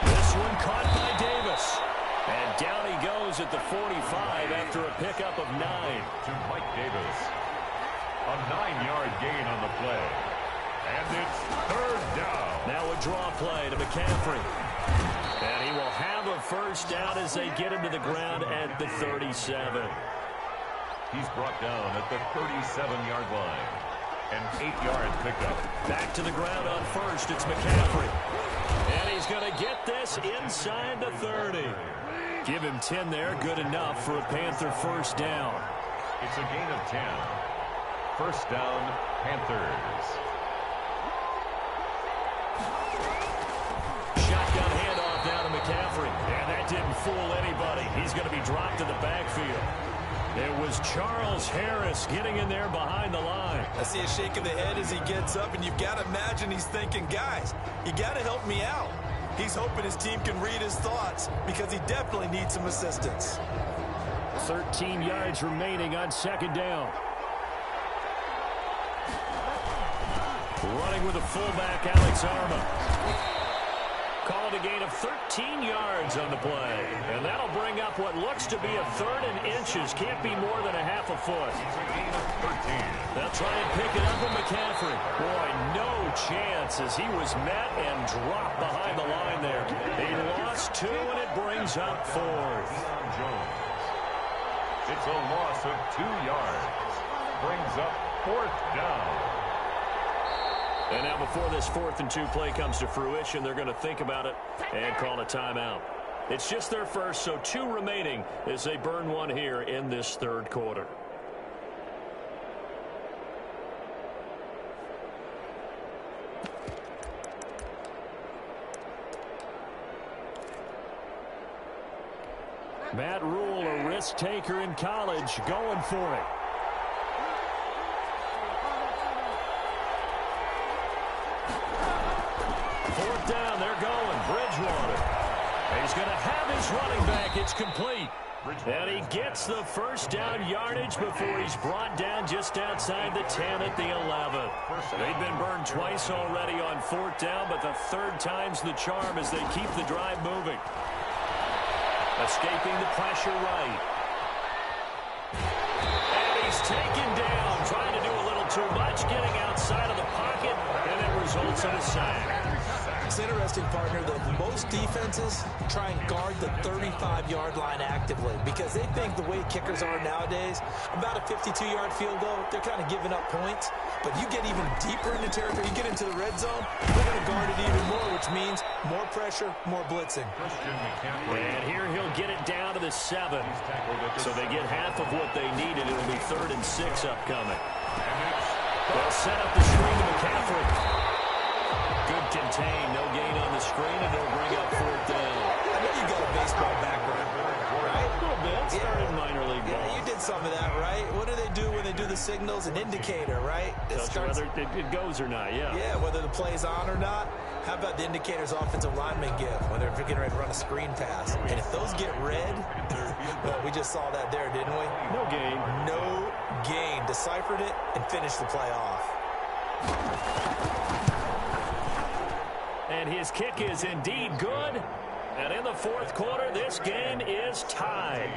S2: This one caught by Davis. And down he goes at the 45 after a pickup of 9.
S5: To Mike Davis. A 9-yard gain on the play. And it's 3rd down.
S2: Now a draw play to McCaffrey. And he first down as they get him to the ground at the 37.
S5: He's brought down at the 37-yard line. And 8 yards picked up.
S2: Back to the ground on first. It's McCaffrey. And he's going to get this inside the 30. Give him 10 there. Good enough for a Panther first down.
S5: It's a gain of 10. First down, Panthers.
S2: Shotgun handoff now to McCaffrey. And that didn't fool anybody. He's going to be dropped in the backfield. It was Charles Harris getting in there behind the line.
S4: I see a shake of the head as he gets up, and you've got to imagine he's thinking, guys, you got to help me out. He's hoping his team can read his thoughts because he definitely needs some assistance.
S2: 13 yards remaining on second down. Running with the fullback, Alex Arma. Called a gain of 13 yards on the play. And that'll bring up what looks to be a third and inches. Can't be more than a half a foot. They'll try and pick it up with McCaffrey. Boy, no chance as he was met and dropped behind the line there. He lost 2, and it brings up fourth.
S5: It's a loss of 2 yards. Brings up fourth down.
S2: And now before this 4th and 2 play comes to fruition, they're going to think about it and call a timeout. It's just their first, so 2 remaining as they burn one here in this third quarter. Matt Rule, a risk taker in college, going for it. Fourth down, they're going. Bridgewater. He's going to have his running back. It's complete. And he gets the first down yardage before he's brought down just outside the 10 at the 11. They've been burned twice already on fourth down, but the third time's the charm as they keep the drive moving. Escaping the pressure right. And he's taken down, trying to do a little too much, getting outside of the pocket, and it results in a sack.
S4: It's interesting, partner, that most defenses try and guard the 35-yard line actively because they think the way kickers are nowadays, about a 52-yard field goal, they're kind of giving up points. But you get even deeper into territory, you get into the red zone, they're going to guard it even more, which means more pressure, more blitzing.
S2: And here he'll get it down to the 7. So they get half of what they needed. It'll be 3rd and 6 upcoming. They'll set up the screen to McCaffrey. Good contain, no gain on the screen, and they'll bring up fourth down.
S4: I know you got a baseball background, right?
S2: A little bit. Started minor league ball.
S4: Yeah, you did some of that, right? What do they do when they do the signals? An indicator, right?
S2: Tells you whether it goes or not, yeah.
S4: Yeah, whether the play's on or not. How about the indicators offensive linemen give when they're getting ready to run a screen pass? And if those get red, well, we just saw that there, didn't we?
S2: No gain.
S4: No gain. Deciphered it and finished the play off.
S2: And his kick is indeed good. And in the fourth quarter, this game is tied.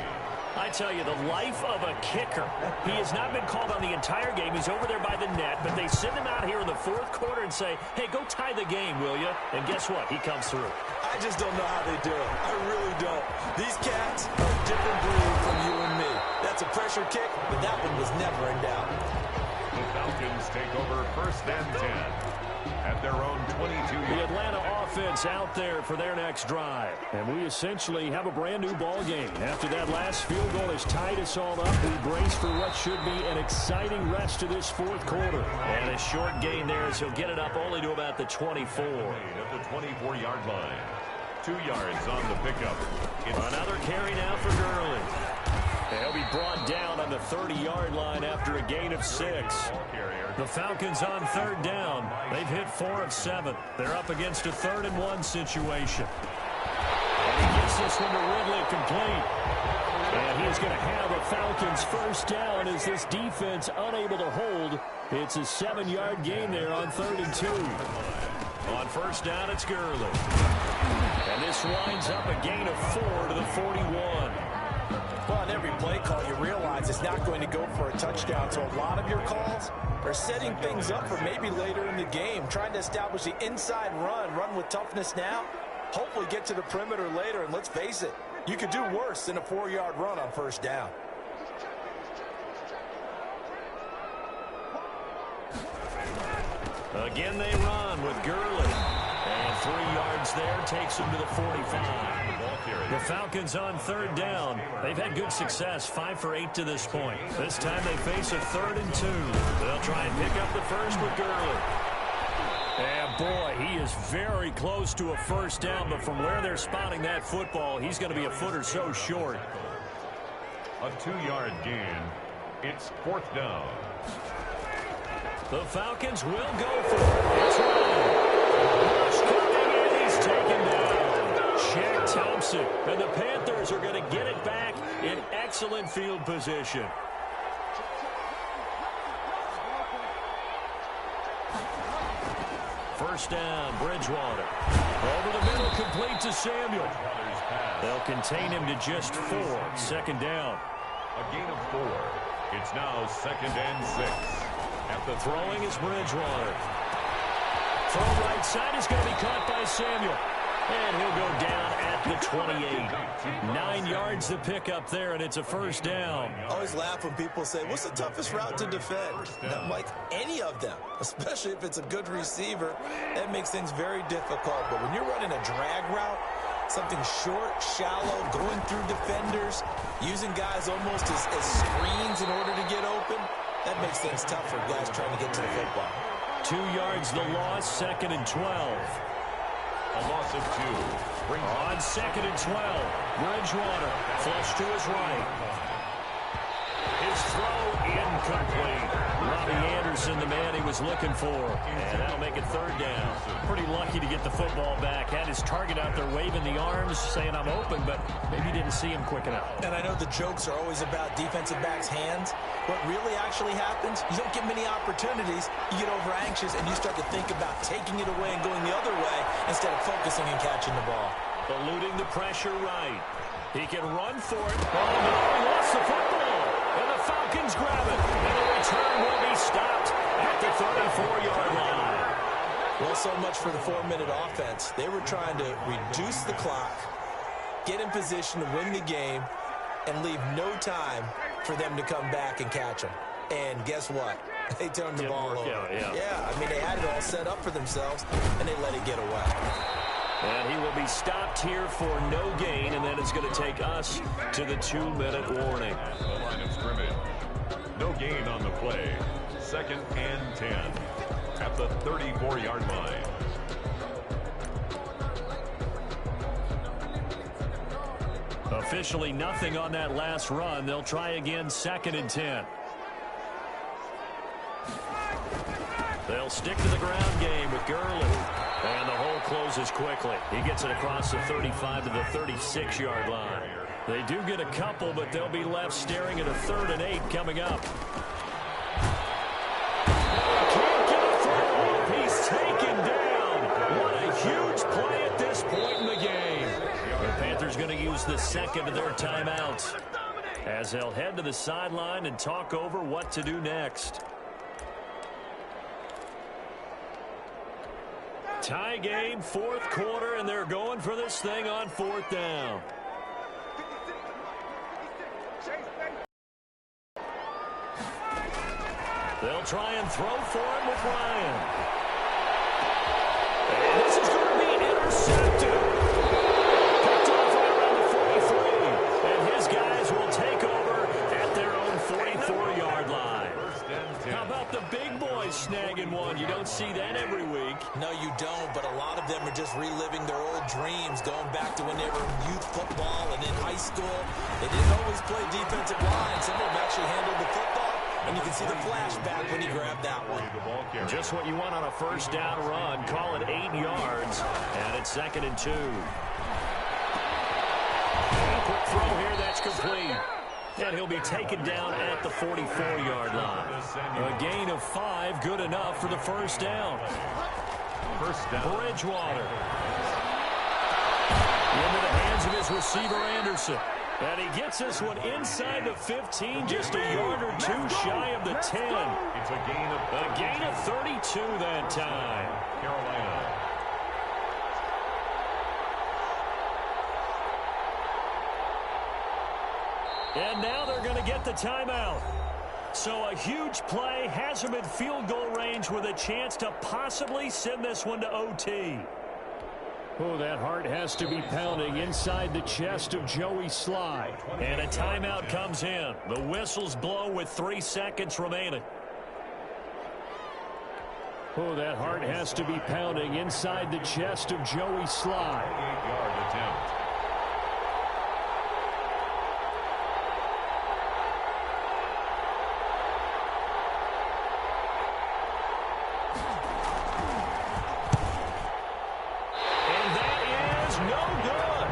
S2: I tell you, the life of a kicker. He has not been called on the entire game. He's over there by the net, but they send him out here in the fourth quarter and say, hey, go tie the game, will you? And guess what? He comes through.
S4: I just don't know how they do it. I really don't. These cats are a different breed from you and me. That's a pressure kick, but that one was never in doubt.
S5: The Falcons take over 1st and 10. At their own 22.
S2: The Atlanta offense out there for their next drive. And we essentially have a brand new ball game. After that last field goal has tied us all up, we brace for what should be an exciting rest of this fourth quarter. And a short gain there as he'll get it up only to about the 24.
S5: At the 24-yard line. 2 yards on the pickup.
S2: Another carry now for Gurley. And he'll be brought down on the 30-yard line after a gain of 6. The Falcons on 3rd down. They've hit 4 of 7. They're up against a 3rd and 1 situation. And he gets this one to Ridley complete. And he's going to have a Falcons first down as this defense unable to hold. It's a 7-yard gain there on 3rd and 2. On first down, it's Gurley. And this winds up a gain of 4 to the 41.
S4: Well, on every play call, you realize it's not going to go for a touchdown. So a lot of your calls are setting things up for maybe later in the game, trying to establish the inside run with toughness now. hopefully get to the perimeter later, and let's face it, you could do worse than a 4-yard run on first down.
S2: Again they run with Gurley. And 3 yards there takes him to the 45. The Falcons on third down. They've had good success, 5 for 8 to this point. This time they face a 3rd and 2. They'll try and pick up the first with Gurley. And boy, he is very close to a first down, but from where they're spotting that football, he's going to be a foot or so short.
S5: A 2-yard gain. It's 4th down.
S2: The Falcons will go for it. It's running. Rush coming, and he's taken down. Shaq Thompson. And the Panthers are going to get it back in excellent field position. First down, Bridgewater. Over the middle, complete to Samuel. They'll contain him to just 4. 2nd down.
S5: A gain of 4. It's now 2nd and 6.
S2: At the throwing is Bridgewater. Throw right side is going to be caught by Samuel. And he'll go down at the 28. 9 yards to pick up there, and it's a first down.
S4: I always laugh when people say, what's the toughest route to defend? Not like any of them, especially if it's a good receiver. That makes things very difficult. But when you're running a drag route, something short, shallow, going through defenders, using guys almost as screens in order to get open, that makes things tough for guys trying to get to the football.
S2: 2 yards the loss, 2nd and 12.
S5: A loss of 2.
S2: On 2nd and 12, Bridgewater flush to his right. His throw incomplete. Robbie Anderson, the man he was looking for. And that'll make it 3rd down. Pretty lucky to get the football back. Had his target out there waving the arms, saying I'm open, but maybe didn't see him quick enough.
S4: And I know the jokes are always about defensive backs' hands. What really actually happens, you don't get many opportunities. You get over anxious and you start to think about taking it away and going the other way instead of focusing and catching the ball.
S2: Eluding the pressure right. He can run for it. Oh, no, he lost the football. And the Falcons grab it. And the return will be stopped at the 34-yard line.
S4: Well, so much for the 4-minute offense. They were trying to reduce the clock, get in position to win the game, and leave no time for them to come back and catch them. And guess what? They turned the ball over. Yeah, I mean, they had it all set up for themselves, and they let it get away.
S2: And he will be stopped here for no gain, and then it's going to take us to the 2-minute warning.
S5: The line of scrimmage. No gain on the play. 2nd and 10 at the 34-yard line.
S2: Officially nothing on that last run. They'll try again, 2nd and 10. They'll stick to the ground game with Gurley. And the hole closes quickly. He gets it across the 35 to the 36-yard line. They do get a couple, but they'll be left staring at a 3rd and 8 coming up. Can't get a throw. He's taken down. What a huge play at this point in the game. The Panthers going to use the 2nd of their timeouts as they'll head to the sideline and talk over what to do next. Tie game, 4th quarter, and they're going for this thing on 4th down. They'll try and throw for him with Ryan. And this is going to be intercepted. Picked off right around the 43. And his guys will take over at their own 44-yard line. How about the big boys snagging one? You don't see that every week.
S4: No, you don't, but a lot of them are just reliving their old dreams, going back to when they were in youth football and in high school. They didn't always play defensive line. Some of them actually handled the football, and you can see the flashback when he grabbed that one.
S2: Just what you want on a first down run. Call it 8 yards, and it's 2nd and 2. A quick throw here, that's complete. And he'll be taken down at the 44-yard line. A gain of 5, good enough for the first down.
S5: First down.
S2: Bridgewater. Into the hands of his receiver, Anderson. And he gets this one inside the 15, just a yard or 2 shy of the 10.
S5: It's a
S2: gain of 32 that time.
S5: Carolina.
S2: And now they're going to get the timeout. So a huge play has them in field goal range with a chance to possibly send this one to OT. Oh, that heart has to be pounding inside the chest of Joey Sly. And a timeout comes in. The whistles blow with 3 seconds remaining. Oh, that heart has to be pounding inside the chest of Joey Sly.
S5: 8-yard attempt.
S2: And that is no good.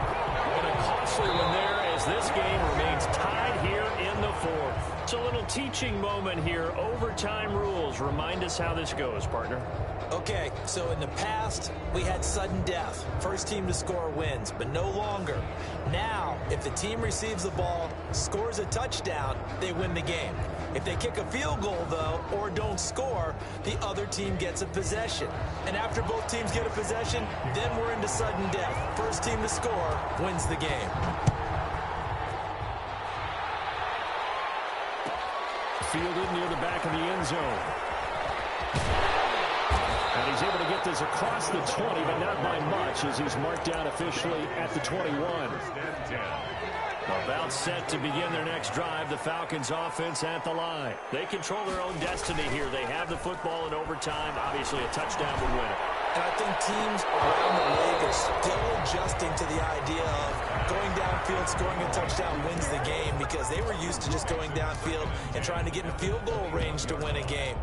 S2: And a costly one there as this game remains tied here in the fourth. It's a little teaching moment here. Overtime rules. Remind us how this goes, partner.
S4: Okay, so in the past, we had sudden death. First team to score wins, but no longer. Now, if the team receives the ball, scores a touchdown, they win the game. If they kick a field goal, though, or don't score, the other team gets a possession. And after both teams get a possession, then we're into sudden death. First team to score wins the game.
S2: Fielded near the back of the end zone. And he's able to get this across the 20, but not by much as he's marked down officially at the 21. About set to begin their next drive. The Falcons offense at the line. They control their own destiny here. They have the football in overtime. Obviously, a touchdown would win it.
S4: And I think teams around the league are still adjusting to the idea of going downfield, scoring a touchdown wins the game because they were used to just going downfield and trying to get in field goal range to win a game.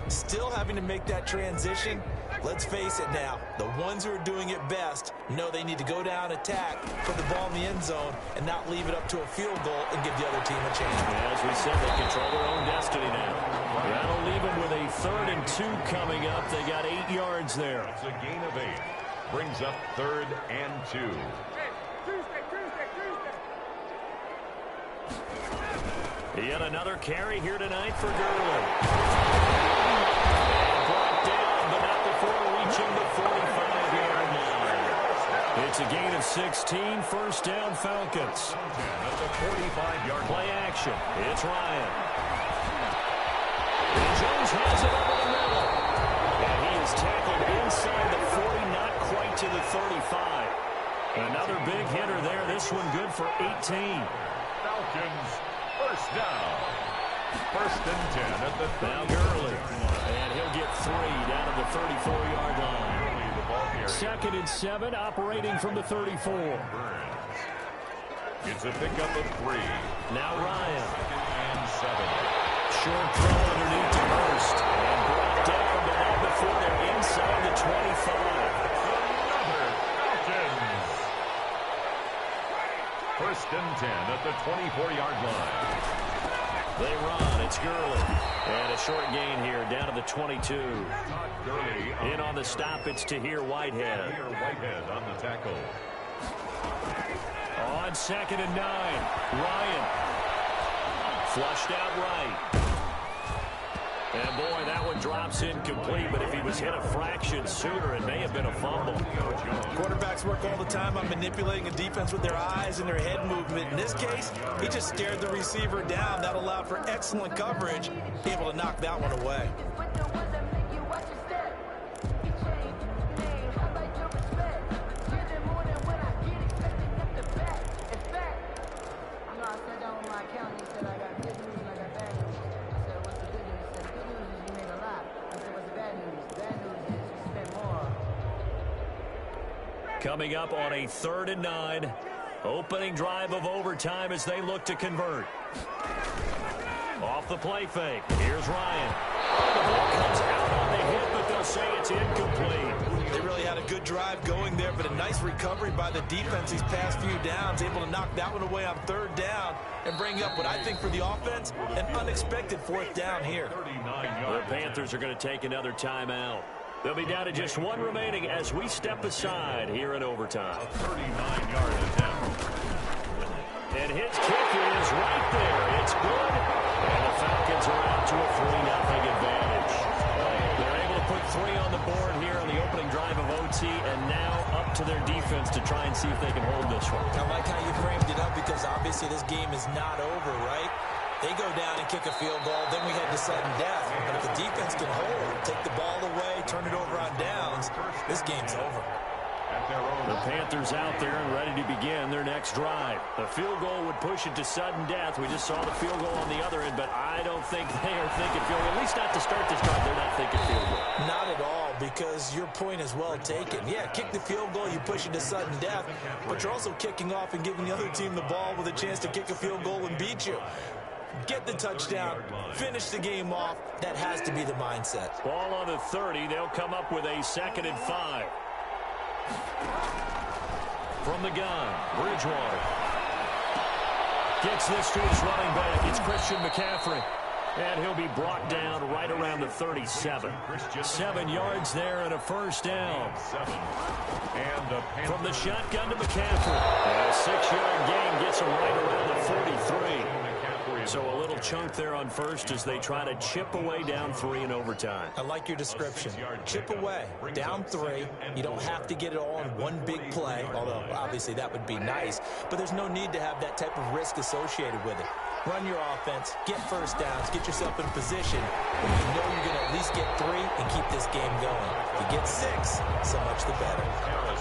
S4: Still having to make that transition. Let's face it now, the ones who are doing it best know they need to go down, attack, put the ball in the end zone, and not leave it up to a field goal and give the other team a chance.
S2: As we said, they control their own destiny now. That'll leave them with a 3rd and 2 coming up. They got 8 yards there.
S5: It's a gain of 8. Brings up 3rd and 2.
S2: Yet another carry here tonight for Gurley. Brought down, but not before reaching the 45-yard line. It's a gain of 16. First down, Falcons.
S5: At the 45-yard
S2: play action. It's Ryan. And Jones has it over the middle. And he is tackled inside the 40, not quite to the 35. Another big hitter there. This one good for 18.
S5: Falcons. First down. 1st and 10 at the 30.
S2: Now Gurley. And he'll get 3 down to the 34-yard line. 2nd and 7, operating from the 34.
S5: It's a pickup of 3.
S2: Now Ryan.
S5: 2nd and 7.
S2: Short throw underneath to Hurst. And brought down, but not before they're inside the 25.
S5: Another Falcons. 1st and 10 at the 24-yard line.
S2: They run. It's Gurley. And a short gain here down to the 22.
S5: Gurley.
S2: In on the stop, it's Tahir Whitehead.
S5: Tahir Whitehead on the tackle.
S2: On 2nd and 9. Ryan. Flushed out right. And boy, that one drops incomplete, but if he was hit a fraction sooner, it may have been a fumble.
S4: Quarterbacks work all the time on manipulating a defense with their eyes and their head movement. In this case, he just stared the receiver down. That allowed for excellent coverage, able to knock that one away.
S2: Coming up on a 3rd and 9. Opening drive of overtime as they look to convert. Off the play fake. Here's Ryan. The ball comes out on the hit, but they'll say it's incomplete.
S4: They really had a good drive going there, but a nice recovery by the defense these past few downs, able to knock that one away on 3rd down and bring up what I think for the offense, an unexpected 4th down here.
S2: The Panthers are going to take another timeout. They'll be down to just 1 remaining as we step aside here in overtime.
S5: A 39-yard attempt.
S2: And his kick is right there. It's good. And the Falcons are out to a 3-0 advantage. They're able to put 3 on the board here on the opening drive of OT, and now up to their defense to try and see if they can hold this one.
S4: I like how you framed it up because Panthers, obviously this game is not over, right? They go down and kick a field goal, then we head to sudden death. But if the defense can hold, take the ball away, turn it over on downs, this game's over.
S2: The Panthers out there and ready to begin their next drive. The field goal would push it to sudden death. We just saw the field goal on the other end, but I don't think they are thinking field goal. At least not to start this drive. They're not thinking field goal.
S4: Not at all, because your point is well taken. Yeah, kick the field goal, you push it to sudden death, but you're also kicking off and giving the other team the ball with a chance to kick a field goal and beat you. Get the touchdown, finish the game off. That has to be the mindset.
S2: Ball on the 30. They'll come up with a 2nd and 5. From the gun, Bridgewater gets this to his running back. It's Christian McCaffrey. And he'll be brought down right around the 37. 7 yards there and a first down. From the shotgun to McCaffrey. A 6-yard gain gets him right around the 43. So a little chunk there on first as they try to chip away down 3 in overtime.
S4: I like your description. Chip away, down 3. You don't have to get it all in one big play, although obviously that would be nice. But there's no need to have that type of risk associated with it. Run your offense, get first downs, get yourself in position where you know you're going to at least get 3 and keep this game going. If you get 6, so much the better.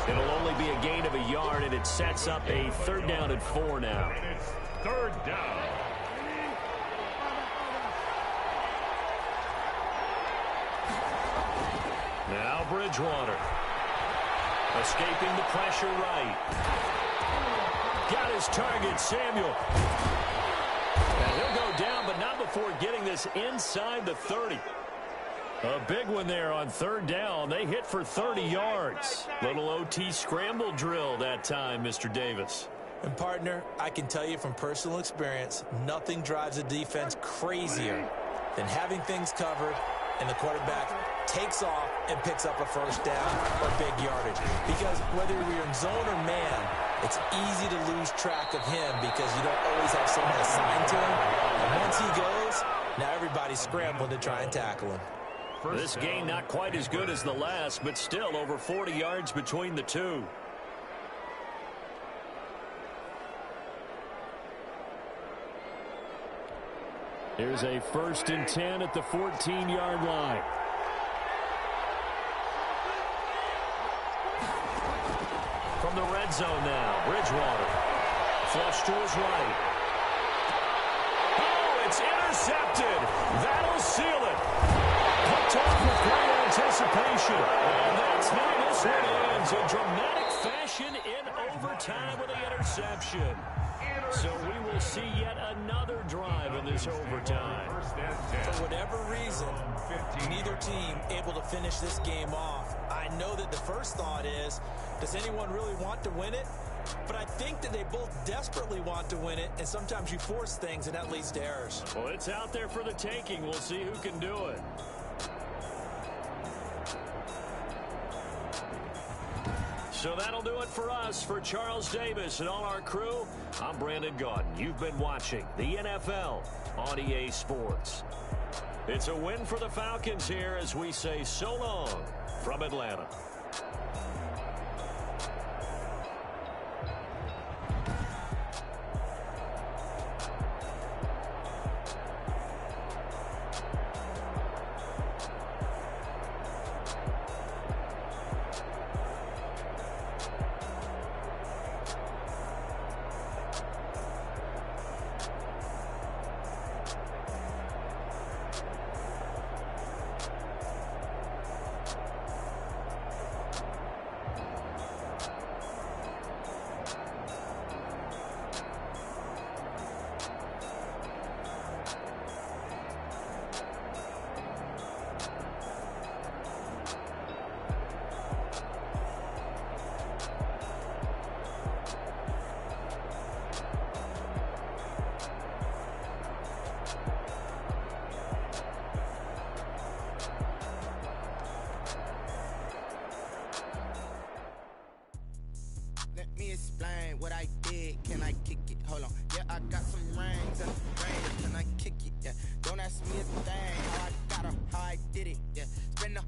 S2: It'll only be a gain of a yard, and it sets up a 3rd down and 4 now.
S5: 3rd down.
S2: Now Bridgewater. Escaping the pressure right. Got his target, Samuel. And he'll go down, but not before getting this inside the 30. A big one there on 3rd down. They hit for 30 yards. Little OT scramble drill that time, Mr. Davis.
S4: And, partner, I can tell you from personal experience, nothing drives a defense crazier than having things covered and the quarterback takes off and picks up a first down or big yardage. Because whether you're in zone or man, it's easy to lose track of him because you don't always have someone assigned to him. And once he goes, now everybody's scrambling to try and tackle him.
S2: This gain not quite as good as the last, but still over 40 yards between the two. Here's a 1st and 10 at the 14-yard line. From the red zone now, Bridgewater. Flush to his right. Oh, it's intercepted. That'll seal it. Picked off with great anticipation. And that's how this one ends. A dramatic fashion in overtime with the interception. So we will see yet another drive in this overtime.
S4: For whatever reason, neither team able to finish this game off. I know that the first thought is, does anyone really want to win it? But I think that they both desperately want to win it, and sometimes you force things, and that leads to errors.
S2: Well, it's out there for the taking. We'll see who can do it. So that'll do it for us. For Charles Davis and all our crew, I'm Brandon Gaudin. You've been watching the NFL on EA Sports. It's a win for the Falcons here as we say so long from Atlanta.
S12: What I did, can I kick it? Hold on, yeah, I got some rings and rings, can I kick it? Yeah, don't ask me a thing, how I got 'em, how I did it, yeah, spend the